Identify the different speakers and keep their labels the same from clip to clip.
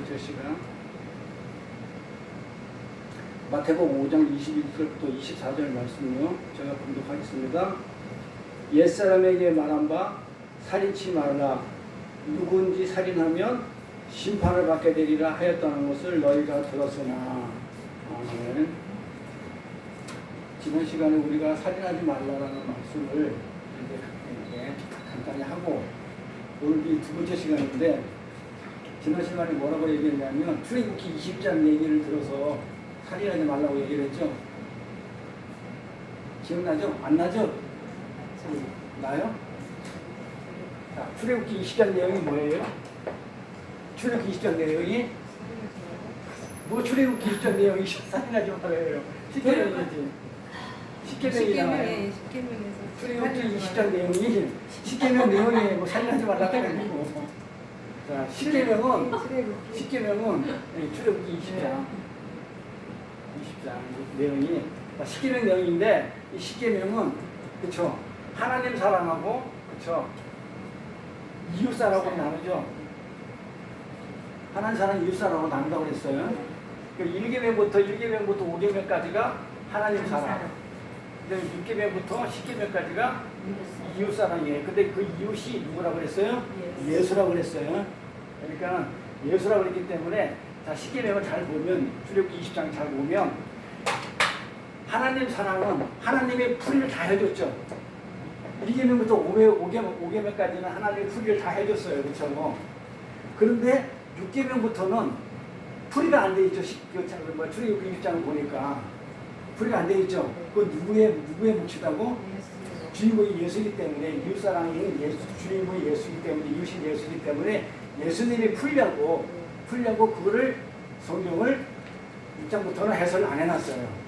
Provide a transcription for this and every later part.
Speaker 1: 번째 시간 마태복음 5장 21절부터 24절 말씀이요. 제가 봉독하겠습니다. 옛사람에게 말한 바 살인치 말라. 누구든지 살인하면 심판을 받게 되리라 하였다는 것을 너희가 들었으나. 아멘. 지난 시간에 우리가 살인하지 말라라는 말씀을 이제 간단히 하고 오늘 이 두 번째 시간인데, 지난 시간에 뭐라고 얘기했냐면 출애굽기 20장 얘기를 들어서 살인하지 말라고 얘기를 했죠. 기억나죠? 안 나죠? 나요? 자, 출애굽기 20장 내용이 뭐예요? 출애굽기 20장 내용이 출애굽기 20장 내용이 살인하지 말아요. 십계명이지. 십계명이잖아요. 출애굽기 20장 내용이 십계명 내용이 살인하지 말라고 하고, 자, 십계명은 출애굽기 20장 내용이 십계명 내용인데, 이 십계명은 그쵸, 하나님 사랑하고 그쵸, 이웃 사랑하고 나누죠. 하나님 사랑, 이웃 사랑하고 나눈다고 그랬어요. 1계명부터 5계명까지가 하나님 사랑, 그다음에 6계명부터 10계명까지가 이웃 사랑이에요. 근데 그 이웃이 누구라고 그랬어요? 예수라고 그랬어요. 그러니까 예수라고 그랬기 때문에, 자, 10계명을 잘 보면, 출애굽기 20장 잘 보면 하나님 사랑은 하나님의 풀이를 다 해줬죠. 1계명부터 5계명까지는 하나님의 풀이를 다 해줬어요. 그렇죠? 그런데 6계명부터는 풀이가 안 돼 있죠. 출애굽기 20장을 보니까 풀이가 안 돼 있죠. 그건 누구의 몫이라고? 주인공이 예수이기 때문에, 이웃사랑인 주인공이 예수이기 때문에, 이웃이 예수이기 때문에 예수님이 풀려고 그거를 성경을 6장부터는 해설을 안 해놨어요.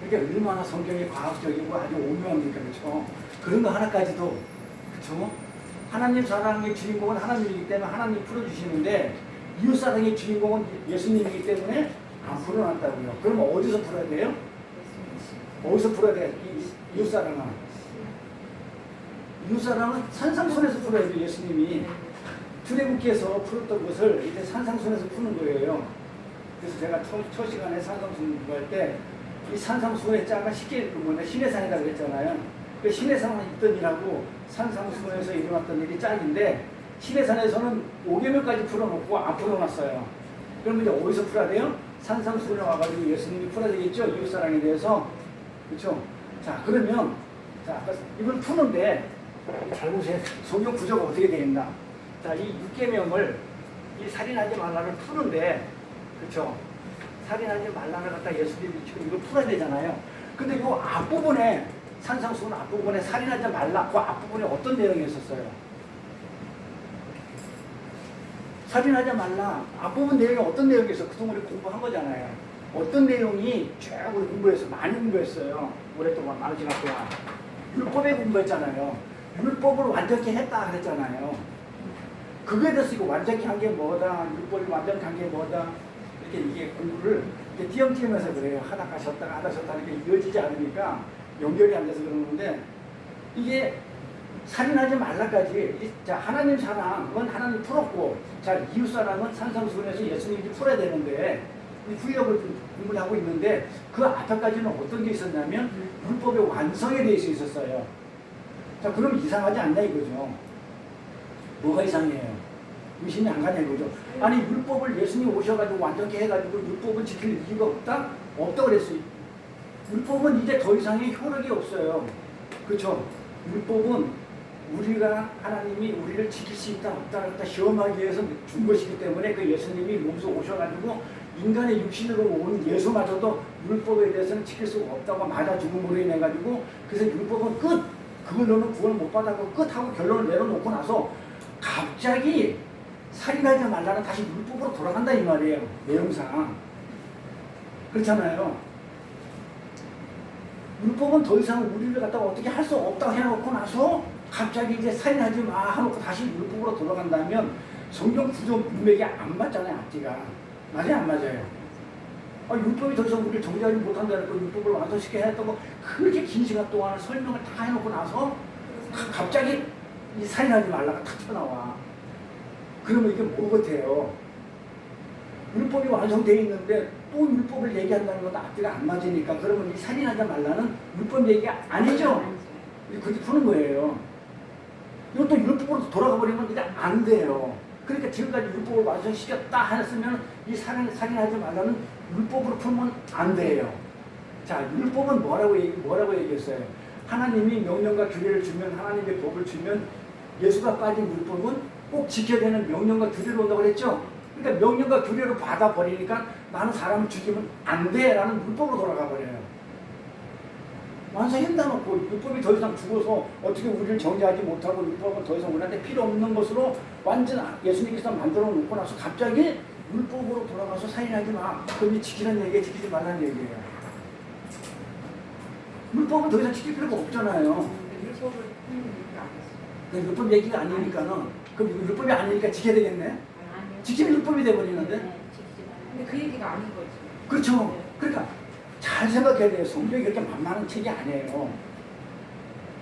Speaker 1: 그러니까 얼마나 성경이 과학적이고 아주 오묘합니까? 그렇죠? 그런 거 하나까지도, 그렇죠? 하나님 사랑의 주인공은 하나님이기 때문에 하나님이 풀어주시는데, 이웃사랑의 주인공은 예수님이기 때문에 안 풀어놨다고요. 그럼 어디서 풀어야 돼요? 어디서 풀어야 돼요? 이웃사랑은 산상순에서 풀어야 돼요. 예수님이 출애굽기에서 풀었던 것을 이제 산상순에서 푸는 거예요. 그래서 제가 첫 시간에 산상순 공부할 때, 이 산상순의 자가 쉽게 시내산이라고 그랬잖아요. 그 시내산은 있던 일하고 산상순에서 일어났던 일이 짝인데, 시내산에서는 5계명까지 풀어놓고 안 풀어놨어요. 그럼 이제 어디서 풀어야 돼요? 산상순에 와가지고 예수님이 풀어야 되겠죠? 이웃사랑에 대해서. 그렇죠? 자, 그러면, 자, 아까 이걸 푸는데, 잘 보세요. 성경 구조가 어떻게 되어 있나. 자, 이 6계명을, 이 살인하지 말라를 푸는데, 그렇죠? 살인하지 말라를 갖다 예수님이 지금 이걸 풀어야 되잖아요. 근데 이 앞부분에, 산상수훈 앞부분에 살인하지 말라, 그 앞부분에 어떤 내용이 있었어요? 살인하지 말라, 앞부분 내용이 어떤 내용이 있어요? 그동안 우리 공부한 거잖아요. 어떤 내용이 쭉 우리 공부했어요? 많이 공부했어요. 오랫동안, 많은 시간 동안. 율법에 공부했잖아요. 율법을 완전히 했다 그랬잖아요. 그거에 대해서 이거 완전히 한 게 뭐다, 율법이 완전히 한 게 뭐다, 이렇게 이게 공부를 이렇게 띄엄띄엄해서 그래요. 하다가 쉬었다가 이렇게 이어지지 않으니까 연결이 안 돼서 그러는 건데, 이게 살인하지 말라까지, 자, 하나님 사랑은 하나님 풀었고, 자, 이웃 사랑은 산상수훈에서 예수님이 풀어야 되는데, 이 후역을 공부를 하고 있는데, 그 앞에까지는 어떤 게 있었냐면 율법의 완성에 대해서 있었어요. 자, 그럼 이상하지 않냐 이거죠. 뭐가 이상해요? 의심이 안 가냐 이거죠. 아니, 율법을 예수님이 오셔가지고 완전히 해가지고 율법을 지킬 이유가 없다? 없다고 그랬어요. 율법은 이제 더 이상의 효력이 없어요. 그렇죠? 율법은 하나님이 우리를 지킬 수 있다 없다 시험하기 위해서 준 것이기 때문에, 그 예수님이 몸소 오셔가지고 인간의 육신으로 온 예수마저도 율법에 대해서는 지킬 수가 없다고 맞아 죽음으로 인해가지고, 그래서 율법은 끝! 그걸로는 구원을 못 받았고 끝하고 결론을 내려놓고 나서 갑자기 살인하지 말라는 다시 율법으로 돌아간다 이 말이에요. 내용상. 그렇잖아요. 율법은 더 이상 우리를 갖다가 어떻게 할 수 없다고 해놓고 나서 갑자기 이제 살인하지 마 하놓고 다시 율법으로 돌아간다면 성경 구조 문맥이 안 맞잖아요. 앞뒤가. 맞아요? 안 맞아요? 율법이 더 이상 우리를 정죄하지 못한다니까 율법을 완성시켜야 했다고 그렇게 긴 시간 동안 설명을 다 해놓고 나서 갑자기 이 살인하지 말라가 탁 튀어나와. 그러면 이게 뭐 같아요? 율법이 완성되어 있는데 또 율법을 얘기한다는 건 앞뒤가 안 맞으니까 그러면 이 살인하지 말라는 율법 얘기가 아니죠. 그렇게 푸는 거예요. 이것도 율법으로 돌아가 버리면 이제 안 돼요. 그러니까 지금까지 율법을 완성시켰다 했으면 이 살인하지 말라는 율법으로 풀면 안 돼요. 자, 율법은 뭐라고 얘기했어요? 하나님이 명령과 규례를 주면, 하나님의 법을 주면 예수가 빠진 율법은 꼭 지켜야 되는 명령과 규례로 온다고 그랬죠? 그러니까 명령과 규례로 받아버리니까 나는 사람을 죽이면 안 돼 라는 율법으로 돌아가 버려요. 완성했다 놓고 율법이 더 이상 죽어서 어떻게 우리를 정죄하지 못하고 율법은 더 이상 우리한테 필요 없는 것으로 완전 예수님께서 만들어 놓고 나서 갑자기 율법으로 돌아가서 살인하지 마. 그럼 지키는 얘기에 지키지 말라는 얘기예요. 율법은 더 이상 지킬 필요가 없잖아요.
Speaker 2: 율법을 풀니까 안 했어요.
Speaker 1: 율법 얘기가 아니니까는 그럼 율법이 아니니까 지켜야 되겠네.
Speaker 2: 아니요.
Speaker 1: 지키면 율법이 돼버리는데.
Speaker 2: 네, 근데 그 얘기가 아닌 거지.
Speaker 1: 그렇죠. 그러니까 잘 생각해야 돼요. 성경이 그렇게 만만한 책이 아니에요.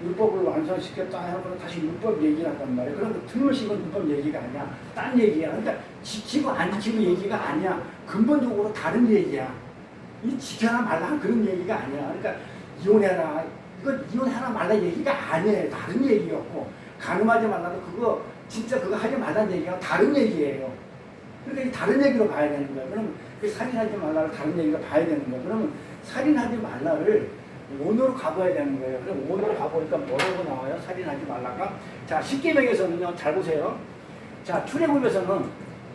Speaker 1: 율법을 완성시켰다 하고 다시 율법 얘기를 한단 말이에요. 그런데 틀림없이 건 율법 얘기가 아니야. 딴 얘기야. 그러니까 지키고 안 지키고 얘기가 아니야. 근본적으로 다른 얘기야. 이 지켜라 말라 그런 얘기가 아니야. 그러니까 이혼해라. 이건 이혼해라 말라 얘기가 아니에요. 다른 얘기였고 간음하지 말라도 그거 진짜 그거 하지 말라는 얘기가 다른 얘기예요. 그러니까 이 다른 얘기로 봐야 되는 거예요. 그러면 그 살인하지 말라를 다른 얘기로 봐야 되는 거예요. 그러면 살인하지 말라를 원어로 가봐야 되는 거예요. 그럼 원어로 가보니까 뭐라고 나와요? 살인하지 말라가. 자, 십계명에서는요. 잘 보세요. 자, 출애굽에서는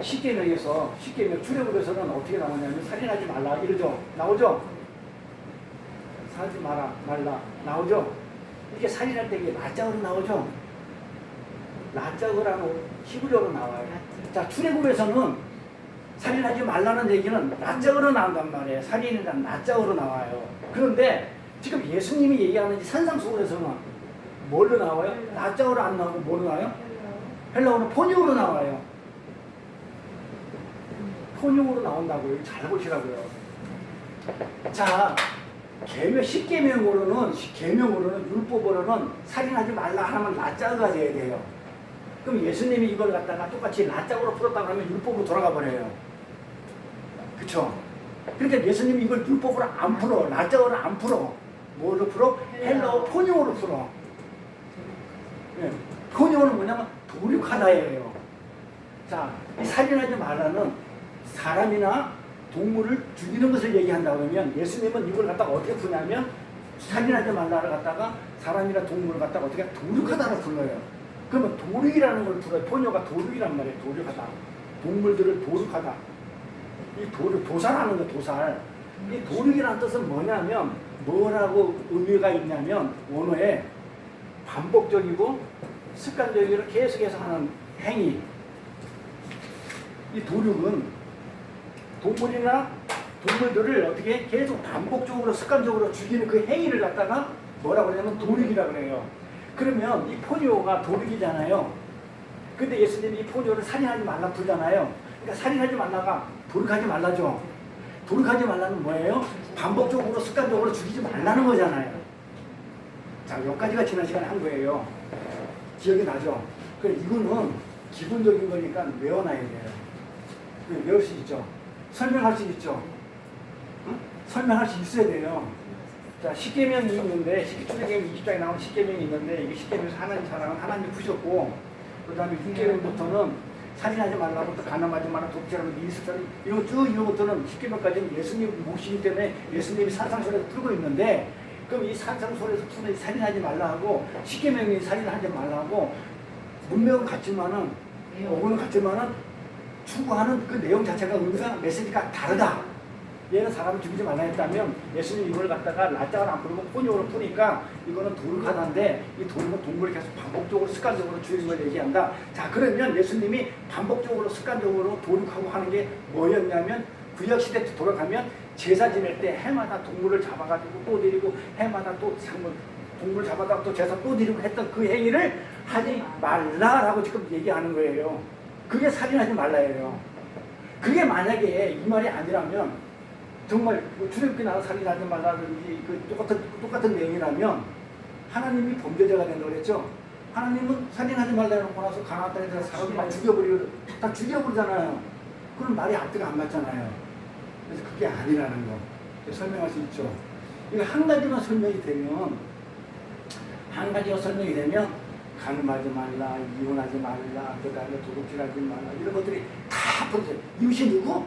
Speaker 1: 십계명에서 출애굽에서는 어떻게 나오냐면 살인하지 말라 이러죠. 나오죠? 살지 말라 나오죠? 이게 살인할 때 이게 라짝으로 나오죠? 라짝으라고 히브리어로 나와요. 자, 출애굽에서는 살인하지 말라는 얘기는 라짝으로 나온단 말이에요. 살인이란 라짝으로 나와요. 그런데 지금 예수님이 얘기하는 이 산상수훈에서는 뭘로 나와요? 라짝으로 안 나오고 뭐로 나와요? 헬라어는 포니오로 나와요. 포니오로 나온다고요. 잘 보시라고요. 자, 십계명으로는 율법으로는 살인하지 말라 하면 라짝가 돼야 돼요. 그럼 예수님이 이걸 갖다가 똑같이 라짝으로 풀었다 그러면 율법으로 돌아가 버려요. 그쵸? 그러니까 예수님이 이걸 율법으로 안 풀어. 라짝으로 안 풀어. 뭐로 풀어? 헬라어 포니오로 풀어. 네. 포니오는 뭐냐면 도륙하다예요. 자, 이 살인하지 말라는 사람이나 동물을 죽이는 것을 얘기한다 그러면 예수님은 이걸 갖다가 어떻게 푸냐면 살인하지 말라를 갖다가 사람이나 동물을 갖다가 어떻게 도륙하다를 불러요. 그러면 도륙이라는 걸 풀어요. 포뇨가 도륙이란 말이에요. 도륙하다. 동물들을 도륙하다. 이 도살하는 거 도살. 이 도륙이라는 뜻은 뭐냐면 뭐라고 의미가 있냐면 원어에 반복적이고 습관적으로 계속해서 하는 행위. 이 도륙은 동물이나 동물들을 어떻게 계속 반복적으로 습관적으로 죽이는 그 행위를 갖다가 뭐라고 그러냐면 도륙이라고 그래요. 그러면 이 포뇨가 도륙이잖아요. 근데 예수님이 이 포뇨를 살인하지 말라 부르잖아요. 그러니까 살인하지 말라가 도륙하지 말라죠. 도륙하지 말라는 뭐예요? 반복적으로 습관적으로 죽이지 말라는 거잖아요. 자, 여기까지가 지난 시간에 한 거예요. 기억이 나죠? 그래, 이거는 기본적인 거니까 외워놔야 돼요. 외울 수 있죠. 설명할 수 있죠. 응? 설명할 수 있어야 돼요. 자, 십계명이 있는데 출애굽기 20장에 나오는 십계명이 있는데 이게 십계명에서 하나님 사랑은 하나님 푸셨고 그 다음에 6계명부터는 살인하지 말라부터 간음하지 말라 독재하라 미스터리 이런 것들은 십계명까지는 예수님 모시기 때문에 예수님이 산상수훈에서 풀고 있는데 그럼 이 산상수훈에서 푸는 살인하지 말라 하고 십계명이 살인하지 말라 하고 문맥은 같지만은 어구는 같지만은 추구하는 그 내용 자체가 의미가 메시지가 다르다. 얘는 사람을 죽이지 말라 했다면 예수님 이걸 갖다가 라짝을 안 부르고 포뇨로 푸니까 이거는 도륙하다인데 이 도륙은 동물이 계속 반복적으로 습관적으로 죽이는 걸 얘기한다. 자, 그러면 예수님이 반복적으로 습관적으로 도륙하고 하는 게 뭐였냐면 구약시대 때 돌아가면 제사 지낼 때 해마다 동물을 잡아가지고 또 드리고 해마다 또 동물 잡아다가 또 제사 또 드리고 했던 그 행위를 하지 말라라고 지금 얘기하는 거예요. 그게 살인하지 말라예요. 그게 만약에 이 말이 아니라면 정말 출애굽기 나서 살인하지 말라든지 그 똑같은 내용이라면 하나님이 범죄자가 된다고 그랬죠. 하나님은 살인하지 말라 해놓고 나서 가나안 땅에 사람을 막 죽여버리고 다 죽여버리잖아요. 그럼 말이 앞뒤가 안 맞잖아요. 그래서 그게 아니라는 거 설명할 수 있죠. 이거 한 가지만 설명이 되면 간음하지 말라, 이혼하지 말라, 그 다음에 도둑질하지 말라 이런 것들이 다 풀어져요. 이웃이 누구?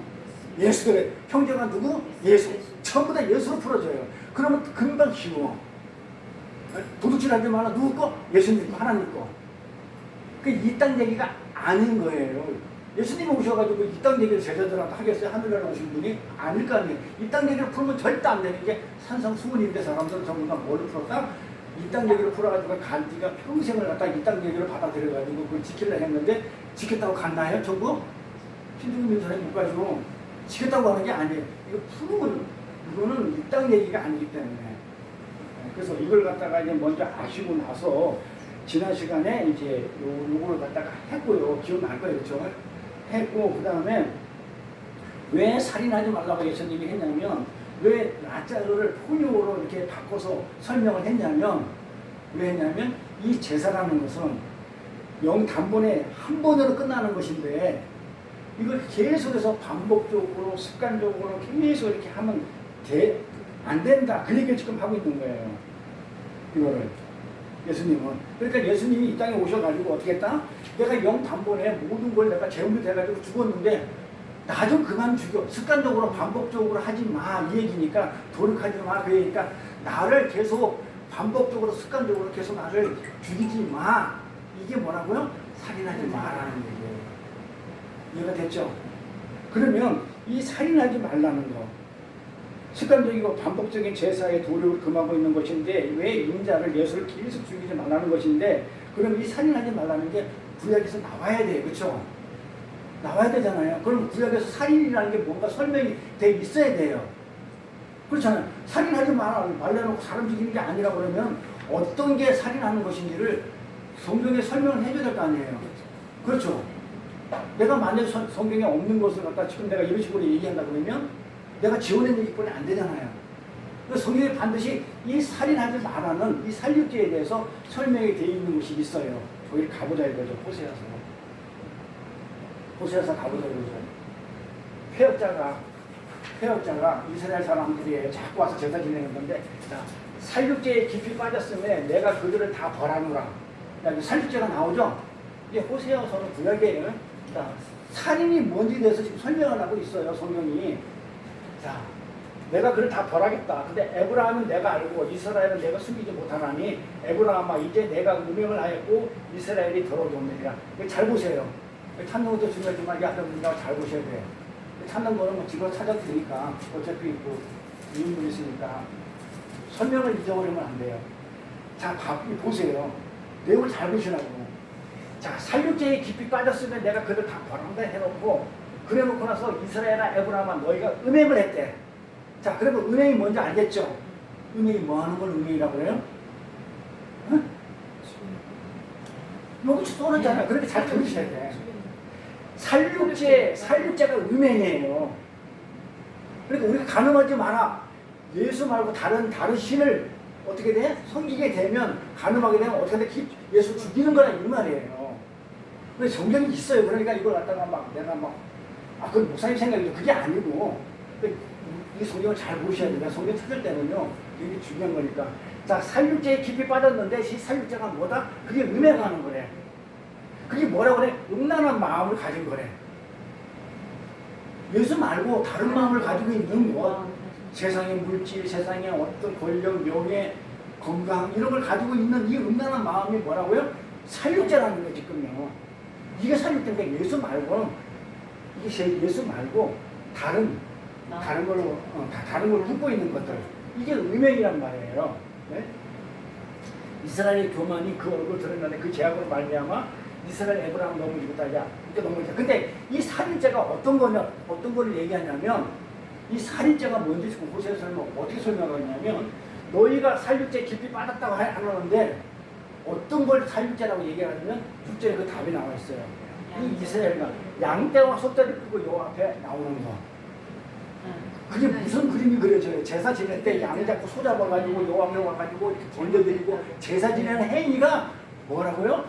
Speaker 1: 예수. 그래. 형제가 누구? 예수. 전부 다 예수로 풀어져요. 그러면 금방 쉬워. 도둑질하지 말라 누구 거? 예수님 거, 하나님 거. 이 땅 얘기가 아닌 거예요. 예수님이 오셔가지고 이 땅 얘기를 제자들한테 하겠어요? 하늘나라 오신 분이? 아닐 거 아니에요. 이 땅 얘기를 풀면 절대 안 되는 게 산상수훈인데 사람들은 전부 다 뭘로 풀었다? 이 땅 얘기를 풀어가지고 간디가 평생을 갖다 이 땅 얘기를 받아들여가지고 그걸 지키려 했는데 지켰다고 갔나요? 전부? 신중국 민선에 못 가지고 지켰다고 하는 게 아니에요. 이거 풀은 이거는 이 땅 얘기가 아니기 때문에. 그래서 이걸 갖다가 이제 먼저 아시고 나서 지난 시간에 이제 요거를 갖다가 했고요. 기억날 거예요. 그렇죠? 했고 그 다음에 왜 살인하지 말라고 예수님이 했냐면 왜 라자르를 포뇨로 이렇게 바꿔서 설명을 했냐면 왜 했냐면 이 제사라는 것은 영단번에 한 번으로 끝나는 것인데 이걸 계속해서 반복적으로 습관적으로 계속 이렇게 하면 안 된다. 그 얘기를 지금 하고 있는 거예요. 이거를 예수님은. 그러니까 예수님이 이 땅에 오셔가지고 어떻게 했다? 내가 영단번에 모든 걸 내가 재움이 돼가지고 죽었는데 나 좀 그만 죽여. 습관적으로 반복적으로 하지 마. 이 얘기니까 도륙하지 마. 그러니까 나를 계속 반복적으로 습관적으로 계속 나를 죽이지 마. 이게 뭐라고요? 살인하지 마라는 얘기예요. 이해가 됐죠? 그러면 이 살인하지 말라는 거 습관적이고 반복적인 제사의 도륙을 금하고 있는 것인데 왜 인자를 예수를 계속 죽이지 말라는 것인데 그럼 이 살인하지 말라는 게 구약에서 나와야 돼요. 그렇죠? 나와야 되잖아요. 그럼 구약에서 살인이라는 게 뭔가 설명이 돼 있어야 돼요. 그렇잖아요. 살인하지 말라놓고 사람 죽이는 게 아니라 그러면 어떤 게 살인하는 것인지를 성경에 설명을 해줘야 될 거 아니에요. 그렇죠? 내가 만약에 성경에 없는 것을 갖다 지금 내가 이런 식으로 얘기한다 그러면 내가 지어낸 얘기뿐이 안 되잖아요. 그래서 성경에 반드시 이 살인하지 말라는 이 살육죄에 대해서 설명이 되어 있는 것이 있어요. 거기 가보자 이거죠. 호세아서 가보자 이거죠. 회역자가 이스라엘 사람들이 자꾸 와서 제사 지내는 건데 살육죄에 깊이 빠졌으면 내가 그들을 다 벌하노라. 살육죄가 나오죠. 이게 호세아서는 구약이에요. 살인이 뭔지 대해서 지금 설명을 하고 있어요. 성경이. 자, 내가 그를 다 벌하겠다. 근데 에브라함은 내가 알고 이스라엘은 내가 숨기지 못하나니 에브라함아 이제 내가 음행을 하였고 이스라엘이 더러워졌느니라. 잘 보세요. 찾는 것도 중요하지만 이게 하나님과 잘 보셔야 돼요. 찾는 거는 뭐 지금 찾아도 되니까 어차피 뭐 이인물이 있으니까 설명을 잊어버리면 안 돼요. 자, 보세요. 내용을 잘 보시라고. 자, 살육죄에 깊이 빠졌으면 내가 그들 다 벌한다 해놓고 그래놓고 나서 이스라엘아 에브라함아 너희가 음행을 했대. 자, 그러면 음행이 뭔지 알겠죠? 음행이 뭐 하는 걸 음행이라고 그래요? 응? 여기 써놨잖아요. 그렇게 잘 들으셔야 돼. 살육죄가 음행이에요. 그러니까 우리가 간음하지 마라. 예수 말고 다른 신을 어떻게 돼? 섬기게 되면 간음하게 되면 어떻게 돼? 예수 죽이는 거라 이 말이에요. 근데 성경이 있어요. 그러니까 이걸 갖다가 내가 그건 목사님 생각이죠. 그게 아니고 이 성경을 잘 보셔야 돼요. 성경 찾을 때는요 되게 중요한 거니까. 자, 살육죄에 깊이 빠졌는데 이 살육죄가 뭐다? 그게 음행하는 거래. 그게 뭐라고 그래? 음란한 마음을 가진 거래. 예수 말고 다른 마음을 가지고 있는 것, 세상의 물질, 세상의 어떤 권력, 명예, 건강 이런 걸 가지고 있는 이 음란한 마음이 뭐라고요? 살육죄라는 거예요. 지금요. 이게 살육죄인데 예수 말고 다른 걸로 품고 있는 것들 이게 음행이란 말이에요. 네? 이스라엘의 교만이 그 얼굴 드러나는 그 죄악으로 말미암아 이스라엘 에브라함 넘어지고 따자 이렇게 넘어지자. 근데 이 살인죄가 어떤 걸 얘기하냐면 이 살인죄가 뭔지 지금 호세아서는 어떻게 설명하냐면 너희가 살육죄 깊이 빠졌다고 하는데 어떤 걸 살육죄라고 얘기하냐면 6절에 그 답이 나와 있어요. 이 이스라엘과 양떼와 소떼를 끄고 요 앞에 나오는 거. 그게 무슨 그림이 그려져요? 제사 지낼 때 양 잡고 소 잡아가지고 요 앞에 와가지고 이렇게 던져드리고 제사 지내는 행위가 뭐라고요?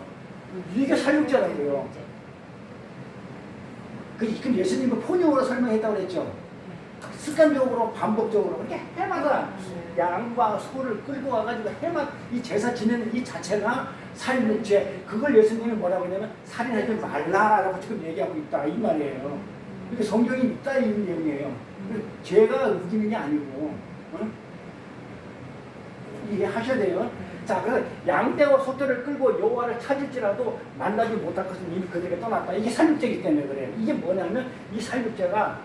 Speaker 1: 이게 살육죄라고요. 그럼 예수님은 포뇨로 설명했다고 그랬죠. 습관적으로 반복적으로 그렇게 해마다 양과 소를 끌고 와가지고 해마다 이 제사 지내는 이 자체가 살육죄. 그걸 예수님이 뭐라고 했냐면 살인하지 말라라고 지금 얘기하고 있다 이 말이에요. 이게 성경이 있다 이 내용이에요. 죄가 우기는 게 아니고 이해하셔야 돼요. 자, 그래서 양떼와 소떼를 끌고 여호와를 찾을지라도 만나지 못할 것은 이미 그들에게 떠났다. 이게 살육죄이기 때문에 그래요. 이게 뭐냐면 이 살육죄가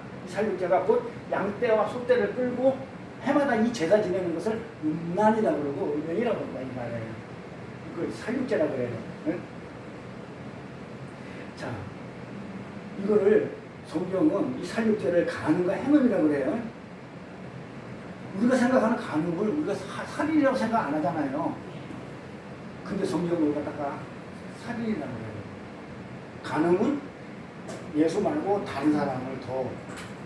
Speaker 1: 곧 양떼와 소떼를 끌고 해마다 이 제사 지내는 것을 음란이라고 그러고 음란이라고 한다 이 말이에요. 이걸 살육죄라고 그래요. 응? 자, 이거를 성경은 이 살육죄를 간음과 행음이라고 그래요. 우리가 생각하는 간음을 우리가 살인이라고 생각 안 하잖아요. 근데 성경을 갖다가 살인이라고 해요. 간음은 예수 말고 다른 사람을 더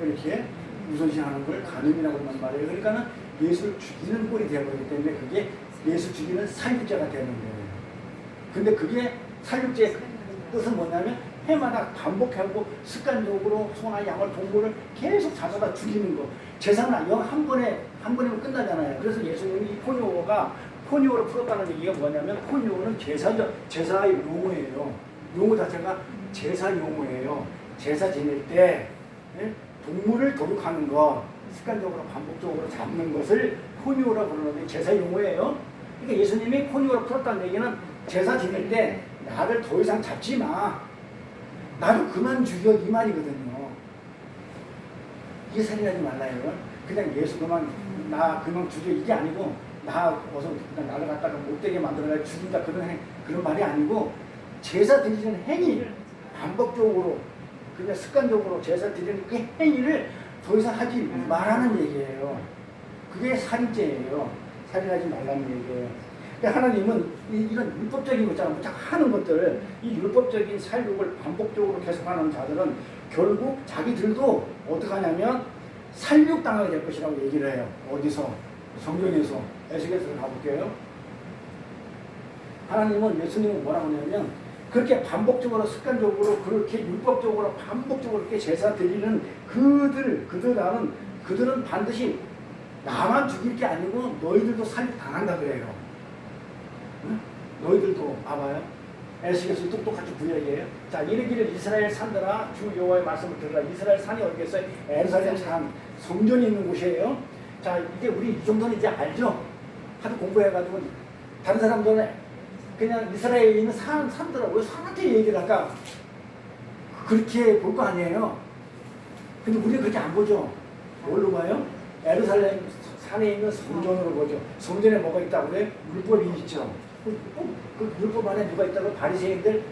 Speaker 1: 이렇게 우선시하는 걸 간음이라고 하는 말이에요. 그러니까는 예수를 죽이는 꼴이 되어버리기 때문에 그게 예수 죽이는 살육죄가 되는 거예요. 근데 그게 살육죄의 뜻은 뭐냐면 해마다 반복하고 습관적으로 소나 양을 동물을 계속 잡아다 죽이는 거. 제사는 영 한 번이면 끝나잖아요. 그래서 예수님이 이 포뇨로 풀었다는 얘기가 뭐냐면 포뇨는 제사의 용어예요. 용어 자체가 제사 용어예요. 제사 지낼 때 동물을 도둑하는 것, 습관적으로 반복적으로 잡는 것을 포뇨라고 부르는데 제사 용어예요. 그러니까 예수님이 포뇨로 풀었다는 얘기는 제사 지낼 때 나를 더 이상 잡지 마. 나도 그만 죽여 이 말이거든요. 이게 살인하지 말라요. 그냥 예수 나 그만 죽여 이게 아니고 나 어서 그냥 나를 갖다가 못되게 만들어야 죽인다 그런 말이 아니고 제사 드리는 행위 반복적으로 그냥 습관적으로 제사 드리는 그 행위를 더 이상 하지 말라는 얘기예요. 그게 살인죄예요. 살인하지 말라는 얘기예요. 하나님은 이런 율법적인 것처럼 하는 것들, 이 율법적인 살육을 반복적으로 계속하는 자들은 결국 자기들도 어떻게 하냐면 살육당하게 될 것이라고 얘기를 해요. 어디서? 성경에서. 에스겔서 가볼게요. 하나님은 예수님은 뭐라고 하냐면 그렇게 반복적으로 습관적으로 그렇게 율법적으로 반복적으로 그렇게 제사 드리는 그들은 반드시 나만 죽일 게 아니고 너희들도 살육당한다 그래요. 응? 너희들도 봐봐요. 에스겔서 똑똑같이 구약이에요. 자, 이르기를 이스라엘 산들아 주 여호와의 말씀을 들으라. 이스라엘 산이 어디겠어요? 예루살렘 산, 성전이 있는 곳이에요. 자, 이게 우리 이 정도는 이제 알죠? 하도 공부해가지고 다른 사람들은 그냥 이스라엘에 있는 산더라고요. 산한테 얘기를 할까? 그렇게 볼 거 아니에요. 근데 우리는 그렇게 안 보죠. 뭘로 봐요? 예루살렘 산에 있는 성전으로 보죠. 성전에 뭐가 있다고 그래요? 율법이 있죠. 그 율법 안에 누가 있다고 바리새인들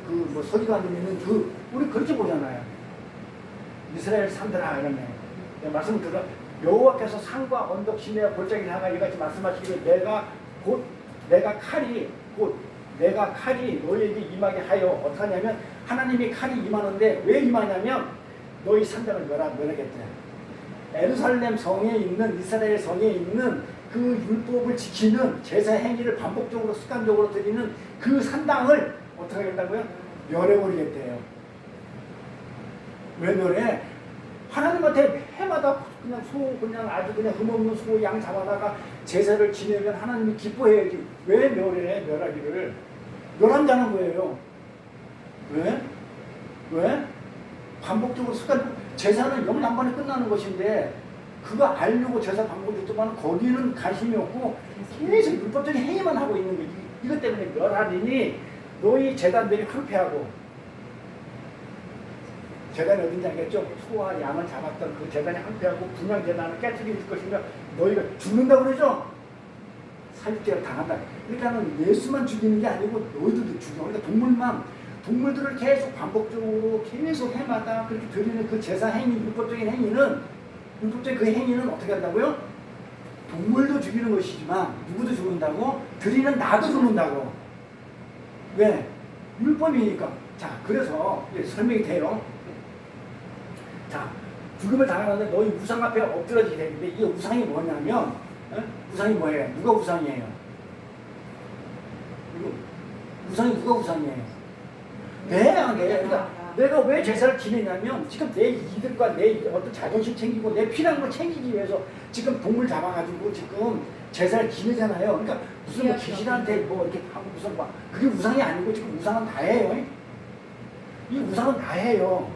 Speaker 1: 뭐 서기관들 있는 우리 그렇게 보잖아요. 이스라엘 산들아 이러면 말씀을 들어 여호와께서 산과 언덕 시내와 골짜기를 향하여 이같이 말씀하시기를 내가 칼이 너희에게 임하게 하여 어떻게 하냐면 하나님이 칼이 임하는데 왜 임하냐면 너희 산당을 멸하겠대. 예루살렘 성에 있는 이스라엘 성에 있는 그 율법을 지키는 제사 행위를 반복적으로 습관적으로 드리는 그 산당을 어떻게 하겠다고요? 멸해버리겠대요. 왜 멸해? 하나님한테 해마다 그냥 아주 그냥 흠없는 소, 양 잡아다가 제사를 지내면 하나님이 기뻐해야지. 왜 멸해? 멸하기를. 멸한다는 거예요. 왜? 반복적으로 제사는 영남반에 끝나는 것인데 그거 알려고 제사 방법이 있지만 거기는 관심이 없고 계속 율법적인 행위만 하고 있는 거지. 이것 때문에 멸하리니 너희 제단들이 불패하고 제단이 어딘지 알겠죠? 소와 양을 잡았던 그 제단이 한패하고 분양 제단을 깨뜨릴 것이며 너희가 죽는다고 그러죠? 살육죄를 당한다. 그러니까는 예수만 죽이는 게 아니고 너희들도 죽여. 그러니까 동물들을 계속 반복적으로 계속 해마다 그렇게 드리는 그 제사 행위, 율법적인 그 행위는 어떻게 한다고요? 동물도 죽이는 것이지만 누구도 죽는다고? 드리는 나도 죽는다고. 왜? 율법이니까. 자, 그래서 설명이 돼요. 자, 죽음을 당하는데 너희 우상 앞에 엎드러지게 되는데 이 우상이 뭐냐면 우상이 뭐예요? 누가 우상이에요? 우상이 누가 우상이에요? 네. 그러니까 내가 왜 제사를 지내냐면 지금 내 이득과 내 어떤 자존심 챙기고 내 필요한 걸 챙기기 위해서 지금 동물 잡아가지고 지금 제사를 지내잖아요. 그러니까 무슨 뭐 귀신한테 뭐 이렇게 하고 무슨 막 그게 우상이 아니고 지금 우상은 다 해요. 이 우상은 다 해요.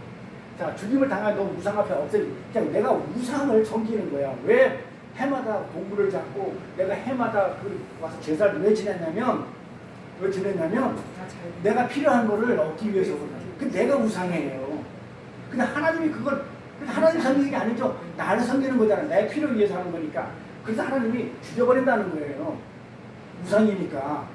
Speaker 1: 자, 죽임을 당한 너 우상 앞에 없애지. 그냥 내가 우상을 섬기는 거야. 왜 해마다 동물을 잡고 내가 해마다 그 와서 제사를 왜 지냈냐면 내가 필요한 거를 얻기 위해서 그 내가 우상이에요. 근데 하나님이 그걸 하나님 섬기는 게 아니죠. 나를 섬기는 거잖아. 내 필요를 위해서 하는 거니까. 그래서 하나님이 죽여버린다는 거예요. 우상이니까.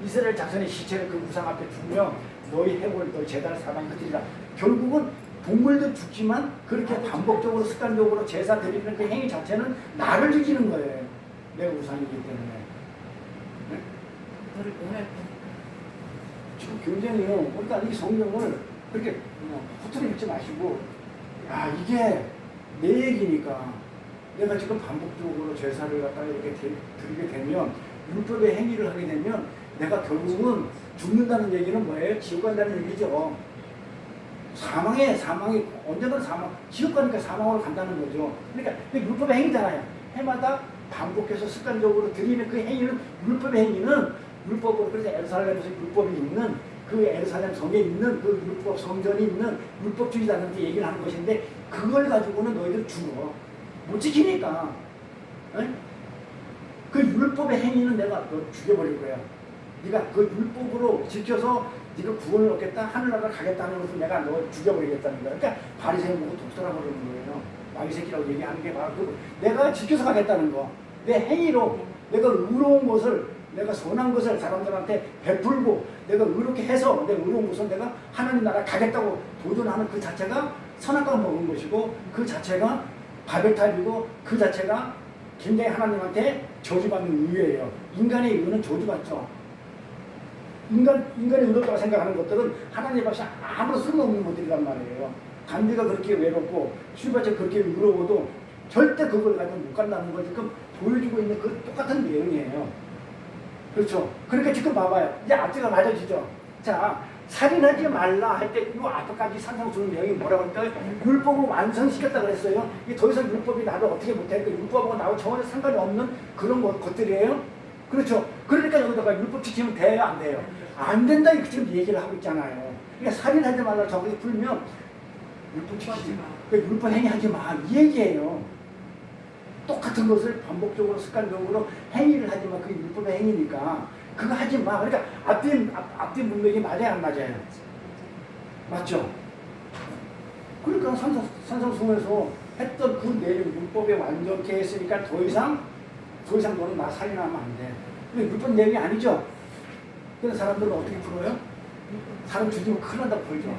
Speaker 1: 이스라엘 자손의 시체를 그 우상 앞에 두면 너희 해골, 너희 제단을 사방 흩으리라. 결국은 동물도 죽지만 그렇게 반복적으로 습관적으로 제사 드리는 그 행위 자체는 나를 죽이는 거예요. 내가 우상이기 때문에. 네?
Speaker 2: 너를 뭐할 거니까.
Speaker 1: 지금 굉장히요. 그러니까 이 성경을 그렇게 허투루 읽지 마시고, 야, 이게 내 얘기니까 내가 지금 반복적으로 제사를 갖다가 이렇게 드리게 되면, 율법의 행위를 하게 되면 내가 결국은 죽는다는 얘기는 뭐예요? 지옥 간다는 얘기죠. 사망이 언제든 지옥 가니까 사망으로 간다는 거죠. 그러니까 율법의 행위잖아요. 해마다 반복해서 습관적으로 드리는 그 행위는, 율법의 행위는 율법으로, 그래서 예루살렘에서 율법이 있는 그 예루살렘 성에 있는 그 율법 성전이 있는 율법주의자한테 얘기를 하는 것인데, 그걸 가지고는 너희들 죽어. 못 지키니까. 에? 그 율법의 행위는 내가 너 죽여버릴 거야. 네가 그 율법으로 지켜서 네가 구원을 얻겠다, 하늘나라를 가겠다는 것을 내가 너 죽여버리겠다는 거야. 그러니까 바리새인 보고 독설하고 그러는 거예요. 마귀 새끼라고 얘기하는 게 바로 그 내가 지켜서 가겠다는 거. 내 행위로 내가 의로운 것을, 내가 선한 것을 사람들한테 베풀고 내가 의롭게 해서 내가 의로운 것을 내가 하나님 나라 가겠다고 도전하는 그 자체가 선악과를 먹은 것이고, 그 자체가 바벨탑이고, 그 자체가 굉장히 하나님한테 저주받는 의예요. 인간의 의는 저주받죠. 인간의 의롭다고 생각하는 것들은 하나님 앞에 아무런 쓸모없는 것들이란 말이에요. 간디가 그렇게 외롭고 슈바체 그렇게 의로워도 절대 그걸 가지고 못 간다는 걸 지금 보여주고 있는 그 똑같은 내용이에요. 그렇죠. 그러니까 지금 봐봐요. 이제 앞뒤가 맞아지죠. 자, 살인하지 말라 할 때 이 앞에까지 상상스러운 내용이 뭐라고 할까요? 율법을 완성시켰다 그랬어요. 이게 더 이상 율법이 나를 어떻게 못해? 그 율법하고 나하고 전혀 상관이 없는 그런 것들이에요. 그렇죠. 그러니까 여기다가 율법 지키면 돼요, 안 돼요? 안 된다, 이렇게 지금 얘기를 하고 있잖아요. 그러니까 살인하지 말라 저기 풀면 율법 지키지 마. 그러니까 율법 행위하지 마. 이 얘기예요. 똑같은 것을 반복적으로 습관적으로 행위를 하지 마. 그게 율법의 행위니까 그거 하지 마. 그러니까 앞뒤 문맥이 맞아요, 안 맞아요? 맞죠? 그러니까 산상수훈에서 했던 그 내용 율법에 완전케 했으니까 더 이상 너는 나 살인하면 안 돼. 근데 율법 내용이 아니죠? 그래서 사람들은 어떻게 풀어요? 사람 죽이면 큰일 난다고 풀죠.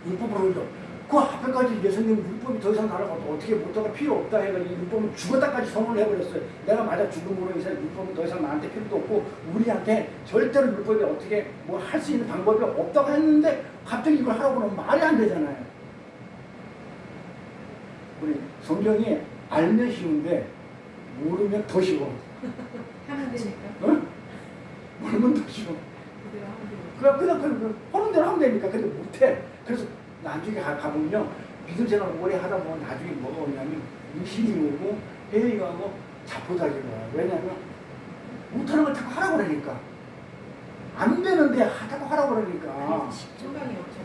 Speaker 1: 율법으로 풀죠. 그 앞에까지 예수님 율법이 더 이상 나를 어떻게 못하고 필요 없다 해가지고 율법은 죽었다까지 선언을 해버렸어요. 내가 맞아 죽음으로 인해서 율법은 더 이상 나한테 필요도 없고 우리한테 절대로 율법이 어떻게 뭐 할 수 있는 방법이 없다고 했는데 갑자기 이걸 하라고 하면 말이 안 되잖아요. 우리 성경이 알면 쉬운데 모르면 더 쉬워.
Speaker 2: 하면 되니까.
Speaker 1: 어? 모르면 더 쉬워. 그냥 하는 대로 하면 되니까. 근데 못해. 그래서 나중에 가보면요, 믿음 생활 오래 하다 보면 나중에 뭐가 오냐면 의심이 오고 회의가 오고 자포자기가 와요. 왜냐하면 못하는 걸 자꾸 하라고 그러니까. 안 되는데 자꾸 하라고 그러니까.
Speaker 2: 소망이 없어.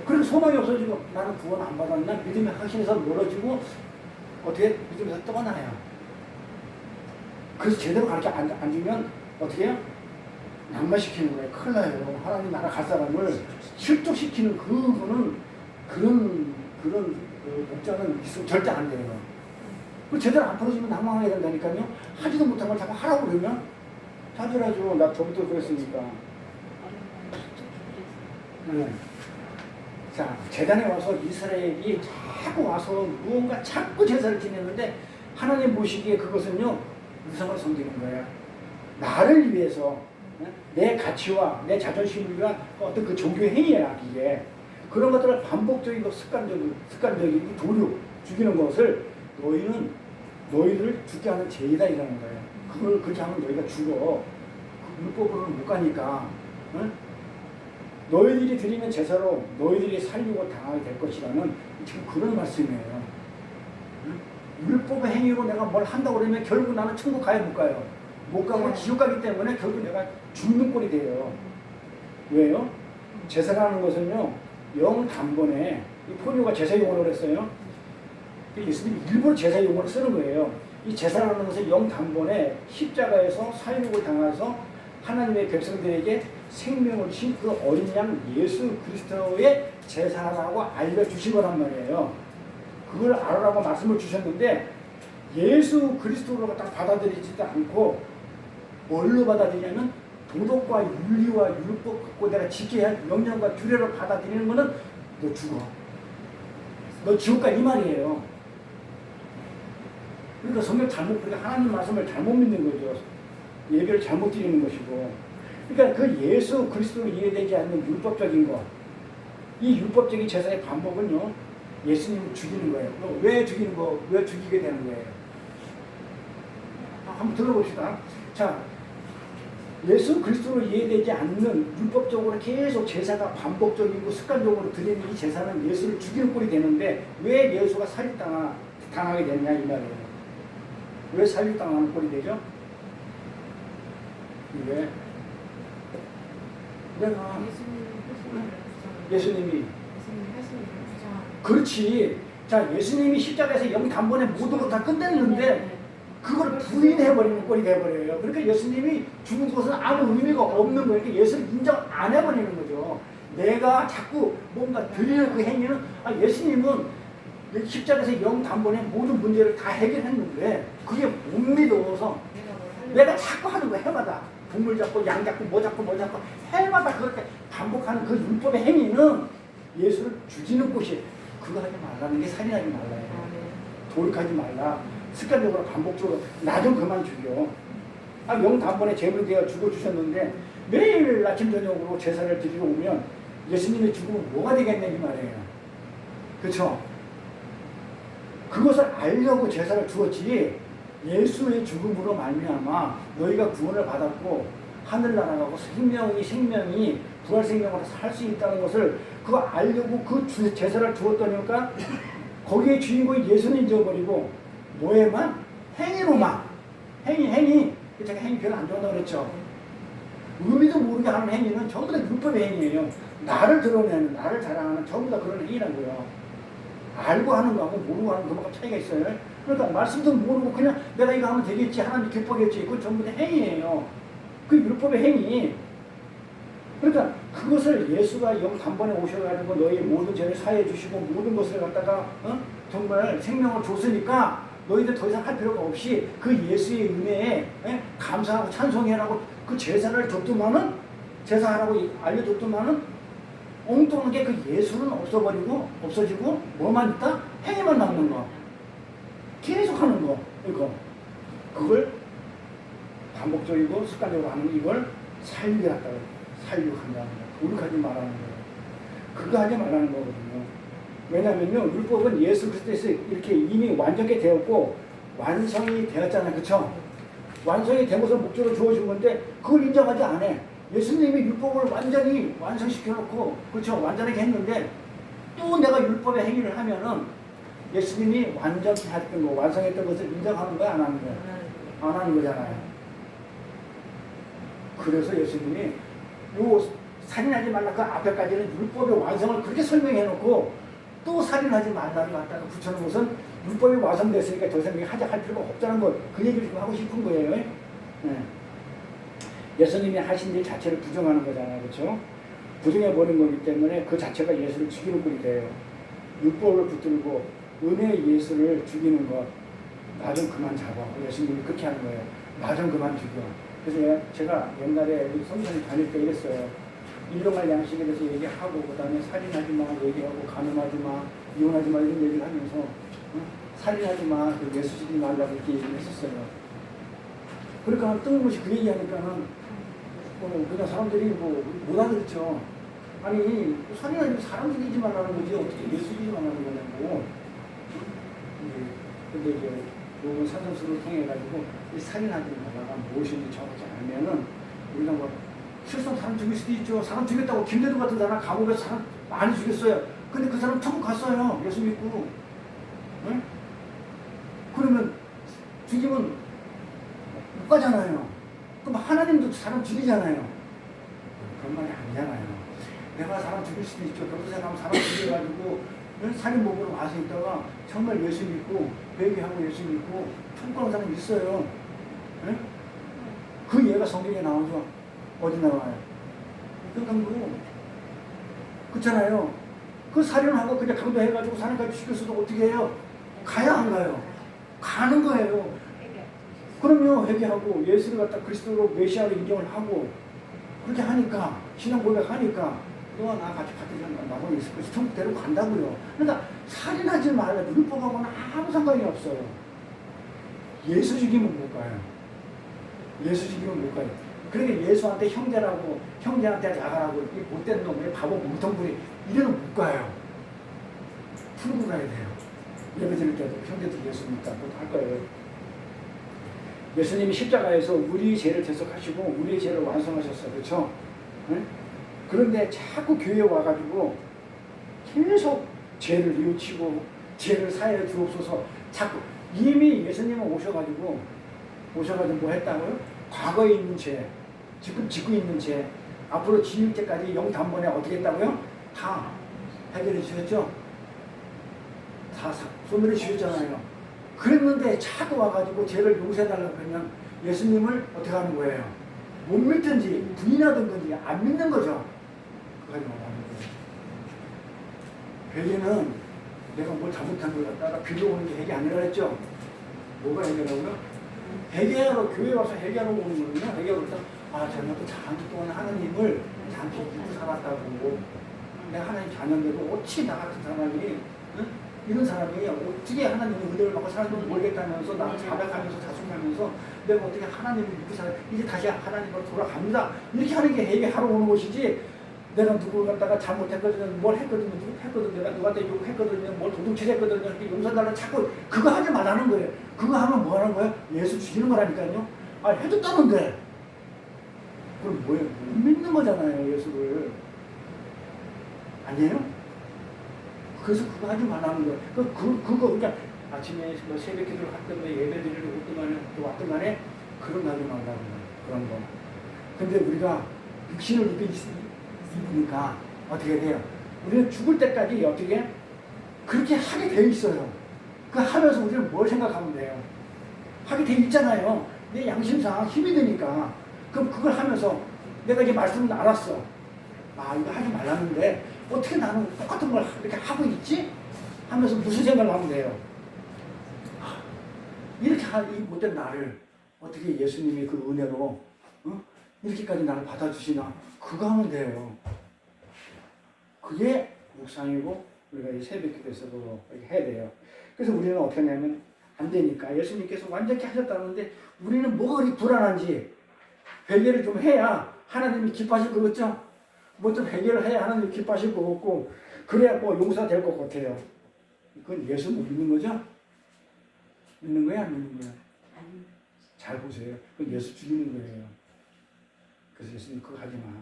Speaker 1: 그래서 소망이 없어지고 나는 구원 안 받았나? 믿음의 확신에서 멀어지고 어떻게 믿음에서 떠나요. 그래서 제대로 가르쳐 안 주면 어떻게 해요? 낙마시키는 거예요. 큰일 나요. 하나님 나라 갈 사람을 실족시키는 그런 목자는 있으면 절대 안 돼요. 제대로 안 풀어주면 낙망하게 된다니까요. 하지도 못한 걸 자꾸 하라고 그러면 자주라죠. 나 저부터 그랬으니까. 네. 자, 제단에 와서 이스라엘이 자꾸 와서 무언가 자꾸 제사를 지내는데 하나님 보시기에 그것은요, 우상을 섬기는 거예요. 나를 위해서, 내 가치와 내 자존심을 위한 어떤 그 종교 행위야, 이게. 그런 것들을 반복적이고 습관적인 도류, 죽이는 것을 너희를 죽게 하는 죄이다 이라는 거예요. 그걸 그렇게 하면 너희가 죽어. 그 율법으로는 못 가니까. 응? 너희들이 드리는 제사로 너희들이 살리고 당하게 될 것이라는 지금 그런 말씀이에요. 율법의 행위로 내가 뭘 한다고 그러면 결국 나는 천국 가야 못 가요. 못 가고 지옥 가기 때문에 결국 내가 죽는 꼴이 돼요. 왜요? 제사라는 것은요, 영 단번에, 이 포뇨가 제사 용어로 그랬어요. 예수님이 일부러 제사 용어를 쓰는 거예요. 이 제사라는 것은 영 단번에 십자가에서 살육을 당해서 하나님의 백성들에게 생명을 주신 그 어린 양 예수 그리스도의 제사라고 알려주신 거란 말이에요. 그걸 알아라고 말씀을 주셨는데 예수 그리스도로 딱 받아들이지도 않고 뭘로 받아들이냐면 도덕과 윤리와 율법 갖고 내가 지켜야 할 명령과 규례를 받아들이는 거는 너 죽어. 너 지옥 가 이 말이에요. 그러니까 성경 잘못, 그러니까 하나님 말씀을 잘못 믿는 거죠. 예배를 잘못 드리는 것이고. 그러니까 그 예수 그리스도로 이해되지 않는 율법적인 것, 이 율법적인 제사의 반복은요, 예수님을 죽이는 거예요. 왜 죽이는 거, 왜 죽이게 되는 거예요? 한번 들어봅시다. 자, 예수 그리스도로 이해되지 않는 율법적으로 계속 제사가 반복적이고 습관적으로 드리는 이 제사는 예수를 죽이는 꼴이 되는데 왜 예수가 살인당하게 되느냐 이 말이에요. 왜 살인당하는 꼴이 되죠? 왜? 내가 예수님이
Speaker 2: 하시는 주장.
Speaker 1: 그렇지. 자, 예수님이 십자가에서 영 단번에 모든 걸 다 끝냈는데 그걸 부인해버리는 꼴이 돼버려요. 그러니까 예수님이 죽은 것은 아무 의미가 없는 거예요. 그러니까 예수를 인정 안 해버리는 거죠. 내가 자꾸 뭔가 드리는 그 행위는 예수님은 십자가에서 영 단번에 모든 문제를 다 해결했는데 그게 못 믿어서 내가 자꾸 하는 거야. 해마다 동물 잡고 양 잡고 뭐 잡고 해마다 그렇게 반복하는 그 율법의 행위는 예수를 죽이는 곳이 그거 하지 말라는 게 살인하지 말라요. 도륙하지 말라. 습관적으로 반복적으로 나 좀 그만 죽여. 영 단번에 제물이 되어 죽어주셨는데 매일 아침 저녁으로 제사를 드리러 오면 예수님의 죽음은 뭐가 되겠냐 이 말이에요. 그렇죠? 그것을 알려고 제사를 주었지 예수의 죽음으로 말미암아 너희가 구원을 받았고 하늘나라 가고 생명이 부활 생명으로 살 수 있다는 것을 그거 알려고 그 제사를 주었다니까 거기에 주인공이 예수님 되어버리고 뭐에만? 행위로만. 행위. 제가 행위 별로 안 좋아한다고 그랬죠. 의미도 모르게 하는 행위는 전부 다 율법의 행위예요. 나를 드러내는, 나를 자랑하는 전부 다 그런 행위라고요. 알고 하는 거하고 모르고 하는 거하고 차이가 있어요. 그러니까 말씀도 모르고 그냥 내가 이거 하면 되겠지, 하나님 기뻐겠지. 그건 전부 다 행위예요. 그 율법의 행위. 그러니까 그것을 예수가 영 단번에 오셔가지고 너희 모든 죄를 사해 주시고 모든 것을 갖다가 정말 생명을 줬으니까 너희들 더 이상 할 필요가 없이 그 예수의 은혜에 감사하고 찬송해라고 그 제사를 줬더만은 제사하라고 알려줬더만은 엉뚱하게 그 예수는 없어지고 뭐만 있다? 행위만 남는 거. 계속 하는 거. 그걸 반복적이고 습관적으로 하는 이걸 살육이라고 해요. 살육한다는 거. 도륙하지 말라는 거예요. 그거 하지 말라는 거거든요. 왜냐면요, 율법은 예수 그리스도에서 이렇게 이미 완전히 되었고 완성이 되었잖아요. 그쵸? 완성이 된 것을 목적으로 주어진 건데 그걸 인정하지 않아. 예수님이 율법을 완전히 완성시켜놓고 그쵸? 완전하게 했는데 또 내가 율법의 행위를 하면은 예수님이 완전히 했던 거, 완성했던 것을 인정하는 거야? 안 하는 거야? 안 하는 거잖아요. 그래서 예수님이 요 살인하지 말라 그 앞에까지는 율법의 완성을 그렇게 설명해놓고 또 살인하지 말라를 갖다가 붙여놓은 것은 율법이 완성됐으니까 더 이상 할 필요가 없다는 거, 그 얘기를 좀 하고 싶은 거예요. 네. 예수님이 하신 일 자체를 부정하는 거잖아요. 그렇죠? 부정해버린 거기 때문에 그 자체가 예수를 죽이는 꼴이 돼요. 율법을 붙들고 은혜의 예수를 죽이는 것, 나 좀 그만 잡아. 예수님이 그렇게 하는 거예요. 나 좀 그만 죽여. 그래서 제가 옛날에 성전에 다닐 때 이랬어요. 일용할 양식에 대해서 얘기하고 그 다음에 살인하지 마 얘기하고 간음하지 마 이혼하지 마 이런 얘기를 하면서 살인하지 마 그 예수 지지 말라고 이렇게 얘기를 했었어요. 그러니까 뜬금없이 그 얘기하니까는 그냥 사람들이 못 알아듣죠. 아니 살인하지 사람 죽이지 말라는 거지 어떻게 예수 지지 말라는 거냐고. 근데 이제 요번 사전수를 통해 가지고 이 살인하지 말라가 무엇인지 정하지 않으면은 우리가 실성 사람 죽일 수도 있죠. 사람 죽였다고 김대중 같은 사람 감옥에서 사람 많이 죽였어요. 근데 그 사람 천국 갔어요. 예수 믿고. 응? 그러면 죽이면 못 가잖아요. 그럼 하나님도 사람 죽이잖아요. 그런 말이 아니잖아요. 내가 사람 죽일 수도 있죠. 경찰하면 사람 죽여가지고 살인범으로 와서 있다가 정말 예수 믿고 회개하고 예수 믿고 천국 가는 사람이 있어요. 응? 그 예가 성경에 나오죠. 어디 나와요? 그러니까 그렇잖아요. 그 살인하고 그냥 강도해가지고 사람까지 죽였어도 어떻게 해요? 가야 안 가요? 가는 거예요. 그럼요. 회개하고 예수를 갖다 그리스도로 메시아로 인정을 하고 그렇게 하니까 신앙 고백하니까 너와 나 같이 같은 나고 있을 것이 천국 데리고 간다고요. 그러니까 살인하지 말라. 율법하고는 아무 상관이 없어요. 예수 죽이면 못 가요. 예수 죽이면 못 가요. 그러니까 예수한테 형제라고 형제한테 나가라고 이 못된 놈의 바보 뭉텅구리 이래는 못 가요. 풀고 가야 돼요. 예배 드릴 때도 형제들 예수 믿다 할 거예요. 예수님이 십자가에서 우리의 죄를 대속하시고 우리의 죄를 완성하셨어요. 그렇죠? 응? 그런데 자꾸 교회에 와가지고 계속 죄를 뉘우치고 죄를 사해 주옵소서 자꾸 이미 예수님은 오셔가지고 뭐 했다고요? 과거에 있는 죄, 지금 짓고 있는 죄, 앞으로 지을 때까지 영단번에 어떻게 했다고요? 다 해결해 주셨죠? 다 소멸해 주셨잖아요. 그랬는데 자꾸 와가지고 죄를 용서해달라고 그러면 예수님을 어떻게 하는 거예요? 못 믿든지 부인하든지 안 믿는 거죠. 그까지 말하는 거예요. 회개는 내가 뭘 잘못한 걸 갖다가 빌려오는 게 회개 아니라 했죠? 뭐가 회개라고요? 회개하러 교회 와서 회개하러 오는 거는요. 회개하러 제가 또 장기 동안 하나님을 잠시 믿고 살았다고 내가 하나님 자녀인데도 어찌 나 같은 사람이 이런 사람이 어떻게 하나님의 은혜를 받고 사람도 모르겠다면서 나를 자백하면서 자숙하면서 내가 어떻게 하나님을 믿고 살아 이제 다시 하나님으로 돌아갑니다. 이렇게 하는 게 회개하러 오는 것이지 내가 누구를 갖다가 잘못했거든요. 뭘 했거든요. 내가 누구한테 욕했거든요. 뭘 도둑질했거든요. 이렇게 용서달라 자꾸 그거 하지 말라는 거예요. 그거 하면 뭐 하는 거예요? 예수 죽이는 거라니까요. 해줬다는데 그럼 뭐예요? 못 믿는 거잖아요. 예수를. 아니에요? 그래서 그거 하지 말라는 거예요. 그거 그러니까 아침에 뭐 새벽 기도를 갔든 뭐 예배 드리러 왔든 간에 그런 거 하지 말라고 그런 거. 근데 우리가 육신을 입으니까 어떻게 돼요? 우리는 죽을 때까지 어떻게 그렇게 하게 돼 있어요. 그 하면서 우리는 뭘 생각하면 돼요? 하게 돼 있잖아요. 내 양심상 힘이 드니까. 그럼 그걸 하면서 내가 이제 말씀을 알았어. 이거 하지 말라는데 어떻게 나는 똑같은 걸 이렇게 하고 있지? 하면서 무슨 생각을 하면 돼요? 이렇게 한 이 못된 나를 어떻게 예수님이 그 은혜로 이렇게까지 나를 받아주시나? 그거 하면 돼요. 그게 묵상이고 우리가 이 새벽 기도에서 해야 돼요. 그래서 우리는 어떻게 하냐면 안 되니까 예수님께서 완전히 하셨다는데 우리는 뭐가 그리 불안한지 회개를 좀 해야 하나님이 기뻐하실 것 같죠? 뭐 좀 회개를 해야 하나님이 기뻐하실 것 같고 그래야 뭐 용서될 것 같아요. 그건 예수 못 믿는 거죠? 믿는 거야 안 믿는 거야? 잘 보세요. 그건 예수 죽이는 거예요. 그래서 예수님 그거 하지 마.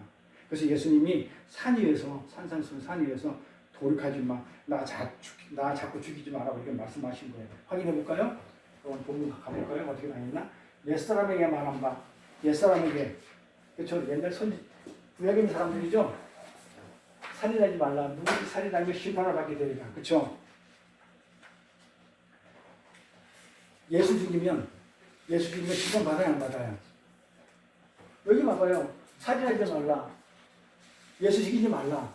Speaker 1: 그래서 예수님이 산 위에서 산 위에서 돌이하지 마. 나 자꾸 죽이지 마라고 이렇게 말씀하신 거예요. 확인해 볼까요? 오늘 본문 가볼까요? 어떻게 나있나? 옛사람에게 말한 바 옛사람에게 그렇죠. 옛날 구약에 있는 사람들이죠. 살인하지 말라. 누구든지 살인하면 심판을 받게 되리라. 그렇죠. 예수 죽이면 심판 받아야 안 받아요? 여기 봐봐요. 살인하지 말라. 예수 죽이지 말라.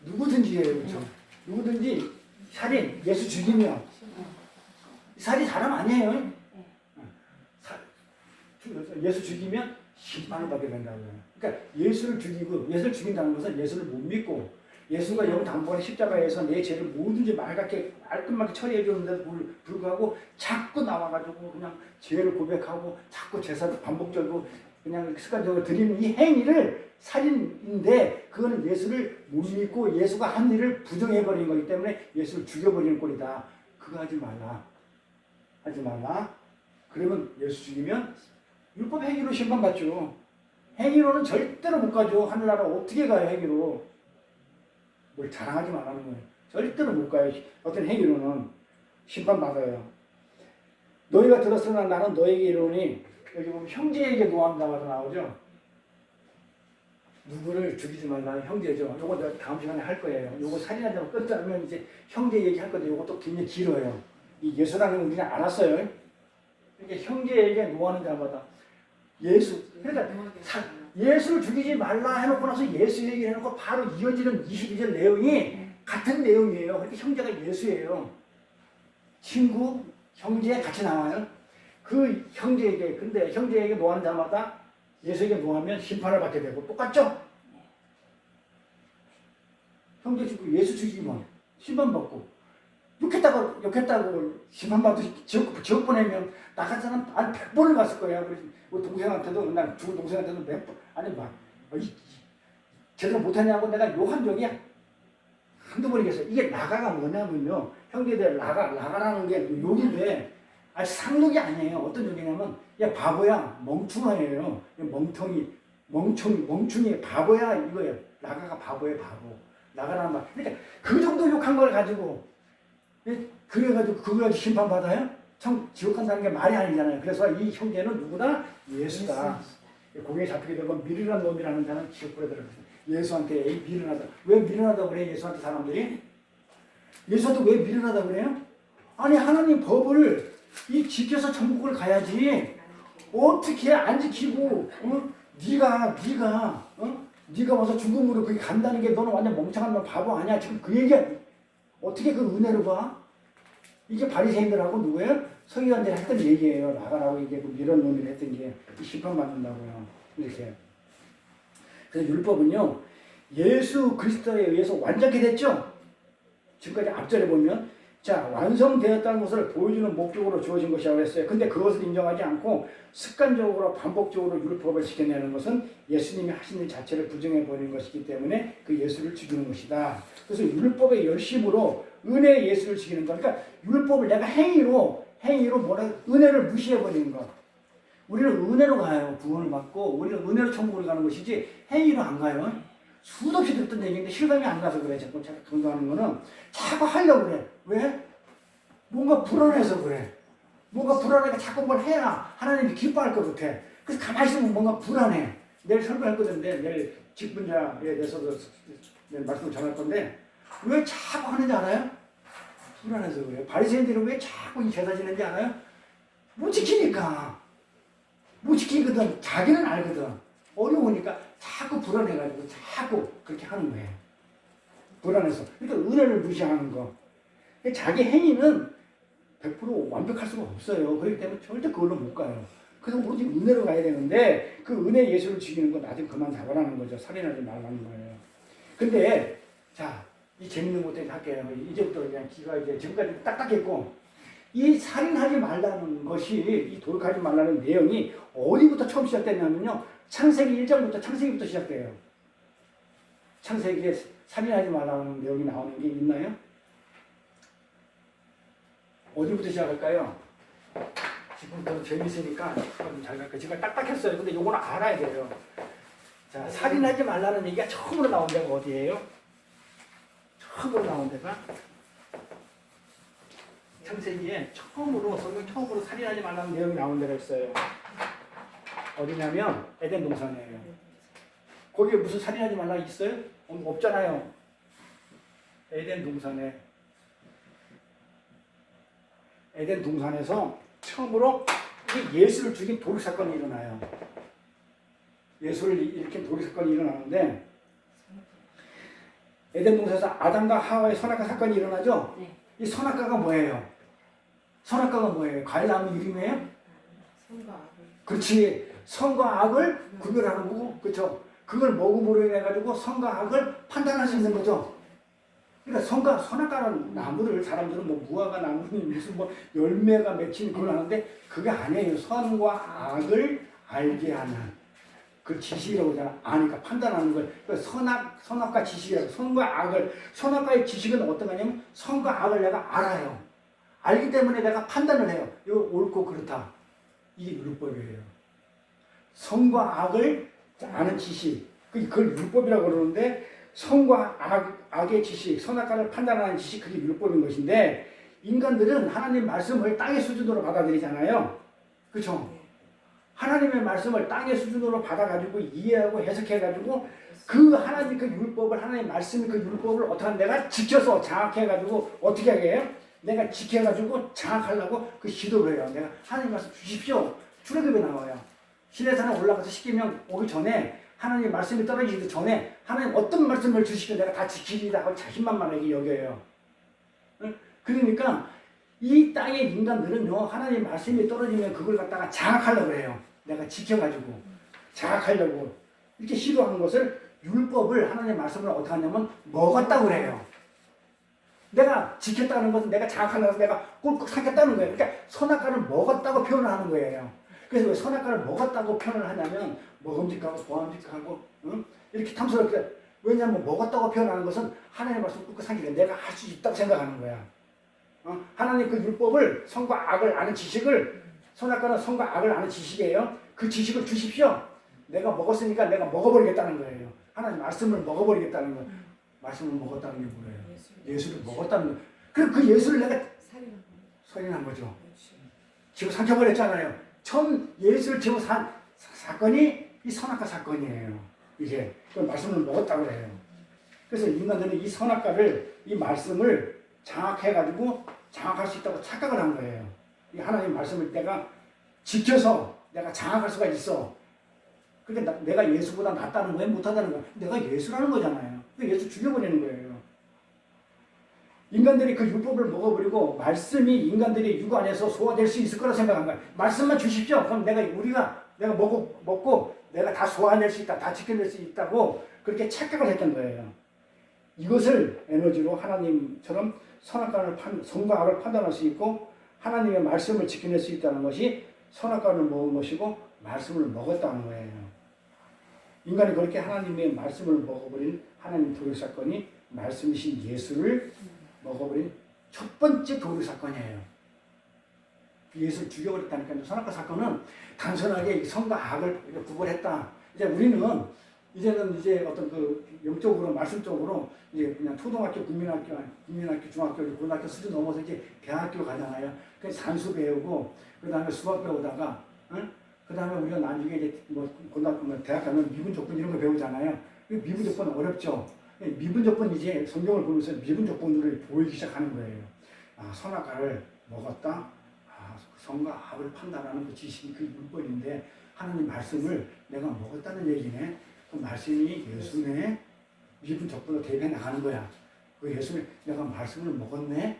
Speaker 1: 누구든지예요. 그렇죠. 누구든지 살인, 예수 죽이면 살인 사람 아니에요. 예수 죽이면 심판을 받게 된다고요. 그러니까 예수를 죽인다는 것은 예수를 못 믿고 예수가 영단번에 십자가에서 내 죄를 뭐든지 말끔하게 처리해 주는데도 불구하고 자꾸 나와가지고 그냥 죄를 고백하고 자꾸 제사를 반복적으로 그냥 습관적으로 드리는 이 행위를 살인인데 그거는 예수를 못 믿고 예수가 한 일을 부정해버린 거기 때문에 예수를 죽여버리는 꼴이다. 그거 하지 말라. 그러면 예수 죽이면 율법 행위로 심판받죠. 행위로는 절대로 못 가죠. 하늘나라 어떻게 가요, 행위로. 뭘 자랑하지 말라는 거예요. 절대로 못 가요. 어떤 행위로는 심판받아요. 너희가 들었으나 나는 너에게 이르노니, 여기 보면 형제에게 노한다고 나오죠. 누구를 죽이지 말라, 형제죠. 요거 내가 다음 시간에 할 거예요. 요거 살인하자고 끝나면 이제 형제 얘기할 건데 요것도 굉장히 길어요. 이 예수라는 건 우리는 알았어요. 이렇게 형제에게 노하는 자마다 예수, 그러니까 예수를 죽이지 말라 해놓고 나서 예수 얘기를 해놓고 바로 이어지는 22절 내용이 같은 내용이에요. 그러니까 형제가 예수예요. 친구, 형제 같이 나와요. 그 형제에게, 근데 형제에게 노하는 자마다 예수에게 노하면 심판을 받게 되고 똑같죠? 형제 죽고 예수 죽이면 심판받고 욕했다고 심판받고 지옥 보내면 나간 사람 한 100번을 갔을 거예요. 그래서 우리 동생한테도 난 죽은 동생한테도 몇 번, 아니 막 제대로 못하냐고 내가 욕한 적이 한두 번이겠어요. 이게 나가가 뭐냐면요. 형제들 나가라는 게 욕인데 아니 상욕이 아니에요. 어떤 욕이냐면 야 바보야 멍충아예요. 멍충이 바보야 이거예요. 나가가 바보예요. 바보. 나가라는 말. 그러니까 그 정도 욕한 걸 가지고 그래가지고 그거 가지고 심판받아요? 지옥 간다는 게 말이 아니잖아요. 그래서 이 형제는 누구나 예수다. 고개에 잡히게 되면 미련한 놈이라는 자는 지옥불에 들어갔어요. 예수한테 미련하다. 왜 미련하다고 그래? 예수한테 사람들이? 예수한테 왜 미련하다고 그래요? 아니 하나님 법을 지켜서 천국을 가야지. 어떻게 안 지키고 네가 와서 죽음으로 거기 간다는 게 너는 완전 멍청한 놈 바보 아니야. 지금 그 얘기야. 어떻게 그 은혜를 봐? 이게 바리새인들하고 누구예요? 서기관들이 했던 얘기예요. 나가라고 이게 이런 놈이 했던 게 심판받는다고요. 이렇게. 그래서 율법은요. 예수 그리스도에 의해서 완전케 됐죠. 지금까지 앞절에 보면 자 완성되었다는 것을 보여주는 목적으로 주어진 것이라고 했어요. 근데 그것을 인정하지 않고 습관적으로 반복적으로 율법을 지켜내는 것은 예수님이 하신 일 자체를 부정해버리는 것이기 때문에 그 예수를 죽이는 것이다. 그래서 율법의 열심으로 은혜의 예수를 지키는 것. 그러니까 율법을 내가 행위로 은혜를 무시해버리는 것. 우리는 은혜로 가요. 구원을 받고 우리는 은혜로 천국을 가는 것이지 행위로 안 가요. 수도 없이 듣던 얘기인데 실감이 안 나서 그래. 자꾸 강조하는 거는 자꾸 하려고 그래. 왜? 뭔가 불안해서 그래. 뭔가 불안하니까 자꾸 뭘 해야 하나님이 기뻐할 것 같아. 그래서 가만히 있으면 뭔가 불안해. 내일 설교할 건데 내일 직분자에 대해서도 내일 말씀을 전할 건데 왜 자꾸 하는지 알아요? 불안해서 그래요. 바리새인들은 왜 자꾸 이 제사 지는지 알아요? 못 지키니까. 못 지키거든. 자기는 알거든. 어려우니까 자꾸 불안해가지고 자꾸 그렇게 하는 거예요. 불안해서. 그러니까 은혜를 무시하는 거. 자기 행위는 100% 완벽할 수가 없어요. 그렇기 때문에 절대 그걸로 못 가요. 그래서 오직 은혜로 가야 되는데 그 은혜 예수를 지키는 건 나중에 그만 잡아라는 거죠. 살인하지 말라는 거예요. 근데 자, 이 재밌는 것도 할게요. 이제부터 그냥 기가 이제 지금까지 딱딱했고 이 살인하지 말라는 것이 이 도둑하지 말라는 내용이 어디부터 처음 시작됐냐면요. 창세기 1장부터 창세기부터 시작돼요. 창세기에 살인하지 말라는 내용이 나오는 게 있나요? 어디부터 시작할까요? 지금 더 재밌으니까 잘 갈까요? 지금 딱딱했어요. 근데 요거는 알아야 돼요. 자, 살인하지 말라는 얘기가 처음으로 나온 데가 어디예요? 처음으로 나온 데가 창세기에 성경 처음으로 살인하지 말라는 내용이 나온 데가 있어요. 어디냐면 에덴 동산이에요. 거기에 무슨 살인하지 말라 있어요? 없잖아요. 에덴 동산에 에덴 동산에서 처음으로 예수를 죽인 도둑 사건이 일어나요. 예수를 일으킨 도둑 사건이 일어나는데 에덴 동산에서 아담과 하와의 선악과 사건이 일어나죠.
Speaker 2: 네.
Speaker 1: 이 선악과가 뭐예요? 선악과가 뭐예요? 과일나무 이름이에요?
Speaker 2: 선과 악을.
Speaker 1: 그렇지. 선과 악을 구별하는 거고, 그렇죠? 그걸 먹음으로 인해 가지고 선과 악을 판단할 수 있는 거죠. 그러니까 선악과는 나무를 사람들은 뭐 무화과 나무니 무슨 뭐 열매가 맺힌 그걸 하는데 그게 아니에요. 선과 악을 알게 하는 그 지식이라고 하잖아. 아니까 판단하는 걸. 그러니까 선악과 지식이라고. 선악과의 지식은 어떤 거냐면 선과 악을 내가 알아요. 알기 때문에 내가 판단을 해요. 이거 옳고 그렇다. 이게 율법이에요. 선과 악을 아는 지식, 그걸 율법이라고 그러는데 선과 악의 지식, 선악과를 판단하는 지식, 그게 율법인 것인데 인간들은 하나님 말씀을 땅의 수준으로 받아들이잖아요. 그렇죠? 하나님의 말씀을 땅의 수준으로 받아가지고 이해하고 해석해가지고 그 하나님 그 율법을 하나님 말씀 그 율법을 어떻게 하면 내가 지켜서 장악해가지고 어떻게 하게 해요? 내가 지켜가지고 장악하려고 그 시도를 해요. 내가 하나님 말씀 주십시오. 출애굽에 나와요. 시내산에 올라가서 10계명 오기 전에 하나님 말씀이 떨어지기 전에 하나님 어떤 말씀을 주시면 내가 다 지키리라 하고 자신만만하게 여겨요. 응? 그러니까 이 땅의 인간들은요 하나님 말씀이 떨어지면 그걸 갖다가 장악하려고 해요. 내가 지켜가지고 장악하려고 이렇게 시도하는 것을 율법을 하나님 말씀을 어떻게 하냐면 먹었다고 그래요. 내가 지켰다는 것은 내가 장악하려고 내가 꿀꺽 삼켰다는 거예요. 그러니까 선악과를 먹었다고 표현을 하는 거예요. 그래서 왜 선악과를 먹었다고 표현을 하냐면 먹음직하고 보암직하고 응? 이렇게 탐스럽게 왜냐하면 먹었다고 표현하는 것은 하나님의 말씀 꿀꺽 삼키게 내가 할 수 있다고 생각하는 거야. 하나님 그 율법을 선과 악을 아는 지식을 선악과는 선과 악을 아는 지식이에요. 그 지식을 주십시오. 내가 먹었으니까 내가 먹어버리겠다는 거예요. 하나님 말씀을 먹어버리겠다는 거예요. 말씀을 먹었다는 게 뭐예요? 예수를 먹었다는 거예요. 그럼 그 예수를 내가 살인한 거죠. 집어 삼켜버렸잖아요. 처음 예수를 집어 산 사건이 이 선악과 사건이에요. 이게 그 말씀을 먹었다고 해요. 그래서 인간들은 이 선악과를 이 말씀을 장악해가지고 장악할 수 있다고 착각을 한 거예요. 이 하나님 말씀을 내가 지켜서 내가 장악할 수가 있어. 그러니까 내가 예수보다 낫다는 거예요? 못하다는 거예요? 내가 예수라는 거잖아요. 예수 죽여버리는 거예요. 인간들이 그 율법을 먹어버리고 말씀이 인간들의 육 안에서 소화될 수 있을 거라 생각한 거예요. 말씀만 주십시오. 그럼 내가 먹고 내가 다 소화해낼 수 있다. 다 지켜낼 수 있다고 그렇게 착각을 했던 거예요. 이것을 에너지로 하나님처럼 선과 악을 판단할 수 있고 하나님의 말씀을 지켜낼 수 있다는 것이 선악과를 먹은 것이고 말씀을 먹었다는 거예요. 인간이 그렇게 하나님의 말씀을 먹어버린 하나님 도륙 사건이 말씀이신 예수를 먹어버린 첫 번째 도륙 사건이에요. 예수를 죽여버렸다니까요. 선악과 사건은 단순하게 선과 악을 구분했다. 이제는 어떤 그 영적으로 말씀적으로 이제 그냥 초등학교, 국민학교, 중학교, 고등학교 수준 넘어서 이제 대학교 가잖아요. 그래서 산수 배우고 그다음에 수학 배우다가, 그다음에 우리가 나중에 이제 고등학교, 대학 가면 미분 조건 이런 거 배우잖아요. 미분 조건 어렵죠. 미분 조건 이제 성경을 보면서 미분 조건들을 보이기 시작하는 거예요. 아, 선악과를 먹었다. 선과 악을 판단하는 그 지식이 그 율법인데 하나님 말씀을 내가 먹었다는 얘기네. 그 말씀이 예수네. 미분 적분으로 대입해 나가는 거야. 그 예수를 내가 말씀을 먹었네.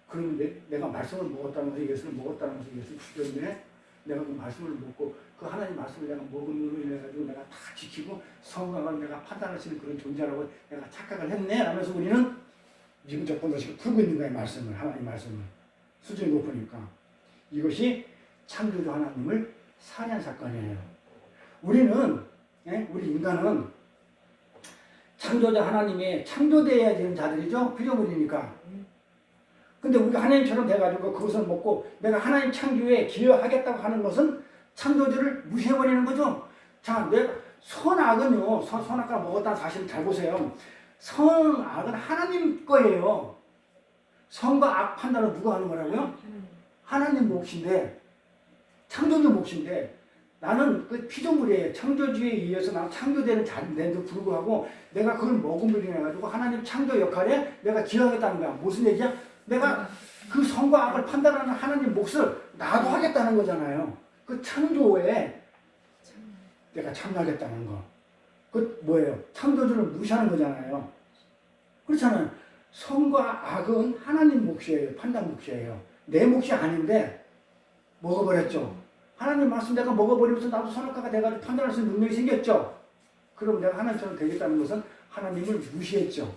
Speaker 1: 그런데 내가 말씀을 먹었다는 것이 예수를 먹었다는 것이 예수를 죽였네. 내가 그 말씀을 먹고 그 하나님 말씀을 내가 먹음으로 인해 가지고 내가 다 지키고 선악을 내가 판단할 수 있는 그런 존재라고 내가 착각을 했네. 라면서 우리는 미분 적분으로 지금 풀고 있는 거야. 말씀을 하나님 말씀을 수준이 높으니까. 이것이 창조주 하나님을 살해한 사건이에요. 우리 인간은 창조자 하나님의 창조되어야 되는 자들이죠. 피조물이니까. 근데 우리가 하나님처럼 돼가지고 그것을 먹고 내가 하나님 창조에 기여하겠다고 하는 것은 창조주를 무시해버리는 거죠. 자, 내가 선악은요, 선악과 먹었다는 사실을 잘 보세요. 선악은 하나님 거예요. 선과 악 판단은 누가 하는 거라고요? 하나님 몫인데, 창조주 몫인데, 나는 그 피조물이에요. 창조주에 의해서 나는 창조되는 자인데도 불구하고 내가 그걸 먹음으로 인해가지고 하나님 창조 역할에 내가 기여하겠다는 거야. 무슨 얘기야? 내가 그 선과 악을 판단하는 하나님 몫을 나도 하겠다는 거잖아요. 그 창조에 내가 참여하겠다는 거. 그 뭐예요? 창조주를 무시하는 거잖아요. 그렇잖아요. 선과 악은 하나님 몫이에요. 판단 몫이에요. 내 몫이 아닌데 먹어버렸죠. 하나님 말씀 내가 먹어버리면서 나도 선악과가 돼가지고 판단할 수 있는 능력이 생겼죠. 그럼 내가 하나님처럼 되겠다는 것은 하나님을 무시했죠.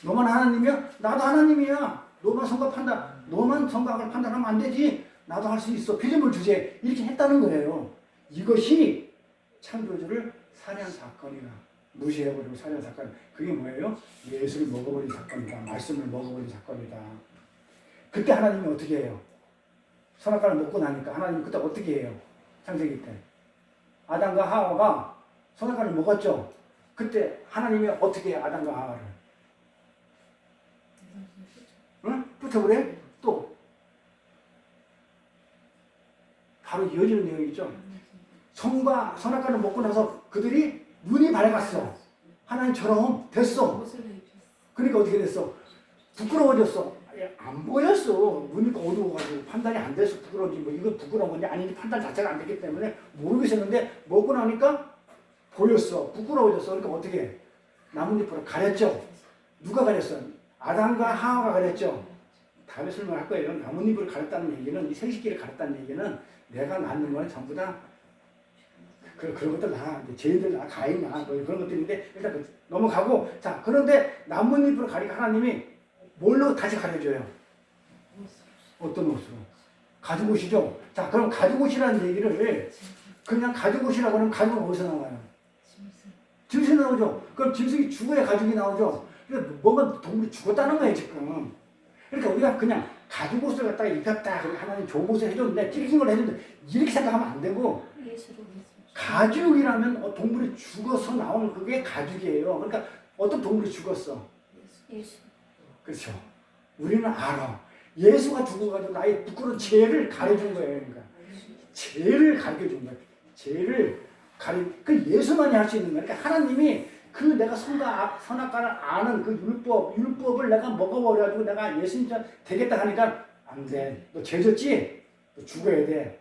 Speaker 1: 너만 하나님이야? 나도 하나님이야. 너만 선과 악을 판단하면 안 되지. 나도 할 수 있어. 피조물 주제. 이렇게 했다는 거예요. 이것이 창조주를 살해한 사건이다. 무시해버리고 살해한 사건. 그게 뭐예요? 예수를 먹어버린 사건이다. 말씀을 먹어버린 사건이다. 그때 하나님이 어떻게 해요? 선악과를 먹고 나니까 하나님이 그때 어떻게 해요? 창세기 때. 아담과 하와가 선악과를 먹었죠. 그때 하나님이 어떻게 해요? 아담과 하와를? 응? 붙여버려? 또 바로 이어지는 내용이죠. 선과 선악과를 먹고 나서 그들이 눈이 밝았어. 하나님처럼 됐어.
Speaker 2: 옷을 입혔어.
Speaker 1: 그러니까 어떻게 됐어? 부끄러워졌어. 안 보였어. 눈이 어두워가지고 판단이 안 돼서 부끄러워지. 뭐 이거 부끄러운 건지 아닌지 판단 자체가 안 됐기 때문에 모르겠었는데 먹고 나니까 보였어. 부끄러워졌어. 그러니까 어떻게 해? 나뭇잎으로 가렸죠. 누가 가렸어? 아담과 하와가 가렸죠. 다음에 설명할 거예요. 나뭇잎을 가렸다는 얘기는 이 생식기를 가렸다는 얘기는 내가 낳는 거는 전부 다 그런 것들 다 쟤들 다 가인나 뭐 그런 것들인데 일단 넘어가고 자 그런데 나뭇잎으로 가리고 하나님이 뭘로 다시 가려줘요? 어떤 옷으로? 가죽 옷이죠. 자 그럼 가죽 옷이라는 얘기를 그냥 가죽 옷이라고 하면 가죽은 어디서 나와요? 짐승 나오죠. 그럼 짐승이 죽어야 가죽이 나오죠. 그러니까 뭔가 동물이 죽었다는 거예요 지금. 그러니까 우리가 그냥 가죽 옷을 갖다가 입혔다. 하나님 좋은 옷을 해줬는데 찔긴 걸 해줬는데 이렇게 생각하면 안 되고 가죽이라면 동물이 죽어서 나오는 그게 가죽이에요. 그러니까 어떤 동물이 죽었어?
Speaker 2: 예수.
Speaker 1: 그렇죠. 우리는 알아. 예수가 죽어가지고 나의 부끄러운 죄를 가려준 거예요. 그러니까 죄를 가르쳐준 거예요. 죄를 그 예수만이 할 수 있는 거예요. 그러니까 하나님이 그 내가 선악과를 아는 그 율법을 내가 먹어버려가지고 내가 예수님 되겠다 하니까 안 돼. 너 죄졌지? 너 죽어야 돼.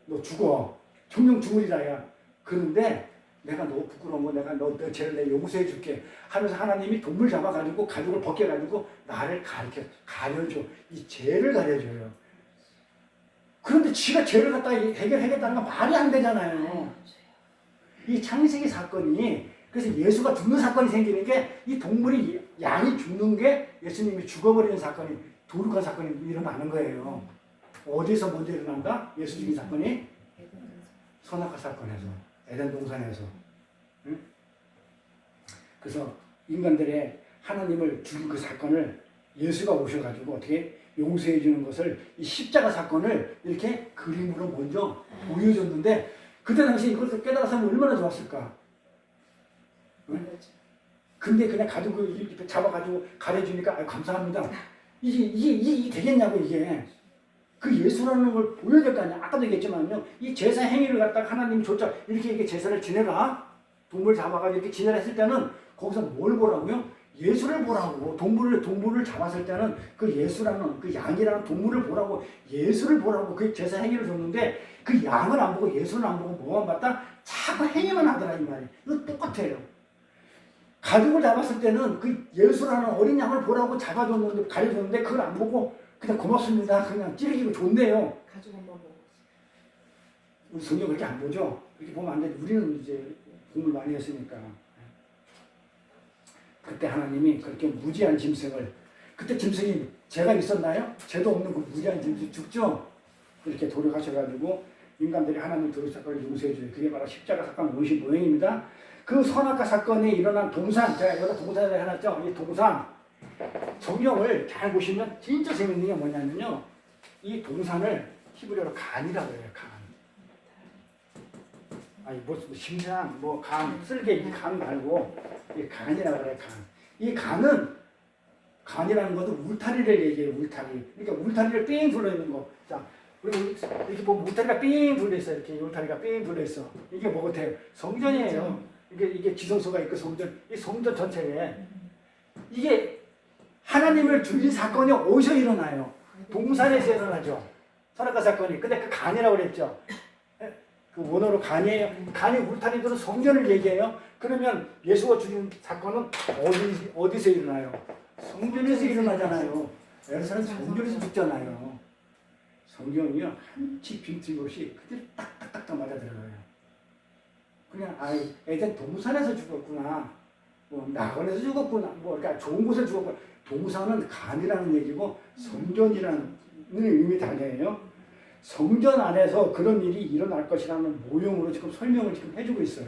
Speaker 1: 너 죽어. 정령 죽으리라 야. 그런데 내가 너 부끄러운 거 내가 너 죄를 내 용서해 줄게 하면서 하나님이 동물 잡아가지고 가죽을 벗겨가지고 나를 가려줘. 이 죄를 가려줘요. 그런데 지가 죄를 갖다 해결하겠다는 건 말이 안 되잖아요. 이 창세기 사건이 그래서 예수가 죽는 사건이 생기는 게 이 동물이 양이 죽는 게 예수님이 죽어버리는 사건이 도륙한 사건이 일어나는 거예요. 어디서 먼저 일어난다? 예수 죽인 사건이 선악과 사건에서 에덴 동산에서. 응? 그래서 인간들의 하나님을 죽인 그 사건을 예수가 오셔가지고 어떻게 용서해 주는 것을 이 십자가 사건을 이렇게 그림으로 먼저 보여줬는데 그때 당시 이것을 깨달았으면 얼마나 좋았을까. 응? 근데 그냥 가지고 이렇게 잡아가지고 가려주니까 감사합니다. 이게 되겠냐고 이게. 그 예수라는 걸 보여야 될 거 아니야. 아까도 얘기했지만요. 이 제사 행위를 갖다가 하나님이 줬죠. 이렇게 제사를 지내라. 동물 잡아가지고 이렇게 지내라 했을 때는 거기서 뭘 보라고요? 예수를 보라고. 동물을 잡았을 때는 그 예수라는 그 양이라는 동물을 보라고 예수를 보라고 그 제사 행위를 줬는데 그 양을 안 보고 예수를 안 보고 뭐만 봤다? 자꾸 행위만 하더라 이 말이에요. 이거 똑같아요. 가죽을 잡았을 때는 그 예수라는 어린 양을 보라고 잡아줬는데 가려줬는데 그걸 안 보고 그냥 고맙습니다. 그냥 찌르기고 좋네요.
Speaker 2: 가죽 엄마 보고.
Speaker 1: 우리 성경 그렇게 안 보죠? 그렇게 보면 안 돼. 우리는 이제 공부를 많이 했으니까. 그때 하나님이 그렇게 무지한 짐승을 그때 짐승이 죄가 있었나요? 죄도 없는 그 무지한 짐승이 죽죠? 이렇게 도력하셔가지고 인간들이 하나님 도력 사건을 용서해줘요. 그게 바로 십자가 사건 원시 모형입니다. 그 선악과 사건이 일어난 동산, 제가 여기다 동산을 해놨죠? 이 동산 성경을 잘 보시면 진짜 재밌는 게 뭐냐면요. 이 동산을 히브리어로 간이라고 해요. 간. 아니 뭐 심장, 뭐 간, 쓸개 이 간 말고 이 간이라고 해요. 간. 이 간이라는 것도 울타리를 얘기해요. 울타리. 그러니까 울타리를 삥 둘러 있는 거. 자, 그리고 이렇게 보면 울타리가 삥 둘러 있어. 이렇게 울타리가 삥 둘러 있어. 이게 뭐 같아요? 성전이에요. 이게 지성소가 있고 성전. 이 성전 전체에 이게 하나님을 죽인 사건이 어디서 일어나요? 동산에서 일어나죠. 선악과 사건이. 근데 그 간이라고 그랬죠. 그 원어로 간이에요. 간이 울타리들은 성전을 얘기해요. 그러면 예수가 죽인 사건은 어디서 일어나요? 성전에서 일어나잖아요. 예루살렘 성전에서 죽잖아요. 성경이요 한치 빈틈없이 그대로 딱딱딱 맞아 들어가요. 그냥 에덴 동산에서 죽었구나. 뭐 낙원에서 죽었구나. 뭐 그러니까 좋은 곳에 죽었구나. 동산은 간이라는 얘기고 성전이라는 의미 달려요. 성전 안에서 그런 일이 일어날 것이라는 모형으로 지금 설명을 지금 해주고 있어요.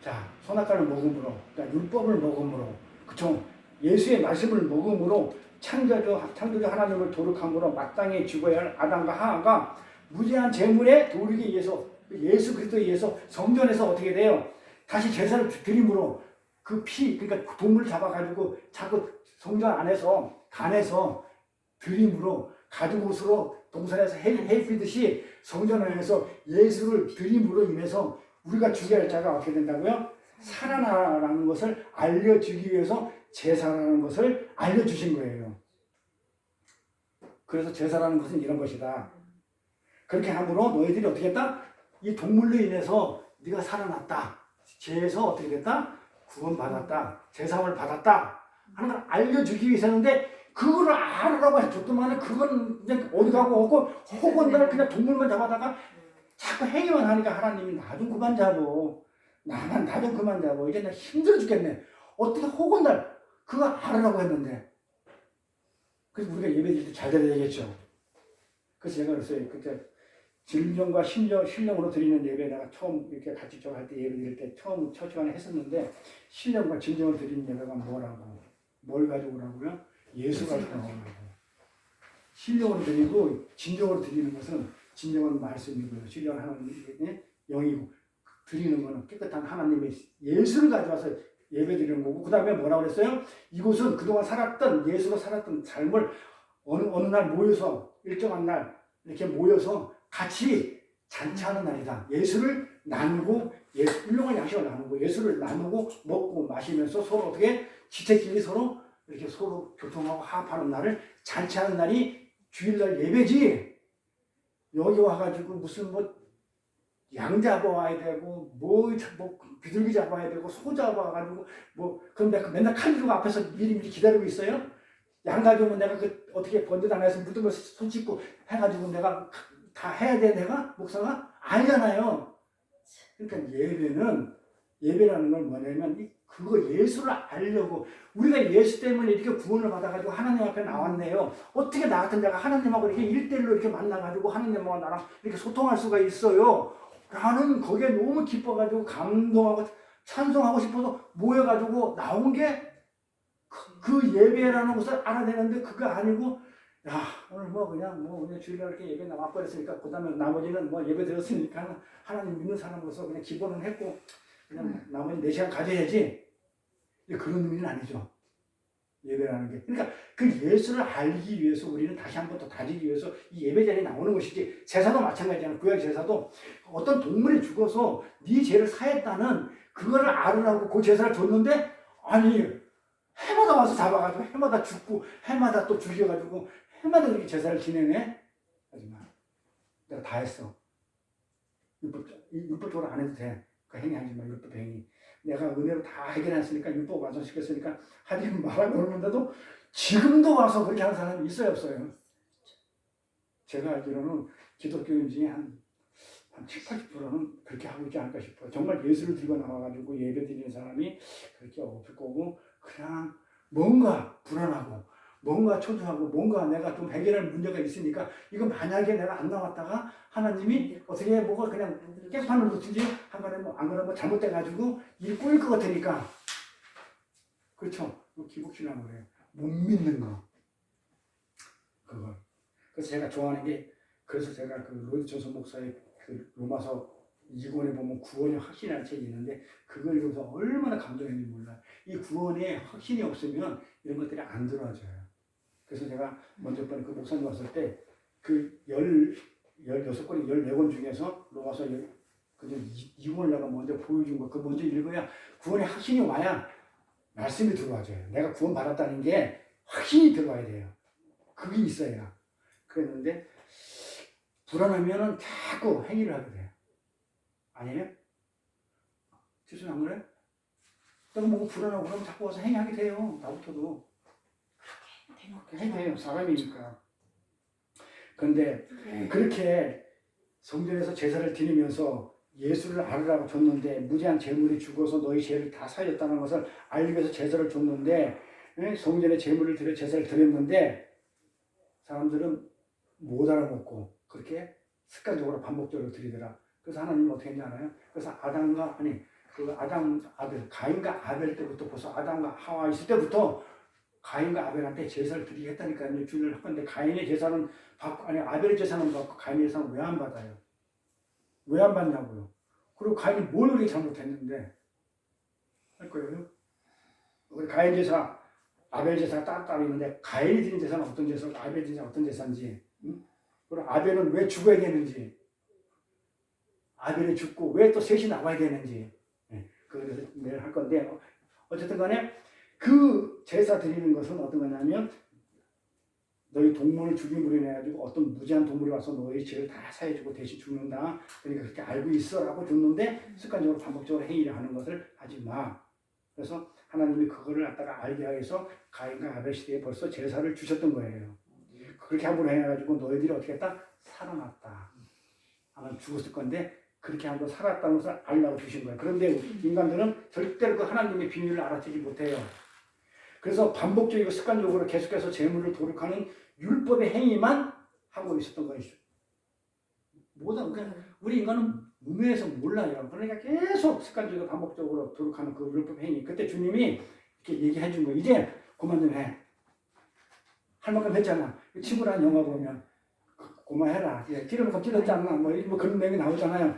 Speaker 1: 자, 선악과를 먹음으로, 그러니까 율법을 먹음으로, 그쵸? 예수의 말씀을 먹음으로 창조주 하나님을 도륙함으로 마땅히 죽어야 할 아담과 하와가 무제한 재물에 도리기 위해서 예수 그리스도에 의해서 성전에서 어떻게 돼요? 다시 제사를 드림으로 그 피, 그러니까 동물 잡아가지고 자꾸 성전 안에서 간에서 드림으로 가죽 옷으로 동산에서 해 피듯이 성전 안에서 예수를 드림으로 인해서 우리가 죽여야 할 자가 어떻게 된다고요? 살아나라는 것을 알려주기 위해서 제사라는 것을 알려주신 거예요. 그래서 제사라는 것은 이런 것이다. 그렇게 함으로 너희들이 어떻게 했다? 이 동물로 인해서 네가 살아났다. 죄에서 어떻게 됐다? 구원받았다. 제사함을 받았다. 하는 걸 알려주기 위해서였는데 그거를 알으라고 해줬더만 그건 그냥 어디 가고 없고 혹은 날 그냥 동물만 잡아다가 자꾸 행위만 하니까 하나님이 나 좀 그만 잡어. 나 좀 그만 잡어. 이제 나 힘들어 죽겠네. 어떻게 혹은 날 그거 알으라고 했는데. 그래서 우리가 예배 드릴 때 잘 드려야 되겠죠. 그래서 제가 그랬어요. 그때 진정과 신령으로 드리는 예배 내가 처음 이렇게 같이 저거 할 때 예배 드릴 때 처음 첫 시간에 했었는데 신령과 진정을 드리는 예배가 뭐라고? 뭘 가지고 오라고요? 예수 가지고 오라고. 신령으로 드리고 진정으로 드리는 것은 진정은 말씀이고요. 신령은 하나님의 영이고 드리는 것은 깨끗한 하나님의 예수를 가져와서 예배 드리는 거고 그 다음에 뭐라고 그랬어요? 이곳은 그동안 살았던 예수로 살았던 삶을 어느 날 모여서 일정한 날 이렇게 모여서 같이 잔치하는 날이다. 예수를 나누고 훌륭한 양식을 나누고 예수를 나누고 먹고 마시면서 서로 어떻게 지체끼리 서로 이렇게 서로 교통하고 화합하는 날을 잔치하는 날이 주일날 예배지. 여기 와가지고 무슨 양 잡아와야 되고 비둘기 잡아야 되고 소 잡아가지고 그럼 내가 맨날 칼 들고 앞에서 미리 기다리고 있어요? 양 가져오면 내가 어떻게 번제당해서 묻은 걸 손 씻고 해가지고 내가 다 해야 돼 내가? 목사가? 아니잖아요. 그러니까 예배라는 건 뭐냐면 그거 예수를 알려고 우리가 예수 때문에 이렇게 구원을 받아가지고 하나님 앞에 나왔네요. 어떻게 나 같은 자가 하나님하고 이렇게 1대1로 이렇게 만나가지고 하나님하고 나랑 이렇게 소통할 수가 있어요. 나는 거기에 너무 기뻐가지고 감동하고 찬송하고 싶어서 모여가지고 나온 게 그 예배라는 것을 알아내는데 그거 아니고 야 오늘 그냥 주일날 이렇게 예배 나와버렸으니까 그 다음에 나머지는 예배 드렸으니까 하나님 믿는 사람으로서 그냥 기본은 했고 그냥 나머지 4시간 가져야지. 그런 의미는 아니죠. 예배라는 게. 그러니까 그 예수를 알기 위해서 우리는 다시 한 번 더 다지기 위해서 이 예배 자리에 나오는 것이지 제사도 마찬가지잖아요. 구약 제사도 어떤 동물이 죽어서 네 죄를 사했다는 그거를 알으라고 그 제사를 줬는데 아니 해마다 와서 잡아가지고 해마다 죽고 해마다 또 죽여가지고 해마다 그렇게 제사를 지내네. 하지만 내가 다 했어. 율법적으로 안 해도 돼. 그 행위하지 마. 율법 행위. 내가 은혜로 다 해결했으니까 율법 완성시켰으니까 하지 말라고 그러는데도 지금도 와서 그렇게 하는 사람이 있어요 없어요? 제가 알기로는 기독교인 중에 한 70, 80%는 그렇게 하고 있지 않을까 싶어요. 정말 예수를 들고 나와가지고 예배 드리는 사람이 그렇게 없을 거고 그냥 뭔가 불안하고 뭔가 초조하고 뭔가 내가 좀 해결할 문제가 있으니까 이거 만약에 내가 안 나왔다가 하나님이 어떻게 뭐가 그냥 깨판을 놓든지 한 번에 안 그러면 잘못돼가지고 일이 꼬일 것 같으니까 그렇죠. 기복신앙을 해요. 못 믿는 거 그걸. 그래서 제가 좋아하는 게 그래서 제가 그 로이드 존슨 목사의 그 로마서 2권에 보면 구원의 확신이라는 책이 있는데 그걸 읽으면서 얼마나 감동했는지 몰라요. 이 구원의 확신이 없으면 이런 것들이 안 들어와져요. 그래서 제가 먼저 번에 그 목사님 왔을 때 그 16권이 14권 중에서 로마서 2권을 내가 먼저 보여준 거 그거 먼저 읽어야 구원의 확신이 와야 말씀이 들어와져요. 내가 구원 받았다는 게 확신이 들어와야 돼요. 그게 있어야. 그랬는데 불안하면은 자꾸 행위를 하게 돼요. 아니에요? 지수는 안 그래? 내가 뭐 불안하고 그러면 자꾸 와서 행위하게 돼요. 나부터도. 그렇게 해도 돼요. 사람이니까. 그런데 그렇게 성전에서 제사를 드리면서 예수를 알으라고 줬는데 무제한 제물이 죽어서 너희 죄를 다 사였다는 것을 알기 위해서 제사를 줬는데 성전에 제물을 드려 제사를 드렸는데 사람들은 못 알아먹고 그렇게 습관적으로 반복적으로 드리더라. 그래서 하나님은 어떻게 했는지 알아요? 그래서 아담 아벨 가인과 아벨 때부터 벌써 아담과 하와 있을 때부터 가인과 아벨한테 제사를 드리게 했다니까요. 주일을 할 건데 가인의 제사는 받고 아벨의 제사는 받고 가인의 제사는 왜 안 받아요? 왜 안 받냐고요. 그리고 가인이 뭘 그렇게 잘못했는데 할 거예요. 우리 가인 제사, 아벨 제사 따로 있는데 가인이 드린 제사는 어떤 제사고 아벨 제사는 어떤 제사인지, 응? 그리고 아벨은 왜 죽어야 되는지, 아벨이 죽고 왜 또 셋이 나와야 되는지, 그걸 내일 할 건데, 어쨌든 간에 그 제사 드리는 것은 어떤 거냐면 너희 동물을 죽임으로 인해 가지고 어떤 무지한 동물이 와서 너희 죄를 다 사해주고 대신 죽는다. 그러니까 그렇게 알고 있어라고 듣는데 습관적으로 반복적으로 행위를 하는 것을 하지 마. 그래서 하나님이 그거를 갖다가 알게 하기 위해서 가인과 아벨 시대에 벌써 제사를 주셨던 거예요. 그렇게 함으로 해가지고 너희들이 어떻게 했다? 살아났다. 아마 죽었을 건데 그렇게 함으로 살았다는 것을 알라고 주신 거예요. 그런데 인간들은 절대로 그 하나님의 비밀을 알아채지 못해요. 그래서 반복적이고 습관적으로 계속해서 재물을 도둑하는 율법의 행위만 하고 있었던 것이죠. 모든 우리 인간은 문외에서 몰라요. 그러니까 계속 습관적으로 반복적으로 도둑하는 그 율법 행위. 그때 주님이 이렇게 얘기해 준 거예요. 이제 그만 좀 해. 할 만큼 했잖아. 친구랑 영화 보면 그만해라. 기름을 찔렀지 않나? 뭐 그런 내용이 나오잖아요.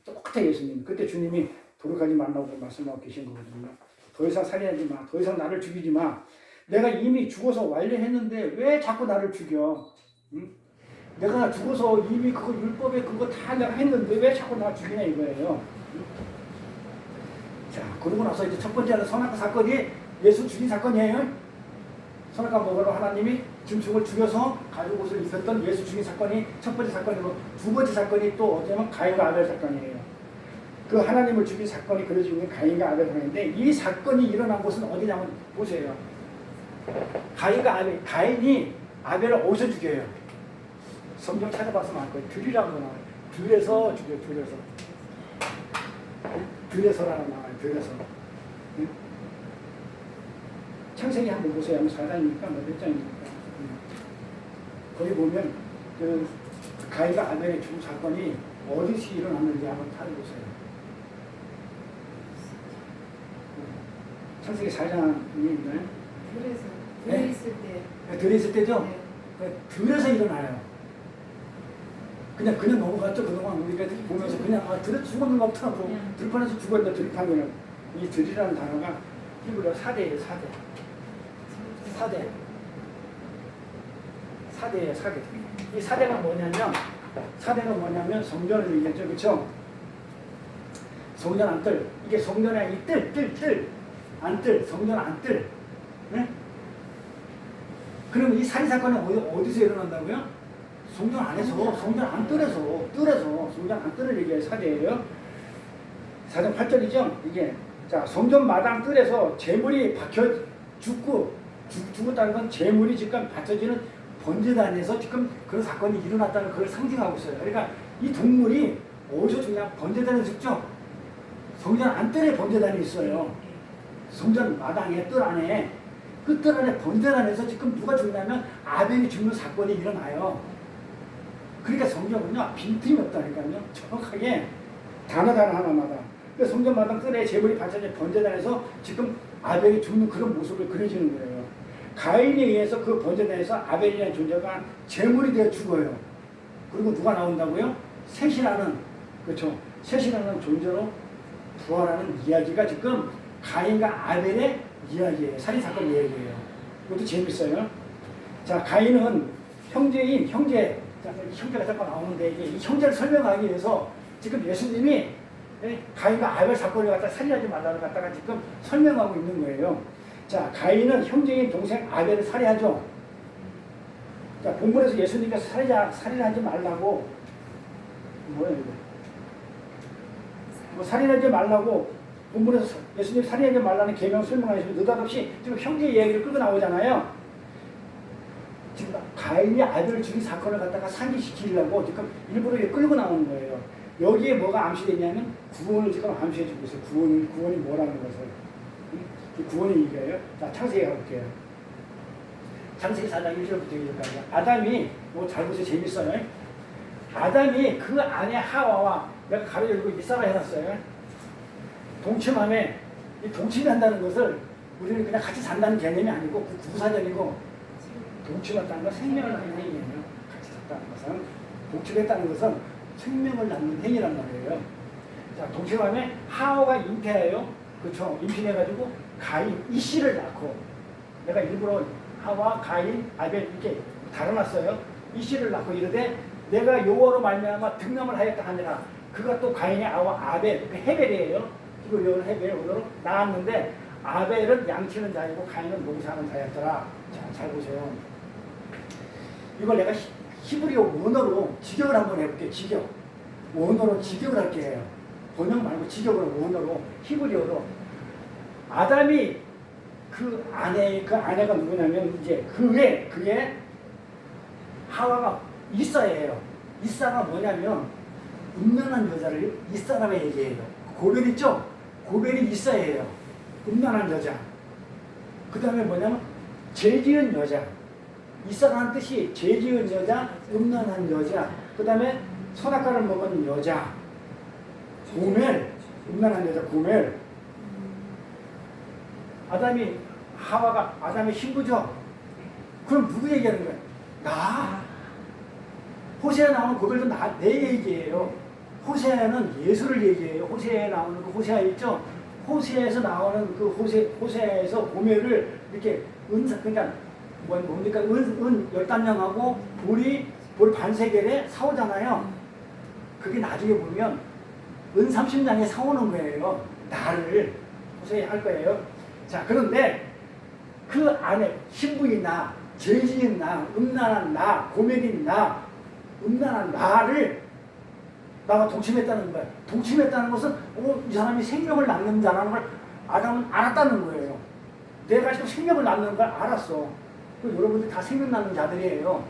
Speaker 1: 똑같아 예수님. 그때 주님이 도둑하지 말라고 말씀하고 계신 거거든요. 더 이상 살인하지 마. 더 이상 나를 죽이지 마. 내가 이미 죽어서 완료했는데 왜 자꾸 나를 죽여? 응? 내가 죽어서 이미 그거 율법에 그거 다 내가 했는데 왜 자꾸 나 죽이냐 이거예요. 응? 자, 그러고 나서 이제 첫 번째는 선악과 사건이 예수 죽인 사건이에요. 선악과 먹으러 하나님이 짐승을 죽여서 가죽 옷을 입혔던 예수 죽인 사건이 첫 번째 사건이고 두 번째 사건이 또 어쩌면 가인과 아벨 사건이에요. 그 하나님을 죽인 사건이 그려지고 있는 가인과 아벨 사건인데 이 사건이 일어난 곳은 어디냐면 보세요. 가인과 아벨, 가인이 아벨을 어디서 죽여요? 성경 찾아봤으면 알 거예요. 들이라고 나와요. 들에서 죽여요. 들에서. 들에서라고 나와요. 들에서. 응? 창세기 한번 보세요. 4장입니까? 몇 장입니까? 거기 보면 그 가인과 아벨의 죽음 사건이 어디서 일어났는지 한번 찾아보세요. 창세기 4장입니다.
Speaker 2: 그래서
Speaker 1: 네?
Speaker 2: 들에 있을 때.
Speaker 1: 들에 있을 때죠?
Speaker 2: 네.
Speaker 1: 들에서 일어나요. 그냥 넘어갔죠. 그동안 우리가 보면서 그냥 들에 죽었는 것 같더라고. 들판에서 죽었는데 들판이는 이 들이라는 단어가 히브리어 사대예요. 사대예요. 사대. 이 사대가 뭐냐면 성전을 얘기하죠. 그렇죠? 성전 안뜰. 이게 성전의 이 안뜰. 성전 안뜰. 네? 그럼 이 살인 사건은 어디서 일어난다고요? 성전 안에서, 성전 안뜰에서, 성전 안뜰을 얘기해요. 사대예요. 4장 8절이죠? 이게. 자, 성전 마당 뜰에서 재물이 박혀 죽었다는 건 재물이 지금 받쳐지는 번제단에서 지금 그런 사건이 일어났다는 걸 상징하고 있어요. 그러니까 이 동물이 어디서 죽냐? 번제단에서 죽죠? 성전 안뜰에 번제단이 있어요. 성전 마당에 뜰 안에 그 뜰 안에 번제단에서 지금 누가 죽냐면 아벨이 죽는 사건이 일어나요. 그러니까 성경은요 빈틈이 없다니까요. 정확하게 단어 하나마다. 그 성전 마당 뜰에 재물이 바쳐진 번제단에서 지금 아벨이 죽는 그런 모습을 그려지는 거예요. 가인에 의해서 그 번제단에서 아벨이라는 존재가 재물이 되어 죽어요. 그리고 누가 나온다고요? 셋이라는, 그렇죠? 셋이라는 존재로 부활하는 이야기가 지금 가인과 아벨의 이야기예요. 살인사건 이야기예요. 이것도 재밌어요. 자, 가인은 형제가 자꾸 나오는데 이 형제를 설명하기 위해서 지금 예수님이 가인과 아벨 사건을 갖다 살인하지 말라는 갖다가 지금 설명하고 있는 거예요. 자, 가인은 형제인 동생 아벨을 살해하죠. 자, 본문에서 예수님께서 살인하지 말라고 뭐야 이거? 뭐 살인하지 말라고 본문에서 예수님 살인하지 말라는 계명 설명하시면 느닷없이 지금 형제 이야기를 끌고 나오잖아요. 지금 가인이 아벨을 죽인 사건을 갖다가 상기시키려고 지금 일부러 끌고 나오는 거예요. 여기에 뭐가 암시되냐면 구원을 지금 암시해주고 있어요. 구원이 뭐라는 것을. 구원의 얘기예요. 자, 창세기 가볼게요. 창세기 4장 1절부터 2절까지. 아담이, 잘 보세요. 재밌어요. 아담이 그 아내 하와와 내가 가로열고 이싸라 해놨어요. 동침함에, 이 동침한다는 것을 우리는 그냥 같이 산다는 개념이 아니고 구사적이고 동침했다는 건 생명을 낳는 행위예요. 같이 샀다는 것은. 동침했다는 것은 생명을 낳는 행위란 말이에요. 자, 동시간에 하와가 잉태해요. 그렇죠? 임신해가지고 가인 이씨를 낳고, 내가 일부러 하와, 가인, 아벨 이렇게 달아놨어요. 이씨를 낳고 이르되 내가 여호와로 말미암아 득남을 하였다 하니라. 그가 또 가인의 아와 아벨, 그 헤벨이에요. 히브리어로 헤벨, 오늘로 낳았는데 아벨은 양치는 자이고 가인은 농사하는 자였더라. 자, 잘 보세요. 이걸 내가 히브리어 원어로 직역을 한번 해볼게요. 직역. 원어로 직역을 할게요. 번역 말고 직역으로 원어로 히브리어로. 아담이 그 아내가 누구냐면 이제 그의 하와가 이사예요. 이사가 뭐냐면 음란한 여자를 이사라고 얘기해요. 고벨 있죠? 고벨이 이사예요. 음란한 여자. 그 다음에 뭐냐면 죄지은 여자. 이사라는 뜻이 죄지은 여자, 음란한 여자. 그 다음에 선악과를 먹은 여자. 고멜, 음란한 여자 고멜. 하와가 아담의 신부죠. 그럼 누구 얘기하는 거야? 나. 호세에 나오는 고벨도 내 얘기예요. 호세는 예수를 얘기해요. 호세에 나오는 그 호세아 있죠? 호세에서 나오는 그 호세에서 고멜을 이렇게 그러니까 뭡니까? 은 10단량하고 돌 반세겔에 사오잖아요. 그게 나중에 보면 은 30냥에 사오는 거예요. 나를 호세에 할 거예요. 자, 그런데 그 안에 신부인 나, 죄지은 나, 음란한 나, 고멜인 나, 음란한 나를 나가 동침했다는 거야. 동침했다는 것은 이 사람이 생명을 낳는 자라는 걸 아담은 알았다는 거예요. 내가 지금 생명을 낳는 걸 알았어. 여러분들 다 생명 낳는 자들이에요.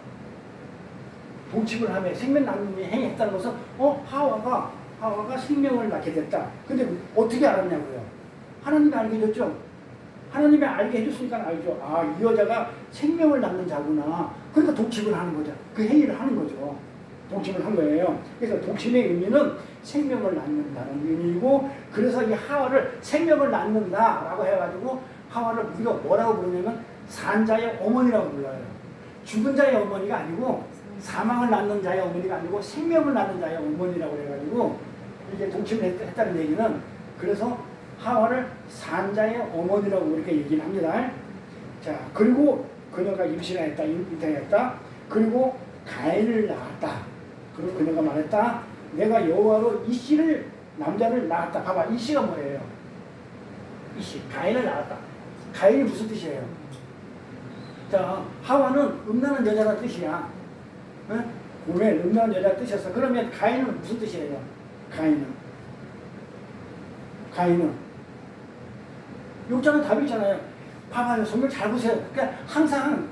Speaker 1: 동침을 하며 생명 낳는 행했다는 것은 하와가 생명을 낳게 됐다. 근데 어떻게 알았냐고요? 하나님이 알게 해줬죠. 하나님이 알게 해줬으니까 알죠. 아, 이 여자가 생명을 낳는 자구나. 그러니까 동침을 하는 거죠. 그 행위를 하는 거죠. 동침을 한 거예요. 그래서 동침의 의미는 생명을 낳는다는 의미이고, 그래서 이 하와를 생명을 낳는다라고 해가지고 하와를 우리가 뭐라고 부르냐면 산자의 어머니라고 불러요. 죽은 자의 어머니가 아니고, 사망을 낳는 자의 어머니가 아니고 생명을 낳는 자의 어머니라고 해가지고 이게 동침을 했다는 얘기는, 그래서 하와를 산자의 어머니라고 이렇게 얘기를 합니다. 자, 그리고 그녀가 임신하였다, 잉태했다. 그리고 가인을 낳았다. 그리고 그녀가 말했다. 내가 여호와로 이 씨를 남자를 낳았다. 봐봐, 이 씨가 뭐예요? 이 씨, 가인을 낳았다. 가인이 무슨 뜻이에요? 자, 하와는 음란한 여자라는 뜻이야. 응? 고멜, 음란한 여자 뜻이었어. 그러면 가인은 무슨 뜻이에요? 가인은 욕자는 답이 있잖아요. 봐봐요. 성경 잘 보세요. 그러니까 항상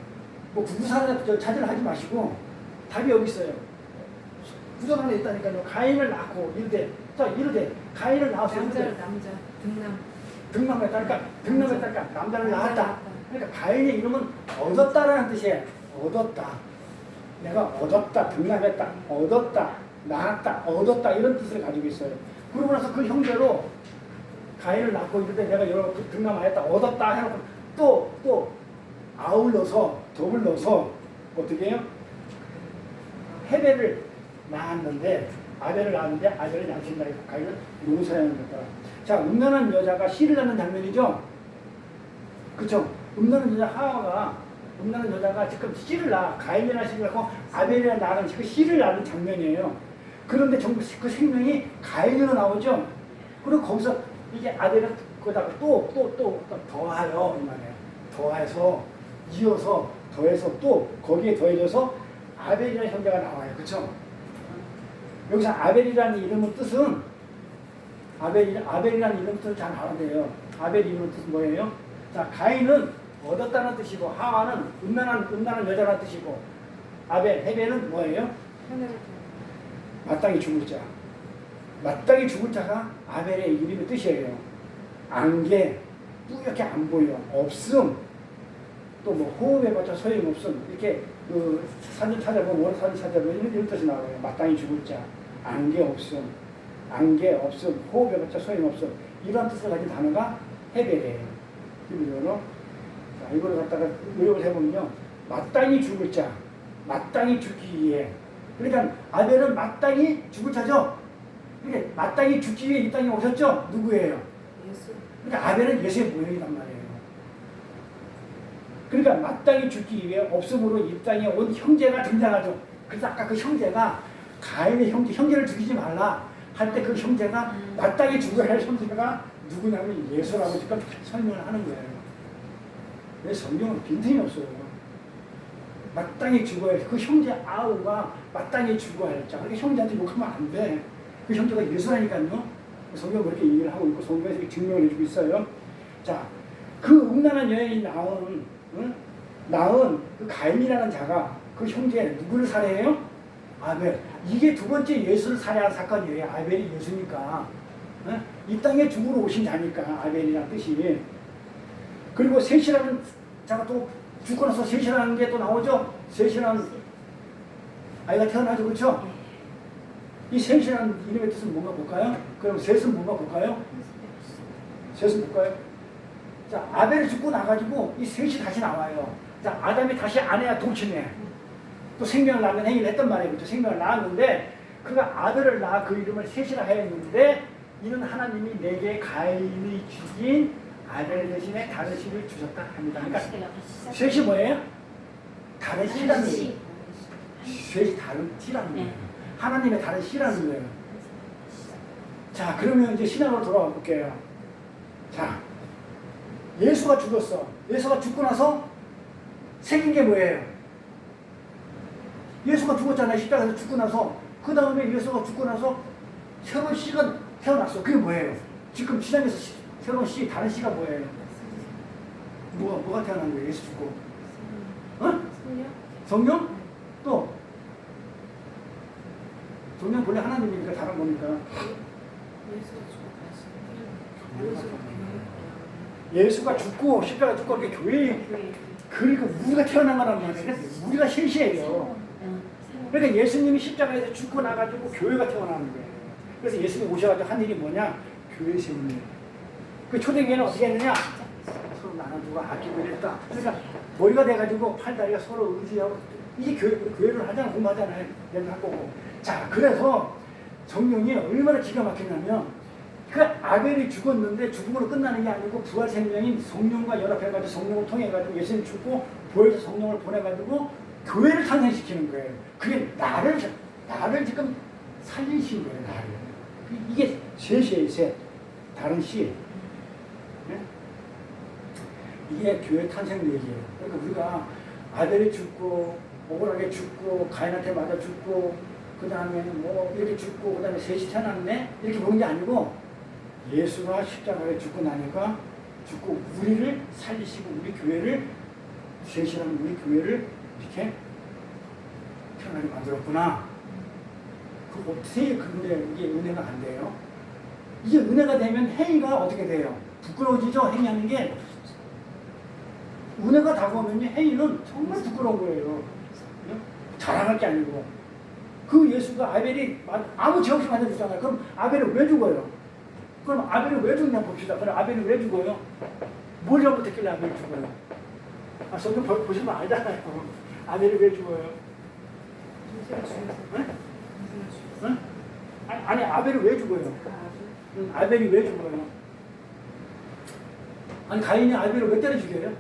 Speaker 1: 뭐 구구사를 자제를 하지 마시고 답이 여기 있어요. 구절 안에 있다니까요. 가인을 낳고 이르되 가인을 낳아서
Speaker 2: 남자
Speaker 1: 등남했다니까 남자를 낳았다. 그러니까 가인의 이름은 얻었다라는 뜻이에요. 얻었다. 내가 얻었다, 등남했다, 얻었다, 낳았다, 얻었다 이런 뜻을 가지고 있어요. 그러고 나서 그 형제로 가인을 낳고 이럴 때 내가 여러 등남하였다, 얻었다 해놓고 또 아울러서 더불러서 어떻게 해요? 헤벨을 낳았는데 아벨을 양친다 했고 가인은 농사하는 거다. 자, 음란한 여자가 씨를 낳는 장면이죠. 그렇죠? 음란한 여자가 지금 씨를 낳아. 가인이라는 씨를 낳고 아벨이라는 낳은 그 씨를 낳는 장면이에요. 그런데 전부 그 생명이 가인으로 나오죠. 그리고 거기서 이게 아벨을 거기다가 또 더하여 이 말이에요. 더해서 이어서 더해서 또 거기에 더해져서 아벨이라는 형제가 나와요. 그렇죠? 여기서 아벨이라는 이름의 뜻은 아벨이라는 이름의 뜻을 잘 알아야 돼요. 아벨 이름의 뜻은 뭐예요? 자, 가인은 얻었다는 뜻이고 하와는 음란한 여자라는 뜻이고 헤벨은 뭐예요? 마땅히 죽을 자. 마땅히 죽을 자가 아벨의 이름의 뜻이에요. 안개, 뿌옇게 안 보여, 없음, 또 뭐 호흡해봤자 소용없음. 이렇게 그 사진 찾아보면 원어 사진 찾아보면 이런 뜻이 나와요. 마땅히 죽을 자, 안개 없음, 호흡해봤자 소용없음. 이런 뜻을 가진 단어가 헤벨이에요. 히브리어로. 자, 이걸 갖다가 의역을 해보면요. 마땅히 죽을 자, 마땅히 죽기 위해, 그러니까 아벨은 마땅히 죽을 자죠. 그러니까 마땅히 죽기 위해 이 땅에 오셨죠. 누구예요?
Speaker 2: 예수.
Speaker 1: 그러니까 아벨은 예수의 모형이란 말이에요. 그러니까 마땅히 죽기 위해 없음으로 이 땅에 온 형제가 등장하죠. 그래서 아까 그 형제가 가인의 형제를 죽이지 말라 할 때 그 형제가 마땅히 죽어야 할 형제가 누구냐면 예수라고 지금 설명을 하는 거예요. 왜 성경은 빈틈이 없어요. 마땅히 죽어야 해. 그 형제 아우가 마땅히 죽어야 했죠. 그러니까 형제한테 욕하면 안 돼. 그 형제가 예수라니까요. 성경 그렇게 얘기를 하고 있고 성경에서 이렇게 증명을 해주고 있어요. 자, 그 음란한 여인이 낳은 그 가인이라는 자가 그 형제 누구를 살해해요? 아벨. 이게 두 번째 예수를 살해한 사건이에요. 아벨이 예수니까. 이 땅에 죽으러 오신 자니까 아벨이라는 뜻이. 그리고 셋이라는 자가 또 죽고 나서 셋이라는 게 또 나오죠. 셋이라는 아이가 태어나죠. 그렇죠? 이 셋이라는 이름의 뜻은 뭔가 볼까요? 그럼 셋은 뭔가 볼까요? 셋은 볼까요? 자, 아벨이 죽고 나가지고 이 셋이 다시 나와요. 자, 아담이 다시 아내와 동침해. 또 생명을 낳는 행위를 했단 말이에요. 그렇죠? 생명을 낳았는데 그가 아들을 낳아 그 이름을 셋이라 하였는데 이는 하나님이 내게 가인이 죽인 아벨 대신에 다른 씨를 주셨다 합니다. 그러니까 셋이 뭐예요? 다른 씨라는 거예요. 셋이 다른 씨라는 거예요. 하나님의 다른 씨라는 거예요. 자, 그러면 이제 신앙으로 돌아가 볼게요. 자, 예수가 죽었어. 예수가 죽고 나서 생긴 게 뭐예요? 예수가 죽었잖아요. 십자가에서 죽고 나서. 그 다음에 예수가 죽고 나서 새로운 씨가 태어났어. 그게 뭐예요? 지금 시장에서 새로운 씨, 다른 씨가 뭐예요? 뭐가 태어난 거예요? 예수 죽고. 어? 성령? 또? 성령 본래 하나님이니까 다른 거니까. 예수가 죽고 십자가 죽고 이렇게 교회 그리고 우리가 태어난 거란 말이에요. 우리가 실시예요. 그러니까 예수님이 십자가에서 죽고 나가지고 교회가 태어나는 거예요. 그래서 예수님이 오셔가지고 한 일이 뭐냐? 교회 세우는 거예요. 그 초대교회는 어떻게 했느냐? 서로 나눠주고 아끼고 이랬다. 그러니까 머리가 돼가지고 팔다리가 서로 의지하고 이게 교회를 하잖아. 공부하잖아요. 얘를 할 거고. 자, 그래서 성령이 얼마나 기가 막히냐면 그 아벨이 죽었는데 죽음으로 끝나는 게 아니고 부활 생명인 성령과 연합해가지고 성령을 통해가지고 예수님 죽고 부활해서 성령을 보내가지고 교회를 탄생시키는 거예요. 그게 나를 지금 살리신 거예요. 나를. 이게 셋이에요. 셋. 다른 씨. 네? 이게 교회 탄생 얘기예요. 그러니까 우리가 아벨이 죽고 억울하게 죽고 가인한테 맞아 죽고 그 다음에 뭐 이렇게 죽고 그 다음에 셋이 태어났네 이렇게 보는 게 아니고 예수가 십자가에 죽고 나니까 죽고 우리를 살리시고 우리 교회를 셋이라는 우리 교회를 이렇게 태어나게 만들었구나. 그 어떻게 근데 이게 은혜가 안 돼요? 이게 은혜가 되면 행위가 어떻게 돼요? 부끄러워지죠? 행위하는 게 은혜가 다가오면 행위는 정말 부끄러운 거예요. 자랑할 게 아니고 그 예수가 아벨이 아무 죄 없이 만들어주잖아요. 그럼 아벨은 왜 죽어요? 그럼 아벨이 왜 죽냐 봅시다. 그럼 아벨이 왜 죽어요? 뭘 잘못했길래 아벨이 죽어요? 성경 보시면 알잖아요. 아벨이 왜 죽어요? 네? 네? 아니 아벨이 왜 죽어요? 아벨이 왜 죽어요? 아니 가인이 아벨을 왜 때려 죽여요?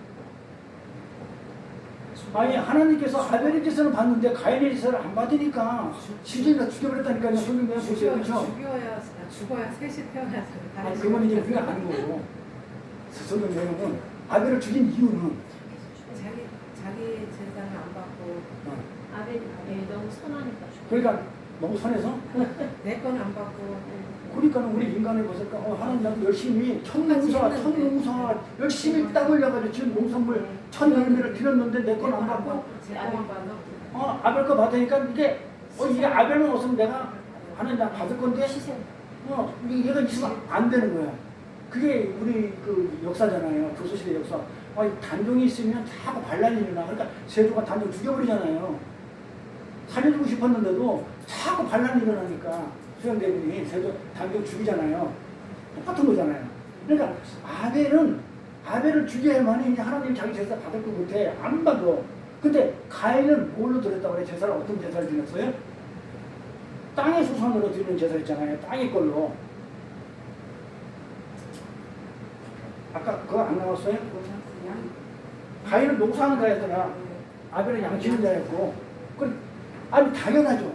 Speaker 1: 아니 하나님께서 아벨의 짓을 봤는데 가인의 짓을 안 받으니까 시즌이가 죽여버렸다니까요. 성경 내용 보세요. 그렇죠?
Speaker 2: 죽어야 셋이 태어나서.
Speaker 1: 아니 그건 이제 우리가 아는 거고 성경 내용은 아벨을 죽인 이유는
Speaker 2: 자기 재산을 안 받고
Speaker 3: 아벨이 너무 선하니까.
Speaker 1: 그러니까 너무 선해서
Speaker 2: 내 건 안 받고.
Speaker 1: 그러니까 우리 인간을 보니까 하나님 나도 열심히 천농사 열심히 땀 흘려가지고 지금 농산물 천 열매를 드렸는데 내 건 안 받고 아벨 거 받으니까 이게 아벨만 없으면 내가 하나님 나 받을 건데 얘가 있으면 안 되는 거야. 그게 우리 그 역사잖아요. 조선시대 역사. 단종이 있으면 자꾸 반란이 일어나. 그러니까 세조가 단종 죽여버리잖아요. 살려주고 싶었는데도 자꾸 반란이 일어나니까 수영대군이 세조 단종 죽이잖아요. 똑같은 거잖아요. 그러니까 아벨을 죽여야만이 이제 하나님이 자기 제사 받을 거 못해. 안 받아. 근데 가인은 뭘로 드렸다고 그래? 제사를 어떤 제사를 드렸어요? 땅의 소산으로 드리는 제사 있잖아요. 땅의 걸로. 아까 그거 안 나왔어요? 가인은 농사하는 자였더라. 아벨은 양치는 자였고. 아니 당연하죠.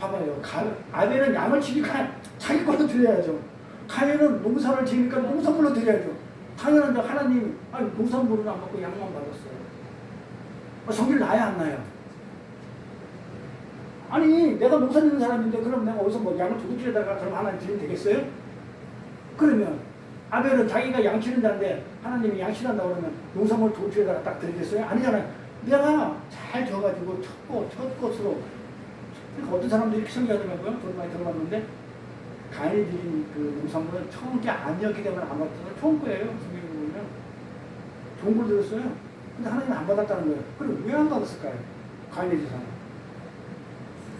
Speaker 1: 봐봐요. 아벨은 양을 치니까 자기 걸로 드려야죠. 가인은 농사를 지니까 농산물로 드려야죠. 당연한데 하나님 농산물은 안 받고 양만 받았어요. 성질 나야 안 나요? 아니 내가 농사 짓는 사람인데 그럼 내가 어디서 뭐 양을 도둑질에다가 그럼 하나님 드리면 되겠어요? 그러면 아벨은 자기가 양치는 자인데 하나님이 양치한다고 그러면 농산물 도둑질에다가 딱 드리겠어요? 아니잖아요. 내가 잘 져가지고 첫 것으로 그러니까 어떤 사람들이 이렇게 성기하더라고요. 저도 많이 들어봤는데 가인이 드린 그 농산물은 처음 게 아니었기 때문에 안 받았어요. 좋은 거예요. 성경에 보면 좋은 걸 들었어요. 근데 하나님은 안 받았다는 거예요. 그럼 왜 안 받았을까요? 가인의 재산은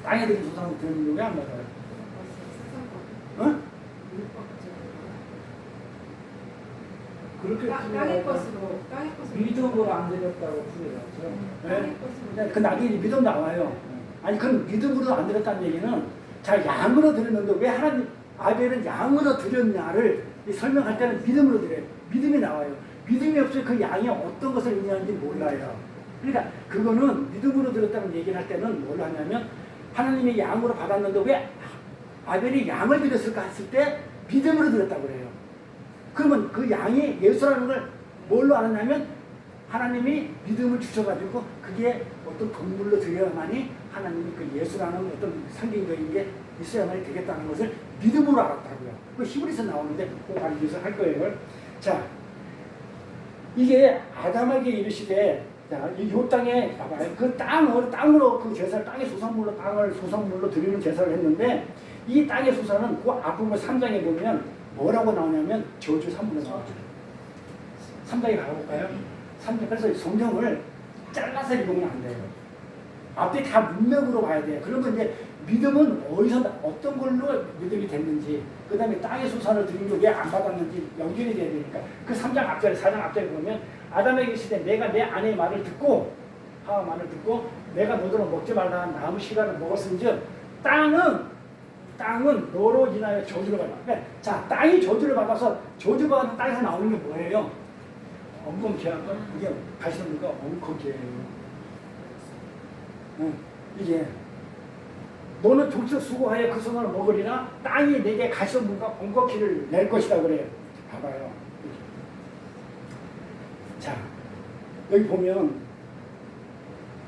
Speaker 1: 땅에 드린 조상을 드리는 게 왜 안 받아요? 어? 그렇게
Speaker 2: 땅의 것으로
Speaker 4: 믿음으로 안 드렸다고 풀어졌죠.
Speaker 2: 땅의 것으로
Speaker 1: 그 나중에 믿음 나와요. 아니 그럼 믿음으로 안 드렸다는 얘기는 자 양으로 드렸는데 왜 하나님 아벨은 양으로 드렸냐를 설명할 때는 믿음으로 드려요. 믿음이 나와요. 믿음이 없으면 그 양이 어떤 것을 의미하는지 몰라요. 그러니까 그거는 믿음으로 드렸다는 얘기를 할 때는 뭘 하냐면 하나님이 양으로 받았는데 왜 아벨이 양을 드렸을까 했을 때 믿음으로 드렸다고 그래요. 그러면 그 양이 예수라는 걸 뭘로 알았냐면 하나님이 믿음을 주셔가지고 그게 어떤 동물로 드려야만이 하나님이 그 예수라는 어떤 상징적인 게 있어야만이 되겠다는 것을 믿음으로 알았다고요. 그 히브리서 나오는데 꼭 알기 위해서 할 거예요. 자, 이게 아담에게 이르시되 자, 이 땅에 봐봐요. 그 땅으로 그 제사를 땅의 소산물로 땅을 소산물로 드리는 제사를 했는데 이 땅의 소산은 그 앞부분 3장에 보면 뭐라고 나오냐면 저주 3분에 나오죠. 3장에 가볼까요? 3장 그래서 성경을 잘라서 읽으면 안 돼요. 앞뒤 다 문맥으로 봐야 돼요. 그러면 이제 믿음은 어디서 어떤 걸로 믿음이 됐는지 그 다음에 땅의 소산을 드린 게 왜 안 받았는지 연결이 돼야 되니까 그 3장 앞절에 4장 앞절에 보면 아담에게 시대 내가 내 아내의 말을 듣고 하와 말을 듣고 내가 너더러 먹지 말라 한 나무 씨가를 먹었은즉 땅은 너로 인하여 저주를 받아. 그러니까 자 땅이 저주를 받아서 저주받은 땅에서 나오는 게 뭐예요? 엉겅퀴한 건 이게 가시는 거가 엉겅퀴예요. 이게 너는 족적 수고하여 그 손을 먹으리라 땅이 내게 가시는문과 엉겅퀴를 낼 것이다 그래요. 봐봐요. 자 여기 보면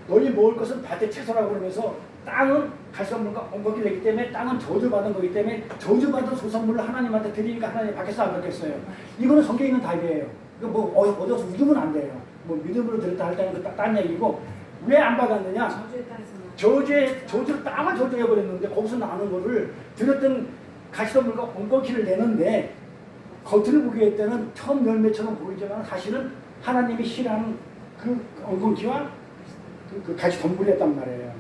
Speaker 1: 너희 먹을 것은 밭의 채소라고 그러면서 땅은 가시문과 엉겅퀴를 내기 때문에 땅은 저주받은 거기 때문에 저주받은 소산물을 하나님한테 드리니까 하나님 밖에서 안 받겠어요. 이거는 성경에 있는 답이에요. 이거 뭐 어디서 우기면 안 돼요. 뭐 믿음으로 드렸다 할 때는 딴 얘기고 왜 안 받았느냐? 저주를 땅을 저주해버렸는데 거기서 나는 거를 드렸던 가시덤물과 엉겅퀴를 내는데 겉을 보기에 때는 처음 열매처럼 보이지만 사실은 하나님이 싫어하는 그 엉겅퀴와 그 가시덤불이었단 말이에요.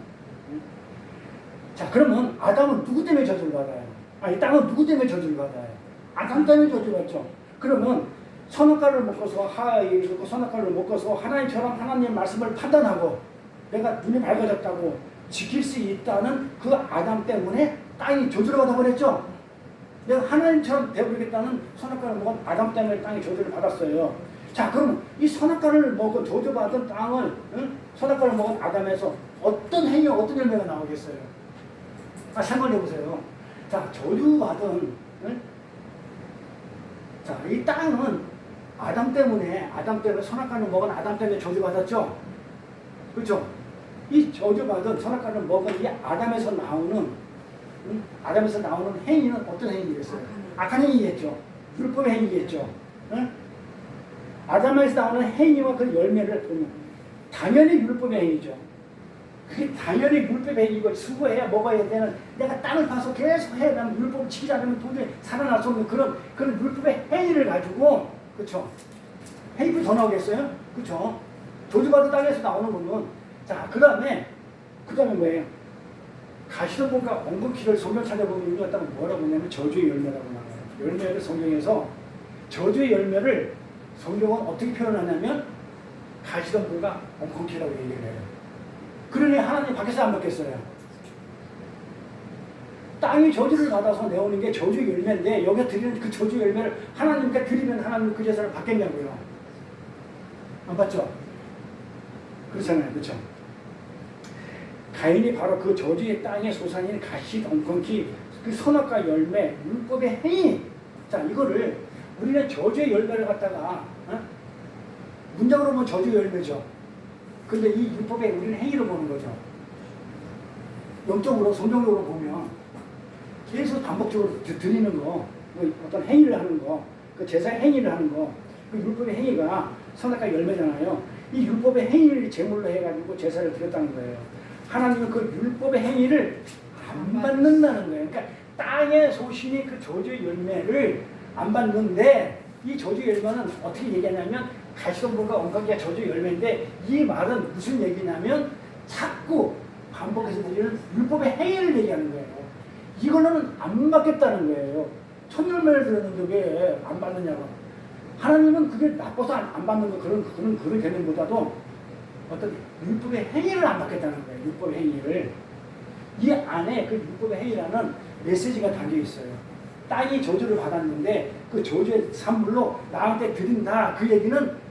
Speaker 1: 자 그러면 아담은 누구 때문에 저주를 받아요? 아니 땅은 누구 때문에 저주를 받아요? 아담 때문에 저주를 받죠. 그러면 선악과를 먹고서 하와이에서 선악과를 먹고서 하나님처럼 하나님의 말씀을 판단하고 내가 눈이 밝아졌다고 지킬 수 있다는 그 아담 때문에 땅이 저주를 받아버렸죠. 내가 하나님처럼 되어버리겠다는 선악과를 먹은 아담 때문에 땅이 저주를 받았어요. 자 그러면 이 선악과를 먹은 저주받은 땅을 선악과를 먹은 아담에서 어떤 행위와 어떤 열매가 나오겠어요? 생각해보세요. 자 저주받은 자 이 땅은 아담 때문에 선악과를 먹은 아담 때문에 저주받았죠. 그렇죠? 이 저주받은 선악과를 먹은 이 아담에서 나오는 행위는 어떤 행위겠어요? 악한 행위겠죠. 율법의 행위겠죠. 아담에서 나오는 행위와 그 열매를 보면 당연히 율법의 행위죠. 그게 당연히 율법의 행위고 수고해야 먹어야 되는 내가 땅을 파서 계속 해야 되는 율법을 지키지 않으면 도저히 살아날 수 없는 그런 율법의 행위를 가지고 그렇죠. 행위도 더 나오겠어요? 그렇죠. 저주받은 땅에서 나오는 거는 자 그 다음에 뭐예요? 가시덤불과 엉겅퀴를 성경 찾아보면 이거 갖다가 뭐라고 하냐면 저주의 열매라고 나와요. 열매를 성경에서 저주의 열매를 성경은 어떻게 표현하냐면 가시덤불과 엉겅퀴라고 얘기를 해요. 그러니 하나님 밖에서 안 먹겠어요. 땅이 저주를 받아서 내오는 게 저주 열매인데 여기에 드리는 그 저주 열매를 하나님께 드리면 하나님 그 제사를 받겠냐고요. 안 받죠? 그렇잖아요. 그렇죠? 가인이 바로 그 저주의 땅의 소산인 가시, 덩컨키, 그 선악과 열매, 율법의 행위. 자, 이거를 우리는 저주의 열매를 갖다가 문장으로 보면 저주의 열매죠. 근데 이 율법에 우리는 행위를 보는 거죠. 영적으로, 성경적으로 보면 계속 반복적으로 드리는 거, 뭐 어떤 행위를 하는 거, 그 제사의 행위를 하는 거, 그 율법의 행위가 선악과 열매잖아요. 이 율법의 행위를 제물로 해가지고 제사를 드렸다는 거예요. 하나님은 그 율법의 행위를 안 받는다는 거예요. 그러니까 땅의 소신이 그 저주의 열매를 안 받는데 이 저주의 열매는 어떻게 얘기하냐면 가시덤불과 엉겅퀴가 저주의 열매인데 이 말은 무슨 얘기냐면 자꾸 반복해서 드리는 율법의 행위를 얘기하는 거예요. 이걸로는 안 받겠다는 거예요. 첫 열매를 드렸는데 왜 안 받느냐고. 하나님은 그게 나빠서 안 받는 거 그런 개념보다도 어떤 율법의 행위를 안 받겠다는 거예요. 율법의 행위를. 이 안에 그 율법의 행위라는 메시지가 담겨 있어요. 땅이 저주를 받았는데 그 저주의 산물로 나한테 드린다. 그 얘기는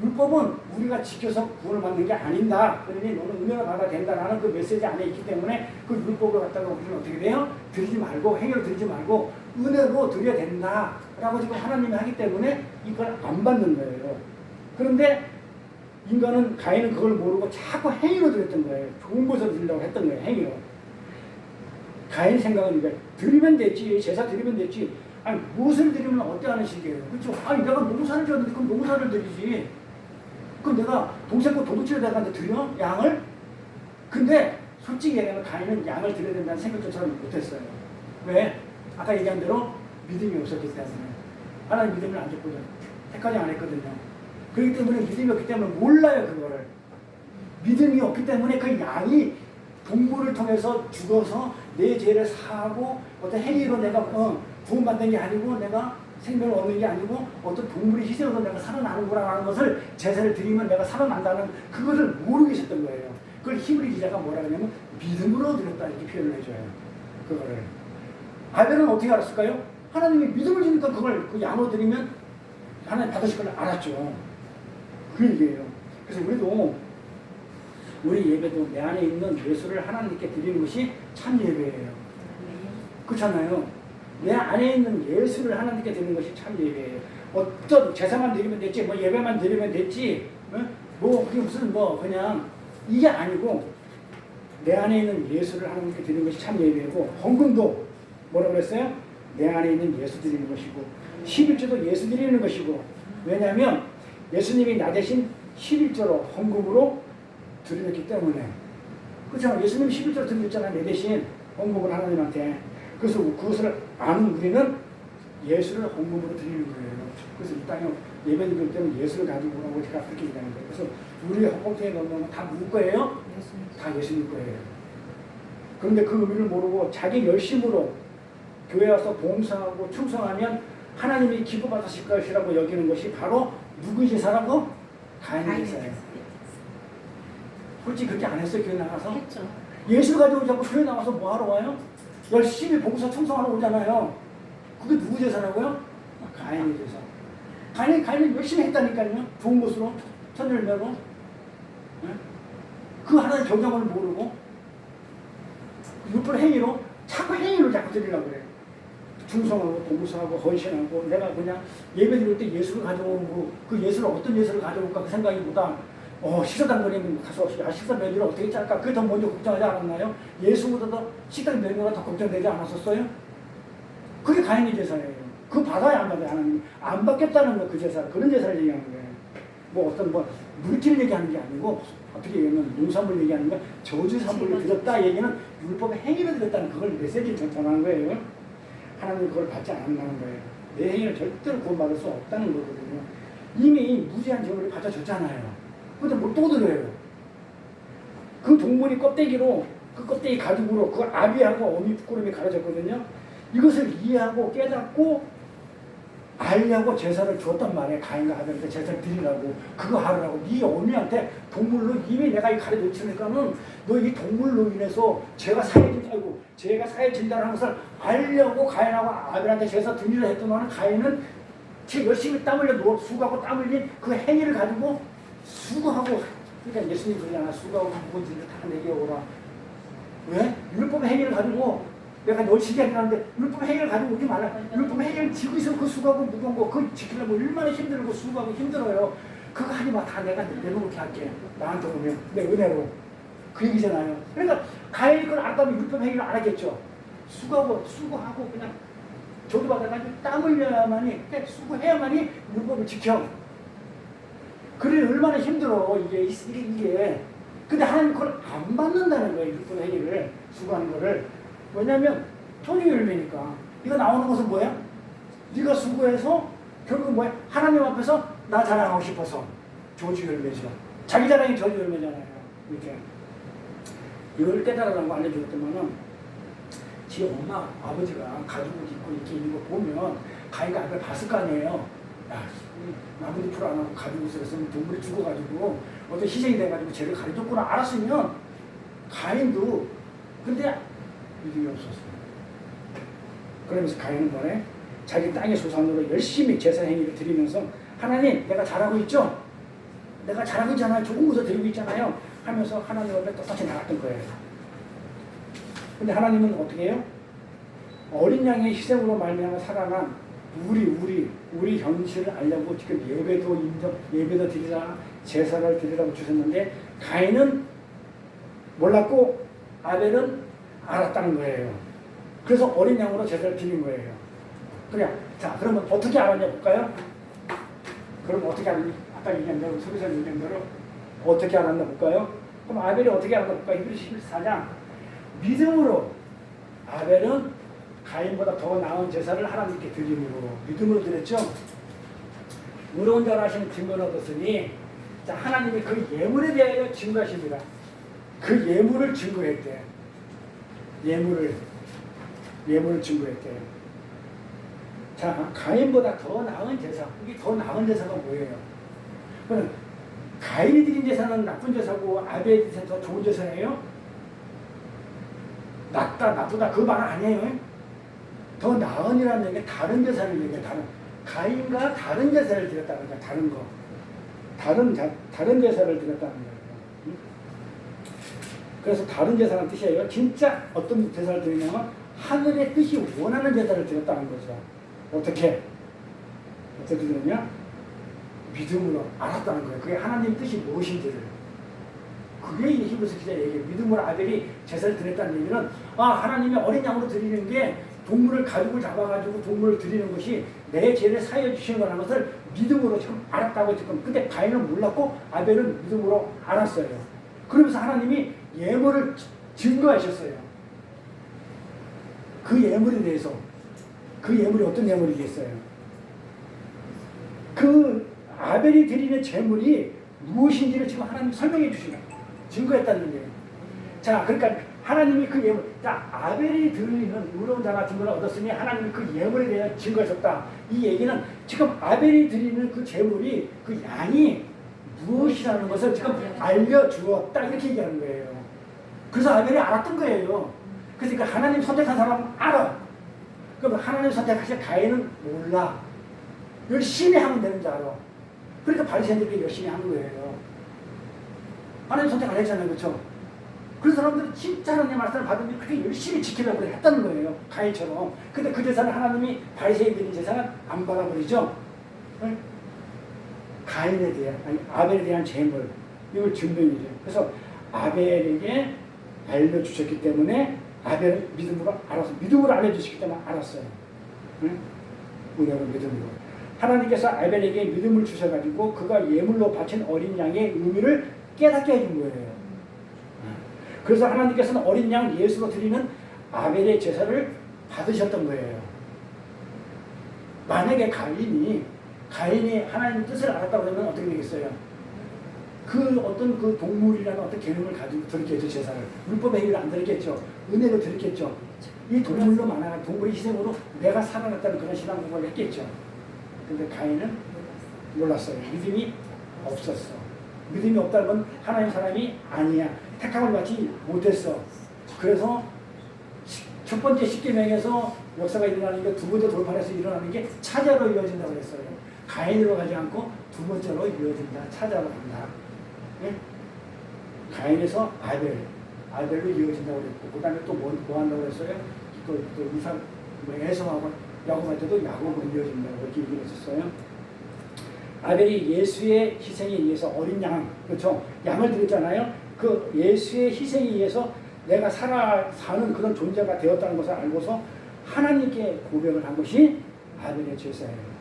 Speaker 1: 율법은 우리가 지켜서 구원을 받는 게 아닌다. 그러니 너는 은혜를 받아야 된다라는 그 메시지 안에 있기 때문에 그 율법을 갖다가 우리는 어떻게 돼요? 드리지 말고 행위로 드리지 말고 은혜로 드려야 된다라고 지금 하나님이 하기 때문에 이걸 안 받는 거예요. 그런데 인간은 가인은 그걸 모르고 자꾸 행위로 드렸던 거예요. 좋은 것을 드리려고 했던 거예요. 행위로. 가인 생각은 이게 드리면 됐지. 제사 드리면 됐지. 아니 무엇을 드리면 어때하는 식이에요. 그렇죠? 아니 내가 농사를 지었는데 그럼 농사를 드리지. 그럼 내가 동생과 도둑질을 내가 드려? 양을? 근데 솔직히 얘기하면 가인은 양을 드려야 된다는 생각조차 못했어요. 왜? 아까 얘기한 대로 믿음이 없었기 때문에. 하나님 믿음을 안 줬거든요. 택하지 안 했거든요. 그렇기 때문에 믿음이 없기 때문에 몰라요. 그거를. 믿음이 없기 때문에 그 양이 동물을 통해서 죽어서 내 죄를 사하고 어떤 행위로 내가 구원받는 게 아니고 내가 생명을 얻는 게 아니고 어떤 동물의 희생으로 내가 살아나는구나라는 것을 제사를 드리면 내가 살아난다는 그것을 모르고 있었던 거예요. 그걸 히브리 기자가 뭐라 그러냐면 믿음으로 드렸다 이렇게 표현을 해줘요. 그거를. 아벨은 어떻게 알았을까요? 하나님이 믿음을 주니까 그걸 그 양으로 드리면 하나님 받으실 걸 알았죠. 그 얘기예요. 그래서 우리 예배도 내 안에 있는 예수를 하나님께 드리는 것이 참 예배예요. 그렇잖아요. 내 안에 있는 예수를 하나님께 드리는 것이 참 예배예요. 어떤 제사만 드리면 됐지, 뭐 예배만 드리면 됐지, 뭐 그게 무슨 뭐 그냥 이게 아니고 내 안에 있는 예수를 하나님께 드리는 것이 참 예배고 헌금도 뭐라고 그랬어요? 내 안에 있는 예수 드리는 것이고 11조도 예수 드리는 것이고 왜냐하면 예수님이 나 대신 11조로 헌금으로 드렸기 때문에 그렇잖아요. 예수님이 11조로 드렸잖아요. 내 대신 헌금을 하나님한테. 그래서 그것을 아는 우리는 예수를 헌금으로 드리는 거예요. 그래서 이 땅에 예배 드릴 때는 예수를 가지고 오라고 제가 그렇게 얘기하는 거예요. 그래서 우리 헌금통에 넣는 건 다 누구 거예요? 다 예수님 거예요. 그런데 그 의미를 모르고 자기 열심으로 교회 와서 봉사하고 충성하면 하나님이 기뻐받으실 것이라고 여기는 것이 바로 누구의 제사라고? 가인의 제사예요. 솔직히 그렇게 안 했어요. 교회 나가서.
Speaker 3: 했죠.
Speaker 1: 예수를 가지고 자꾸 교회 나가서 뭐 하러 와요? 열심히 봉사 충성하러 오잖아요. 그게 누구 제사라고요? 가인의 제사. 가인이 열심히 했다니까요. 좋은 것으로, 첫 열매로. 그 하나의 경영을 모르고 율법 행위로 자꾸 행위를 자꾸 드리려고 그래요. 충성하고 봉사하고 헌신하고 내가 그냥 예배 드릴 때 예수를 가져오고 그 예수를 어떤 예수를 가져올까 그 생각이보다 식사당번에 가서 식사 메뉴를 어떻게 짤까 그게 더 먼저 걱정하지 않았나요? 예수보다도 식당 메뉴가 더 걱정되지 않았었어요? 그게 가인의 제사예요. 그거 받아야 안 받아요. 하나님 안 받겠다는 거 그 제사 그런 제사를 얘기하는 거예요. 뭐 어떤 물질을 얘기하는 게 아니고 어떻게 얘기하면 농산물 얘기하는 거 저주 산물을 드렸다 얘기는 율법의 행위를 드렸다는 그걸 메시지를 전하는 거예요. 하나님은 그걸 받지 않는다는 거예요. 내 행위는 절대로 구원받을 수 없다는 거거든요. 이미 무지한 제물을 받아줬잖아요. 근데 뭘 또 드려요? 그 동물이 껍데기로 그 껍데기 가죽으로 그 아비하고 어미 부끄러움이 가려졌거든요. 이것을 이해하고 깨닫고 알려고 제사를 줬단 말이야. 가인과 아벨한테 제사를 드리라고. 그거 하라고. 네 어미한테 동물로 이미 내가 이 가르쳐주니까는 너 이 동물로 인해서 죄가 사해진다. 아이고, 죄가 사해진다는 것을 알려고 가인하고 아벨한테 제사 드리려 했더만 가인은 열심히 땀 흘려 수고하고 땀 흘린 그 행위를 가지고 수고하고, 그러니까 예수님 그러잖아. 수고하고 무거운 다 내게 오라. 왜? 율법의 행위를 가지고 내가 널 지게 하는데 율법의 행위를 가지고 오지 말라. 율법의 행위를 지고 있으면 그 수고하고 무거운 거 그거 지키려면 얼마나 힘들고 수고하고 힘들어요. 그거 하지 마. 다 내가 내놓게 할게. 나한테 오면 내 은혜로. 그 얘기잖아요. 그러니까 가인이 그걸 알았다면 율법 행위를 안 하겠죠. 수고하고 그냥 조도받아가지고 땀 흘려야만이, 수고해야만이 율법을 지켜. 그래 얼마나 힘들어 이게. 근데 하나님 그걸 안 받는다는 거예요. 율법 행위를 수고하는 거를. 왜냐하면 토지 열매니까. 이거 나오는 것은 뭐야? 네가 수고해서 결국 뭐야? 하나님 앞에서 나 자랑하고 싶어서 저주 열매죠. 자기 자랑이 저주 열매잖아요. 이렇게 이걸 깨달으라고 알려주었더만은 지 엄마 아버지가 가지고 있고 이렇게 있는 거 보면 가인과 아벨 봤을 거 아니에요. 야, 나무도 풀 안 하고 가지고 있었으면 동물이 죽어가지고 어떤 희생이 돼가지고 쟤를 가르쳤구나 알았으면 가인도 근데 믿음이 없었어요. 그러면서 가인은 뭐래? 자기 땅의 소산으로 열심히 제사 행위를 드리면서 하나님 내가 잘하고 있죠? 내가 잘하고 있잖아요. 좋은 것을 드리고 있잖아요. 하면서 하나님 앞에 똑같이 나갔던 거예요. 근데 하나님은 어떻게 해요? 어린 양의 희생으로 말미암아 살아난 우리 현실을 알려고 지금 예배도 드리라 제사를 드리라고 주셨는데 가인은 몰랐고 아벨은 알았다는 거예요. 그래서 어린 양으로 제사를 드린 거예요. 그냥 자 그러면 어떻게 알았냐 볼까요? 그럼 어떻게 알았냐? 아까 얘기한 대로 소리사 얘기한 대로 어떻게 알았나 볼까요? 그럼 아벨이 어떻게 알았나 볼까요? 히브리서 14장 믿음으로 아벨은 가인보다 더 나은 제사를 하나님께 드림으로 믿음으로 드렸죠. 의로운 자라 하시는 증거를 얻었으니 자 하나님이 그 예물에 대하여 증거하십니다. 그 예물을 증거했대. 예물을 증거했대. 자 가인보다 더 나은 제사. 이게 더 나은 제사가 뭐예요? 그럼 가인이 드린 제사는 나쁜 제사고 아벨이 드린 제사는 더 좋은 제사예요? 낫다 나쁘다 그 말은 아니에요. 더 나은이라는 얘기가 다른 제사를 얘기해요. 가인과 다른 제사를 드렸다는 거야. 다른 거. 다른 제사를 드렸다는 거예요. 그래서 다른 제사라는 뜻이에요. 진짜 어떤 제사를 드리냐면 하늘의 뜻이 원하는 제사를 드렸다는 거죠. 어떻게 드렸냐? 믿음으로 알았다는 거예요. 그게 하나님 뜻이 무엇인지를. 그게 히브리서 기자 얘기예요. 믿음으로 아벨이 제사를 드렸다는 얘기는 하나님이 어린 양으로 드리는 게 동물을 가죽을 잡아가지고 동물을 드리는 것이 내 죄를 사해 주시는 거라는 것을 믿음으로 지금 알았다고 지금. 근데 가인은 몰랐고 아벨은 믿음으로 알았어요. 그러면서 하나님이 예물을 증거하셨어요. 그 예물에 대해서. 그 예물이 어떤 예물이겠어요? 그 아벨이 드리는 제물이 무엇인지를 지금 하나님 설명해 주시는 증거했다는 거예요. 자, 그러니까 하나님이 그 예물, 자, 아벨이 드리는 의로운 자 같은 걸 얻었으니 하나님이 그 예물에 대한 증거하셨다. 이 얘기는 지금 아벨이 드리는 그 제물이 그 양이 무엇이라는 것을 지금 알려주었다. 이렇게 얘기하는 거예요. 그래서 아벨이 알았던 거예요. 그러니까 하나님 선택한 사람은 알아. 그럼 하나님 선택하신 가인은 몰라. 열심히 하면 되는 줄 알아. 그러니까 바리새인들이 열심히 하는 거예요. 하나님 선택 안 했잖아요. 그렇죠? 그래서 사람들은 진짜 하나님의 말씀을 받으면 그렇게 열심히 지키려고 했다는 거예요. 가인처럼. 근데 그 제사는 하나님이 바리새인들의 제사는 안 받아버리죠. 네? 가인에 대한, 아니 아벨에 대한 제물, 이걸 증명이죠. 그래서 아벨에게 알려주셨기 때문에 아벨은 믿음으로 알아서, 믿음으로 알려주셨기 때문에 알았어요. 네? 은혜로 믿음으로. 하나님께서 아벨에게 믿음을 주셔가지고 그가 예물로 바친 어린 양의 의미를 깨닫게 해준 거예요. 그래서 하나님께서는 어린 양 예수로 드리는 아벨의 제사를 받으셨던 거예요. 만약에 가인이 하나님의 뜻을 알았다고 하면 어떻게 되겠어요? 그 어떤 그 동물이라는 어떤 개념을 가지고 드렸겠죠, 제사를. 율법의 행위를 안 드렸겠죠. 은혜로 드렸겠죠. 이 동물로 만나가 동물의 희생으로 내가 살아났다는 그런 신앙 공부를 했겠죠. 근데 가인은 몰랐어요. 믿음이 없었어. 믿음이 없다는 건 하나님 사람이 아니야. 택함을 받지 못했어. 그래서 첫 번째 십계명에서 역사가 일어나는 게 두 번째 돌판에서 일어나는 게 차자로 이어진다고 그랬어요. 가인으로 가지 않고 두 번째로 이어진다. 차자로 간다. 네? 가인에서 아벨로 이어진다고 그랬고, 그 다음에 또 뭐 한다고 그랬어요? 또 이삭, 에서하고 야곱한테도 야곱으로 이어진다고 그렇게 얘기를 했었어요. 아벨이 예수의 희생에 의해서 어린 양, 그렇죠? 양을 드렸잖아요. 그 예수의 희생에 의해서 내가 사는 그런 존재가 되었다는 것을 알고서 하나님께 고백을 한 것이 아벨의 제사예요.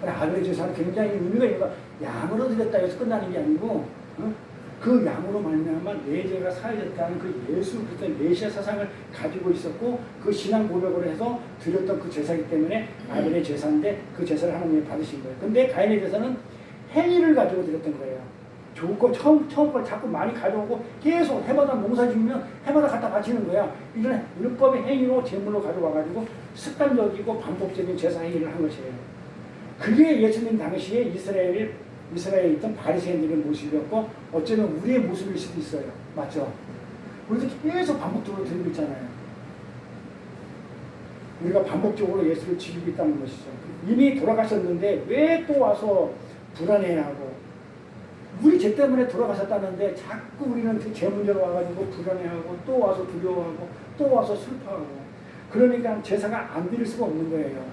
Speaker 1: 아벨의 제사는 굉장히 의미가 있는 거야. 양으로 드렸다 해서 끝나는 게 아니고, 그 양으로 말미암아 내 죄가 사해졌다는 그 예수 그리스도의 메시아 사상을 가지고 있었고, 그 신앙 고백으로 해서 드렸던 그 제사이기 때문에 아벨의 제사인데 그 제사를 하나님이 받으신 거예요. 근데 가인의 제사는 행위를 가지고 드렸던 거예요. 좋은 거 처음 걸 자꾸 많이 가져오고 계속 해마다 농사 지으면 해마다 갖다 바치는 거야. 이런 율법의 행위로 제물로 가져와가지고 습관적이고 반복적인 제사 행위를 한 것이에요. 그게 예수님 당시에 이스라엘에 있던 바리새인들의 모습이었고, 어쩌면 우리의 모습일 수도 있어요. 맞죠? 우리도 계속 반복적으로 드리고 있잖아요. 우리가 반복적으로 예수를 지키고 있다는 것이죠. 이미 돌아가셨는데 왜 또 와서 불안해하고, 우리 죄 때문에 돌아가셨다는데 자꾸 우리는 그 죄 문제로 와가지고 불안해하고 또 와서 두려워하고 또 와서 슬퍼하고, 그러니까 제사가 안 드릴 수가 없는 거예요.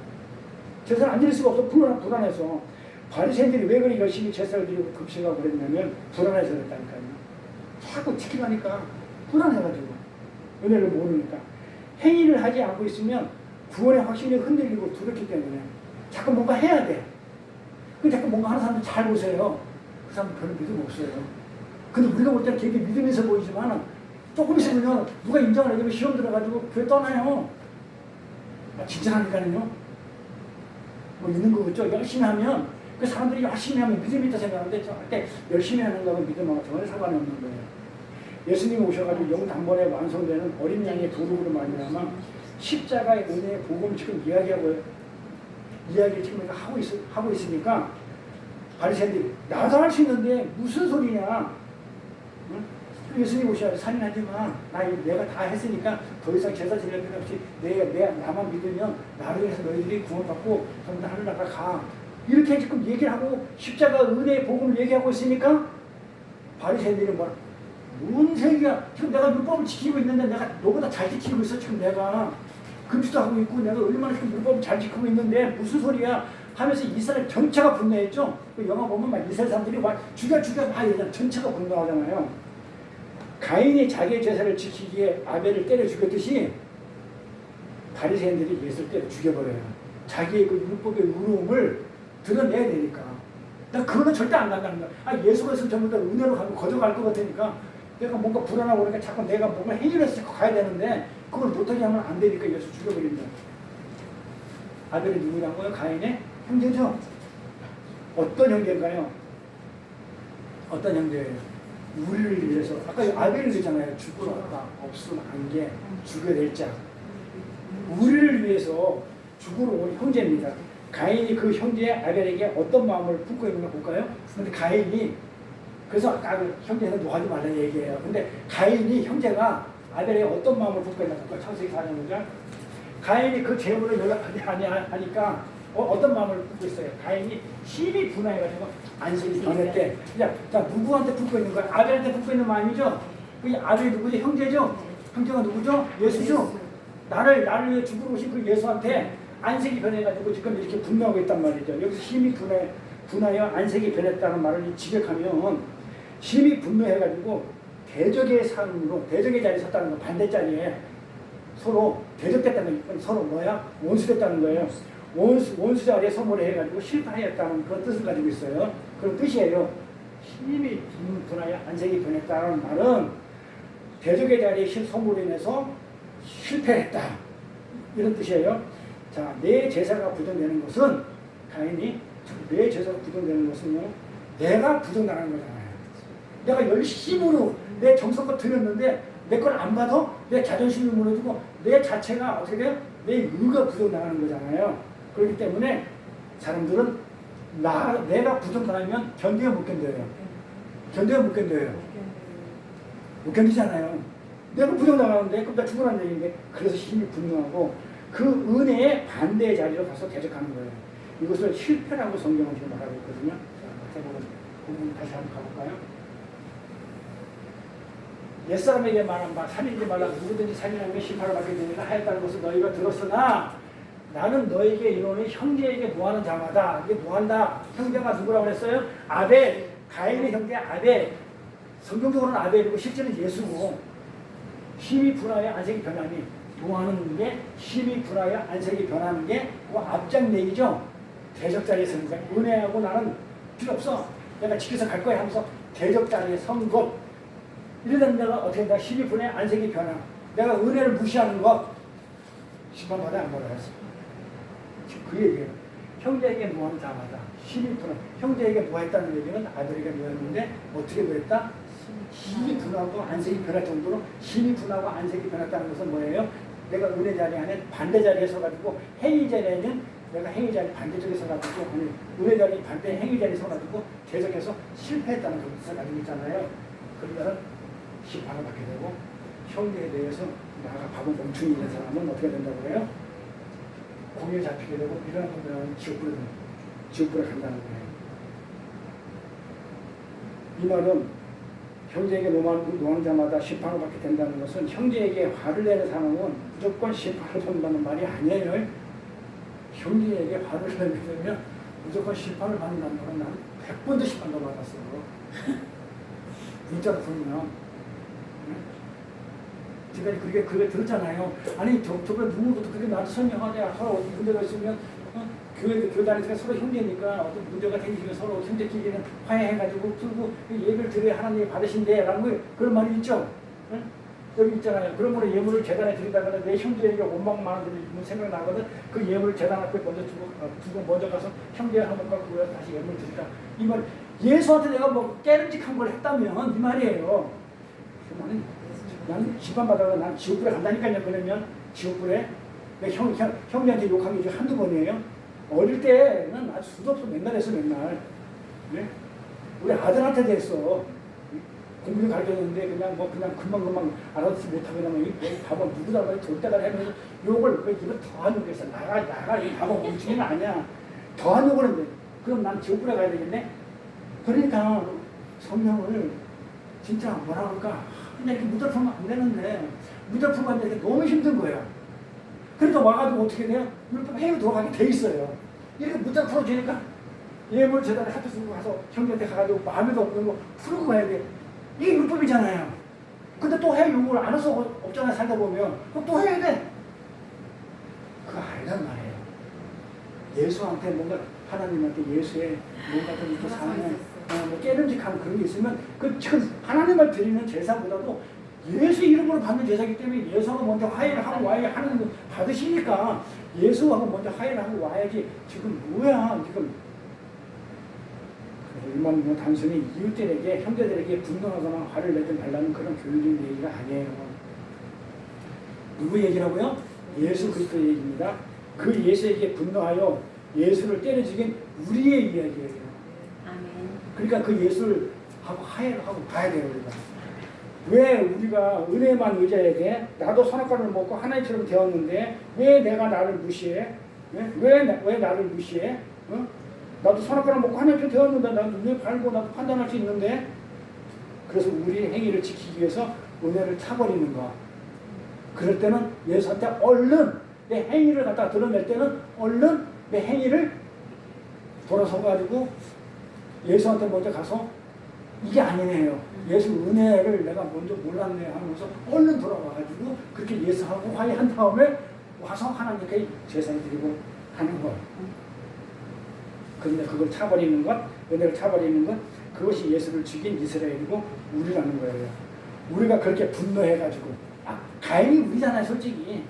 Speaker 1: 제사를 안 드릴 수가 없어. 불안해서. 바리새인들이 왜 그렇게 열심히 제사를 드리고 급식하고 그랬냐면 불안해서 그랬다니까요. 자꾸 지키려니까 불안해가지고, 은혜를 모르니까. 행위를 하지 않고 있으면 구원의 확신이 흔들리고 두렵기 때문에 자꾸 뭔가 해야 돼. 그 자꾸 뭔가 하는 사람들 잘 보세요. 그 사람 별로 믿음 없어요. 근데 우리가 볼 때는 되게 믿음 있어 보이지만 조금 있으면 누가 인정을 해주면 시험 들어가지고 교회 떠나요. 진짜라니까요. 뭐 있는 거겠죠. 열심히 하면, 그 사람들이 열심히 하면 믿음이 있다 생각하는데 절대 열심히 하는 거하고 믿음하고 전혀 상관이 없는 거예요. 예수님이 오셔가지고 영단번에 완성되는 어린 양의 도둑으로 말미암아 십자가의 은혜의 복음 지금 이야기를 지금 하고 있으니까 바리새인들이 나도 할 수 있는데 무슨 소리냐? 응? 예수님 오셔야 살인하지 마. 내가 다 했으니까 더 이상 제사 지낼 필요 없이 나만 믿으면 나를 위해서 너희들이 구원받고 전부 다 하늘나라 가. 이렇게 지금 얘기를 하고 십자가 은혜의 복음을 얘기하고 있으니까 바리새인들이 뭔 새끼야. 지금 내가 율법을 지키고 있는데 내가 너보다 잘 지키고 있어. 지금 내가 금식도 하고 있고 내가 얼마나 지금 율법을 잘 지키고 있는데 무슨 소리야 하면서 이스라엘 전체가 분노했죠. 그 영화 보면 막 이스라엘 사람들이 막 죽여 막 이러잖아. 전체가 분노하잖아요. 가인이 자기의 제사를 지키기에 아벨을 때려 죽였듯이 바리새인들이 예수를 때려 죽여버려요. 자기의 그 율법의 의로움을 드러내야 되니까. 나 그거는 절대 안 간다는 거야. 예수가 있으면 전부 다 은혜로 가면 거저갈 것 같으니까 내가 뭔가 불안하고 그러니까 자꾸 내가 뭔가 행위를 해서 가야 되는데 그걸 못하게 하면 안 되니까 예수 죽여버린다. 아벨이 누구란 거예요? 가인의 형제죠. 어떤 형제인가요? 어떤 형제예요? 우리를 위해서. 아까 아벨이 그랬잖아요. 죽으러 왔다. 없으면 안 게 죽여야 될 자. 우리를 위해서 죽으러 온 형제입니다. 가인이 그 형제 아벨에게 어떤 마음을 품고 있는가 볼까요? 근데 가인이, 그래서 아까 형제는 뭐 하지 말라 얘기해요. 근데 가인이, 형제가 아벨에게 어떤 마음을 품고 있는가 볼까요? 창세기 4장이죠. 가인이 그 재물을 연락하지 하니까 어떤 마음을 품고 있어요? 가인이 심히 분해해가지고 안식이 변했대. 자, 누구한테 품고 있는 거야? 아벨한테 품고 있는 마음이죠? 그 아벨이 누구죠? 형제죠? 형제가 누구죠? 예수죠? 나를 위해 죽으러 오신 그 예수한테 안색이 변해가지고 지금 이렇게 분노하고 있단 말이죠. 여기서 심히 분하여 안색이 변했다는 말을 직역하면 심히 분노해가지고 대적의 삶으로, 대적의 자리에 섰다는 거, 반대 자리에 서로 대적됐다는 거, 서로 뭐야? 원수됐다는 거예요. 원수 자리에 소모를 해가지고 실패하였다는 그런 뜻을 가지고 있어요. 그런 뜻이에요. 심히 분하여 안색이 변했다는 말은 대적의 자리에 소모로 인해서 실패했다. 이런 뜻이에요. 자, 내 제사가 부정되는 것은, 가인이 내 제사가 부정되는 것은요, 내가 부정당하는 거잖아요. 내가 열심으로 내 정성껏 드렸는데 내 걸 안 받아? 내 자존심이 무너지고 내 자체가 어떻게 돼요? 내 의가 부정당하는 거잖아요. 그렇기 때문에 사람들은 내가 부정당하면 견뎌야 못 견뎌요. 견뎌야 못 견뎌요. 못 견디잖아요. 내가 부정당하는데 그럼 나 죽으라는 얘기인데 그래서 힘이 분노하고 그 은혜의 반대의 자리로 가서 대적하는 거예요. 이것을 실패라고 성경은 지금 말하고 있거든요. 자, 부분 다시 한번 가볼까요? 옛사람에게 말한 바 살인하지 말라 누구든지 살인하면 심판을 받게 되니라 하였다는 것을 너희가 들었으나 나는 너에게 이르노니 형제에게 뭐하는 자마다 이게 뭐한다. 형제가 누구라고 그랬어요? 아벨, 가인의 형제 아벨. 성경적으로는 아벨이고 실제는 예수고 힘이 분하여 안색이 변하니 뭐하는 게 힘이 분하여 안색이 변하는 게 그 앞장 얘기죠. 대적 자리에 서는 거야. 은혜하고 나는 필요 없어. 내가 지켜서 갈 거야 하면서 대적 자리에 선 것. 이러던 내가 어떻게 된다? 힘이 분하여 안색이 변하. 내가 은혜를 무시하는 것. 심판받아 안 받아야 했어. 그 얘기예요. 형제에게 뭐하는 자마다 힘이 분하. 형제에게 뭐 했다는 얘기는 아들에게 뭐였는데 어떻게 뭐했다? 힘이 분하고 안색이 변할 정도로 힘이 분하고 안색이 변했다는 것은 뭐예요? 내가 은혜 자리 안에 반대 자리에 서가지고 행위 자리에는 내가 행위 자리 반대쪽에 서가지고 아니 은혜 자리 반대 행위 자리에 서가지고 계속해서 실패했다는 것을 가지고 있잖아요. 그러면 심판을 받게 되고 형제에 대해서 나가 바보 멍충이 있는 사람은 어떻게 된다고 해요? 공에 잡히게 되고 일어나고 나면 지옥불에 간다는 거예요. 이 말은 형제에게 노하는 자마다 심판을 받게 된다는 것은 형제에게 화를 내는 사람은 무조건 심판을 받는다는 말이 아니에요. 형제에게 화를 내면 무조건 심판을 받는다는 건 나는 100번도 심판을 받았어. 문자로 보면. 지금까지 그게 들었잖아요. 아니, 저번에 누구도 그렇게 나한테 설명하냐. 서로 어떤 문제가 있으면, 교회 다니니까 서로 형제니까 어떤 문제가 생기면 서로 형제끼리는 화해해가지고 풀고 예배를 드려야 하나님이 받으신대. 라는 거, 그런 말이 있죠. 응? 여기 있잖아요. 그러므로 예물을 재단에 드리다가 내 형제에게 원망만 하는 생각나거든. 그 예물을 재단 앞에 먼저 두고 먼저 가서 형제 한번 갖고 다시 예물을 드리다. 이 말, 예수한테 내가 뭐 깨름직한 걸 했다면 이 말이에요. 나는 심판받아가 난 지옥불에 간다니까요. 그러면 지옥불에 내 형제한테 욕한 게 한두 번이에요. 어릴 때는 아주 수도 없어 맨날 했어 맨날. 네? 우리 아들한테도 했어. 공부 좀 가르쳐줬는데 그냥 금방 알아듣지 못하고 그냥 이 바보 누구다 말이 돌대가리 하면서 욕을 왜 이거 더한 욕을 했어. 나가 이 바보 뭉치는 아니야. 더한 욕을 했는데 그럼 난 지옥불에 가야 되겠네. 그러니까 성령을 진짜 뭐라 그럴까 그냥 이렇게 무달 풀면 안 되는데 무달 풀면 안 되는데 너무 힘든 거야. 그러니까 와가지고 어떻게 돼요? 율법 행위로 들어가게 돼 있어요. 이렇게 무달 풀어주니까 예물 재단에 하트 쓰고 가서 형제한테 가가지고 마음에도 없는 거 풀고 가야 돼. 이게 율법이잖아요. 근데 또 해 요구를 안 할 수 없잖아요. 살다 보면 그럼 또 해야 돼. 그거 알단 말이에요. 예수한테 뭔가 하나님한테 예수의 뭔가 좀 이렇게 사는 뭐 깨름직한 그런 게 있으면 그 지금 하나님을 드리는 제사보다도 예수 이름으로 받는 제사이기 때문에 예수하고 먼저 화해를 하고 와야 하나님 받으시니까 예수하고 먼저 화해를 하고 와야지 지금 뭐야 지금 이만 뭐 단순히 이웃들에게 형제들에게 분노하거나 화를 내지 말라는 그런 교육적인 얘기가 아니에요. 누구 얘기라고요? 예수 그리스도 얘기입니다. 그 예수에게 분노하여 예수를 때려 죽인 우리의 이야기예요.
Speaker 3: 아멘.
Speaker 1: 그러니까 그 예수를 하고 화해를 하고 봐야 돼요. 우리가. 왜 우리가 은혜만 의지해야 돼? 나도 선악과를 먹고 하나님처럼 되었는데 왜 내가 나를 무시해? 왜 나를 무시해? 어? 나도 선악과를 먹고 하나님처럼 되었는데 나도 눈에 팔고 나도 판단할 수 있는데 그래서 우리의 행위를 지키기 위해서 은혜를 차버리는 거. 그럴 때는 예수한테 얼른 내 행위를 갖다 드러낼 때는 얼른 내 행위를 돌아서 가지고 예수한테 먼저 가서 이게 아니네요. 예수 은혜를 내가 먼저 몰랐네 하면서 얼른 돌아와가지고 그렇게 예수하고 화해한 다음에 와서 하나님께 제사를 드리고 하는 것. 그런데 그걸 차버리는 것, 은혜를 차버리는 것, 그것이 예수를 죽인 이스라엘이고 우리라는 거예요. 우리가 그렇게 분노해가지고 가인이 우리잖아요, 솔직히.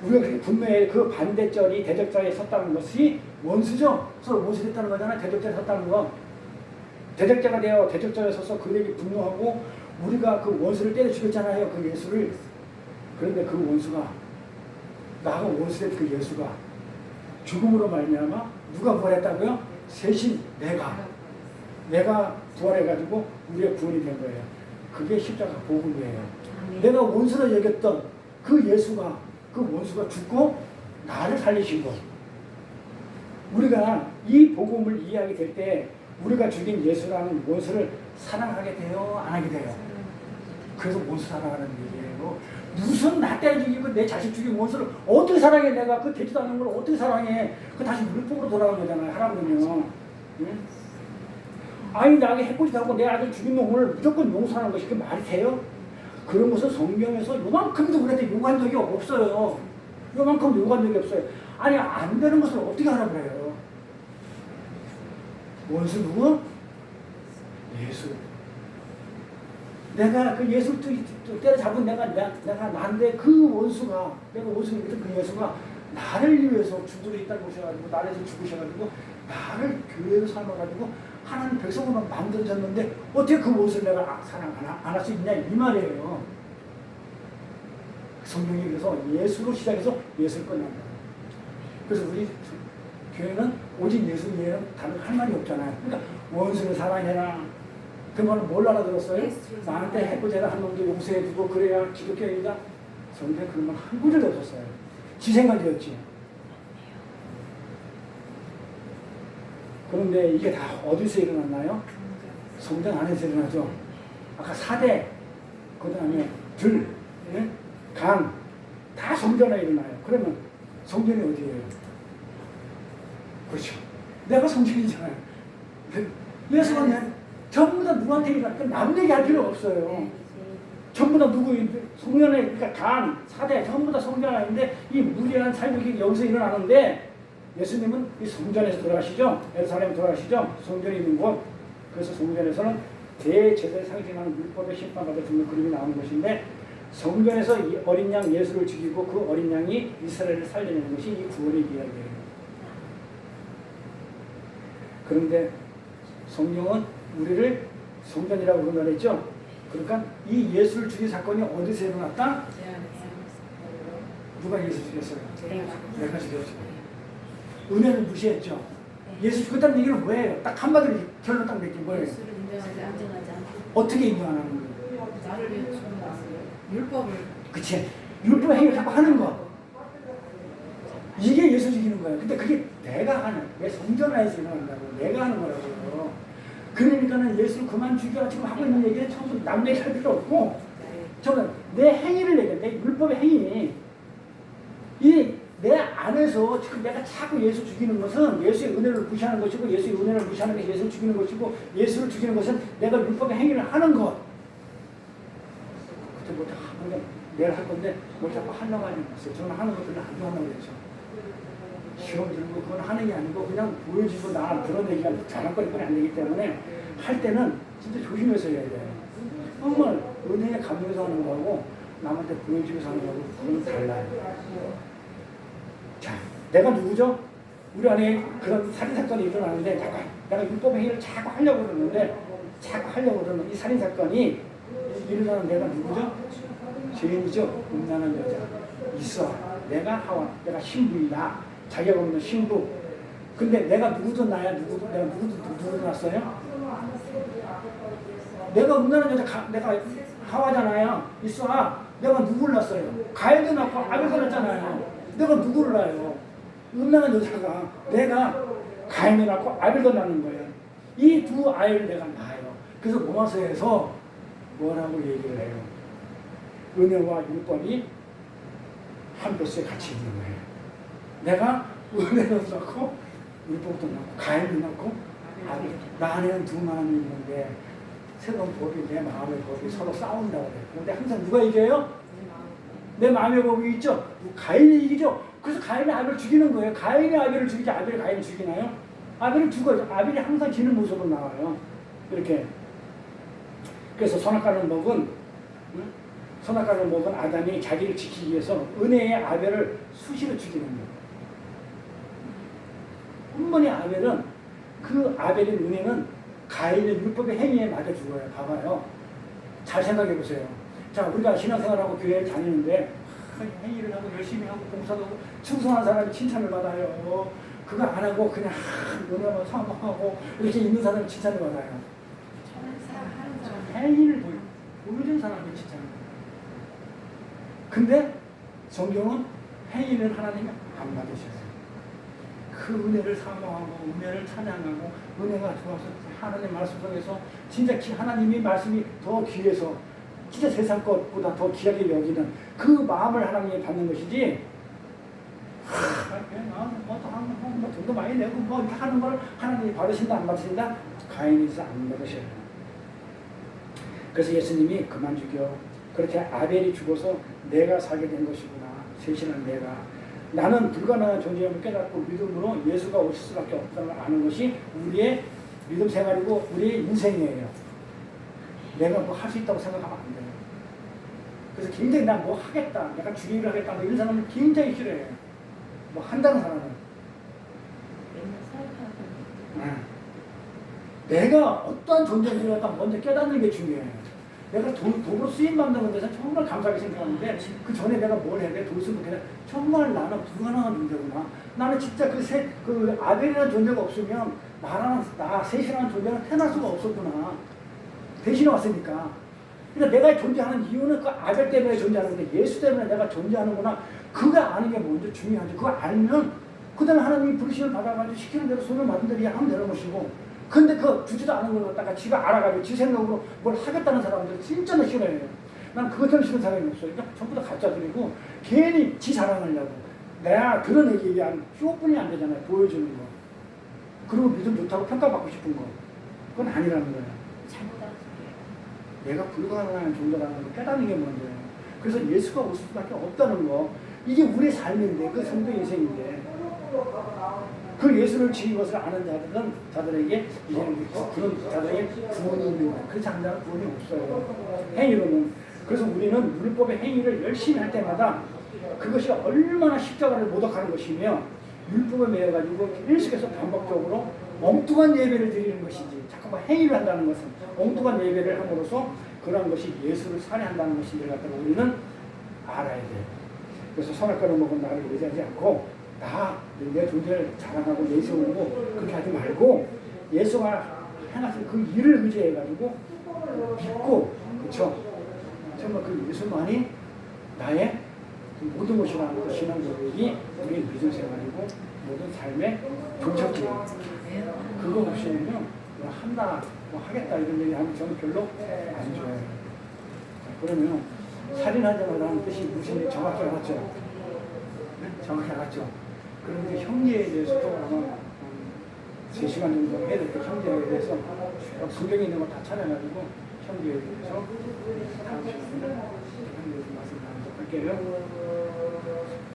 Speaker 1: 우리가 그렇게 분노해 그 반대절이 대적자에 섰다는 것이 원수죠. 서로 원수됐다는 거잖아요. 대적자에 섰다는 거. 대적자가 되어 대적자에 서서 그에게 분노하고 우리가 그 원수를 때려 죽였잖아요. 그 예수를. 그런데 그 원수가 나하고 원수된 그 예수가 죽음으로 말미암아 누가 부활했다고요? 대신 내가 부활해가지고 우리의 구원이 된 거예요. 그게 십자가 복음이에요. 내가 원수로 여겼던 그 예수가 그 원수가 죽고 나를 살리신 것. 우리가 이 복음을 이해하게 될 때 우리가 죽인 예수라는 원수를 사랑하게 돼요? 안 하게 돼요? 그래서 원수 사랑하는 얘기예요. 무슨 나 때려 죽이고 내 자식 죽인 원수를 어떻게 사랑해? 내가 그 되지도 않는 걸 어떻게 사랑해? 그 다시 율법으로 돌아가는 거잖아요. 하라면요. 응? 아니 나에게 해코지하고 내 아들 죽인 놈을 무조건 용서하는 것이 그게 말이 돼요? 그런 것은 성경에서 요만큼도 우리한테 요구한 적이 없어요. 요만큼도 요구한 적이 없어요. 아니 안 되는 것을 어떻게 하라고 그래요? 원수 누구? 예수. 내가 그 예수 때려잡은 내가 난데 그 원수가 내가 원수를 믿은 그 예수가 나를 위해서 죽으러 이 땅에 오셔가지고 나를 위해서 죽으셔가지고 나를 교회로 삼아가지고 하나님 백성으로 만들어졌는데 어떻게 그 원수를 내가 사랑 안 할 수 있냐 이 말이에요. 성경이 그래서 예수로 시작해서 예수를 끝난다. 그래서 우리 교회는 오직 예수 이외에는 다른 할 말이 없잖아요. 그러니까 원수를 사랑해라. 그 말은 뭘 알아들었어요? 나한테 해코지를 한 놈도 용서해주고 그래야 기독교인이다. 성경에 그런 말 한 구절도 없었어요. 지 생각이었지. 그런데 이게 다 어디서 일어났나요? 성전 안에서 일어나죠. 아까 4대, 그 다음에 들, 강, 다 성전에 일어나요. 그러면 성전이 어디예요? 그렇죠. 내가 성전이잖아요. 예수는 전부 다 누구한테 일어나니까 남 얘기할 필요 없어요. 전부 다 누구, 성전에, 그러니까 강, 4대, 전부 다 성전 안인데 이 무리한 삶이 여기서 일어나는데 예수님은 이 성전에서 돌아가시죠? 예루살렘에 돌아가시죠? 성전이 있는 곳. 그래서 성전에서는 대제사를 상징하는 율법의 심판받을 죽는 그림이 나오는 것인데 성전에서 이 어린 양 예수를 죽이고 그 어린 양이 이스라엘을 살려내는 것이 이 구원의 이야기예요. 그런데 성경은 우리를 성전이라고 그러했죠. 그러니까 이 예수를 죽인 사건이 어디서 일어났다? 누가 예수 죽였어요? 내가 죽였어요. 은혜를 무시했죠. 예수 죽였다는 얘기는 뭐예요? 딱 한마디로 결론 딱 맺긴 뭐예요? 어떻게 인정하는 거예요?
Speaker 2: 나를 위해 죽는 율법을.
Speaker 1: 그치. 율법 행위를 자꾸 하는 거. 이게 예수 죽이는 거예요. 근데 그게 내가 하는, 내 성전 안에서 일어난다고. 내가 하는 거라고요. 그러니까는 예수를 그만 죽여. 지금 하고 있는 얘기는 전부 남 얘기할 필요 없고, 저는 내 행위를 얘기해. 내 율법의 행위. 내 안에서 지금 내가 자꾸 예수 죽이는 것은 예수의 은혜를 무시하는 것이고, 예수의 은혜를 무시하는 것이 예수를 죽이는 것이고, 예수를 죽이는 것은 내가 율법의 행위를 하는 것. 그때 뭐 자꾸 내일 할 건데 뭐 자꾸 하려고 하지 마세요. 저는 하는 것들을 안 좋아한다고 그랬죠. 시험 들고 그건 하는 게 아니고 그냥 보여주고 나 그런 얘기가 자랑거리뿐이 안 되기 때문에 할 때는 진짜 조심해서 해야 돼요. 정말 은혜에 감동해서 하는 거하고 남한테 보여주면서 하는 거하고 그건 달라요. 자, 내가 누구죠? 우리 안에 그런 살인사건이 일어나는데 자꾸 내가 율법의 행위를 자꾸 하려고 그러는 이 살인사건이 일어나는 내가 누구죠? 죄인이죠? 음란한 여자 있어. 내가 하와, 내가 신부이다. 자격 없는 신부. 근데 내가 누구도 나야? 누구도 났어요? 내가 음란한 여자 내가 하와잖아요. 있어. 내가 누구를 낳았어요? 가인도 낳고 아벨도 낳았잖아요. 내가 누구를 낳아요? 음란한 여자가 내가 가인도 낳고 아벨도 낳는 거예요. 이 두 아이를 내가 낳아요. 그래서 로마서에서 뭐라고 얘기를 해요? 은혜와 율법이 한 뼘에 같이 있는 거예요. 내가 은혜도 낳고 율법도 낳고 가인도 낳고 아벨. 나 안에는 두 마음이 있는데 새로운 법이 내 마음의 법이 서로 싸운다고 해요. 그런데 항상 누가 이겨요? 내 마음의 법이 있죠? 가인이 이기죠? 그래서 가인이 아벨을 죽이는 거예요. 가인이 아벨을 죽이지 아벨이 가인을 죽이나요? 아벨을 죽어요. 아벨이 항상 지는 모습으로 나와요. 이렇게. 그래서 선악과를 먹은 아담이 자기를 지키기 위해서 은혜의 아벨을 수시로 죽이는 거예요. 한 번의 아벨은 그 아벨의 은혜는 가인의 율법의 행위에 맞아 죽어요. 봐봐요. 잘 생각해 보세요. 자, 우리가 신앙생활하고 교회를 다니는데 행위를 하고 열심히 하고 봉사도 하고 충성한 사람이 칭찬을 받아요. 그거 안 하고 그냥 은혜만 사모하고 이렇게 있는 사람이 칭찬을 받아요.
Speaker 3: 하는 사람.
Speaker 1: 행위를 보여준 사람이 칭찬을 받아요. 근데 성경은 행위를 하나님이 안 받으셔요. 그 은혜를 사모하고 은혜를 찬양하고 은혜가 좋아서 하나님 말씀 속에서 진짜 하나님의 말씀이 더 귀해서 진짜 세상 것보다 더 귀하게 여기는 그 마음을 하나님이 받는 것이지 뭐 돈도 많이 내고 뭐 이렇게 하는 걸 하나님이 받으신다 안 받으신다? 가인에서 안 받으셔요. 그래서 예수님이 그만 죽여. 그렇게 아벨이 죽어서 내가 살게 된 것이구나. 셋이나 내가. 나는 불가능한 존재임을 깨닫고 믿음으로 예수가 오실 수밖에 없다는 걸 아는 것이 우리의 믿음 생활이고 우리의 인생이에요. 내가 뭐 할 수 있다고 생각하면 안 돼요. 그래서 굉장히 나 뭐 하겠다, 내가 주의를 하겠다, 뭐 이런 사람은 굉장히 싫어해요. 뭐 한다는 사람은.
Speaker 3: 맨날 사역하고.
Speaker 1: 내가 어떠한 존재인지 먼저 깨닫는 게 중요해요. 내가 도로 쓰임받는 데서 정말 감사하게 생각하는데 그 전에 내가 뭘 해야 돼? 돈 쓰면 그냥 정말 나는 불가능한 존재구나. 나는 진짜 그 아벨이라는 존재가 없으면 나 셋이라는 존재는 태어날 수가 없었구나. 대신에 왔으니까. 그러니까 내가 존재하는 이유는 그 아벨 때문에 존재하는 건데 예수 때문에 내가 존재하는구나. 그거 아는 게 먼저 중요하죠. 그거 알면 그 다음에 하나님이 부르심을 받아가지고 시키는 대로 손을 받은 대로 하면 되는 것이고 근데 그 주지도 않은 걸 갖다가 지가 알아가지고 지 생각으로 뭘 하겠다는 사람들 진짜 싫어해요. 난 그것 때문에 싫은 사람이 없어요. 그러니까 전부 다 가짜들이고 괜히 지 자랑하려고 내가 드러내기 위한 쇼뿐이 안 되잖아요. 보여주는 거. 그리고 믿음 좋다고 평가받고 싶은 거. 그건 아니라는 거예요.
Speaker 3: 잘못 알았어요.
Speaker 1: 내가 불가능한 존재라는 걸 깨닫는 게 먼저예요. 그래서 예수가 올 수밖에 없다는 거. 이게 우리의 삶인데 그 성도 인생인데 그 예수를 지은 것을 아는 자들에게 이제는 그런 자들에게 구원이 있는 거예요. 그렇지 않는 자는 구원이 없어요. 행위로는. 그래서 우리는 율법의 행위를 열심히 할 때마다 그것이 얼마나 십자가를 모독하는 것이며 율법에 매여가지고 계속해서 반복적으로 엉뚱한 예배를 드리는 것이지 자꾸 행위를 한다는 것은 엉뚱한 예배를 함으로써 그러한 것이 예수를 살해한다는 것인지를 갖다가 우리는 알아야 돼요. 그래서 선악과를 먹은 나를 의지하지 않고 내 존재를 자랑하고 내세우고 그렇게 하지 말고 예수가 행하신 그 일을 의지해가지고 믿고 그렇죠? 정말 그 예수만이 나의 그 모든 것이라는 그 신앙 고백이 우리의 믿음 생활이고 모든 삶의 종착지예요. 그거 없이는요 뭐 한다 뭐 하겠다 이런 얘기 하면 저는 별로 안 좋아해요. 그러면 살인하자마자는 뜻이 무슨 정확히 알았죠? 네? 정확히 알았죠? 그런데 형제에 대해서도 아마 3시간 정도 해야 될 때 형제에 대해서 성경에 있는 거 다 찾아가지고 형제에 대해서 다음 시간에 형제에 대해서 말씀 나누도록 할게요.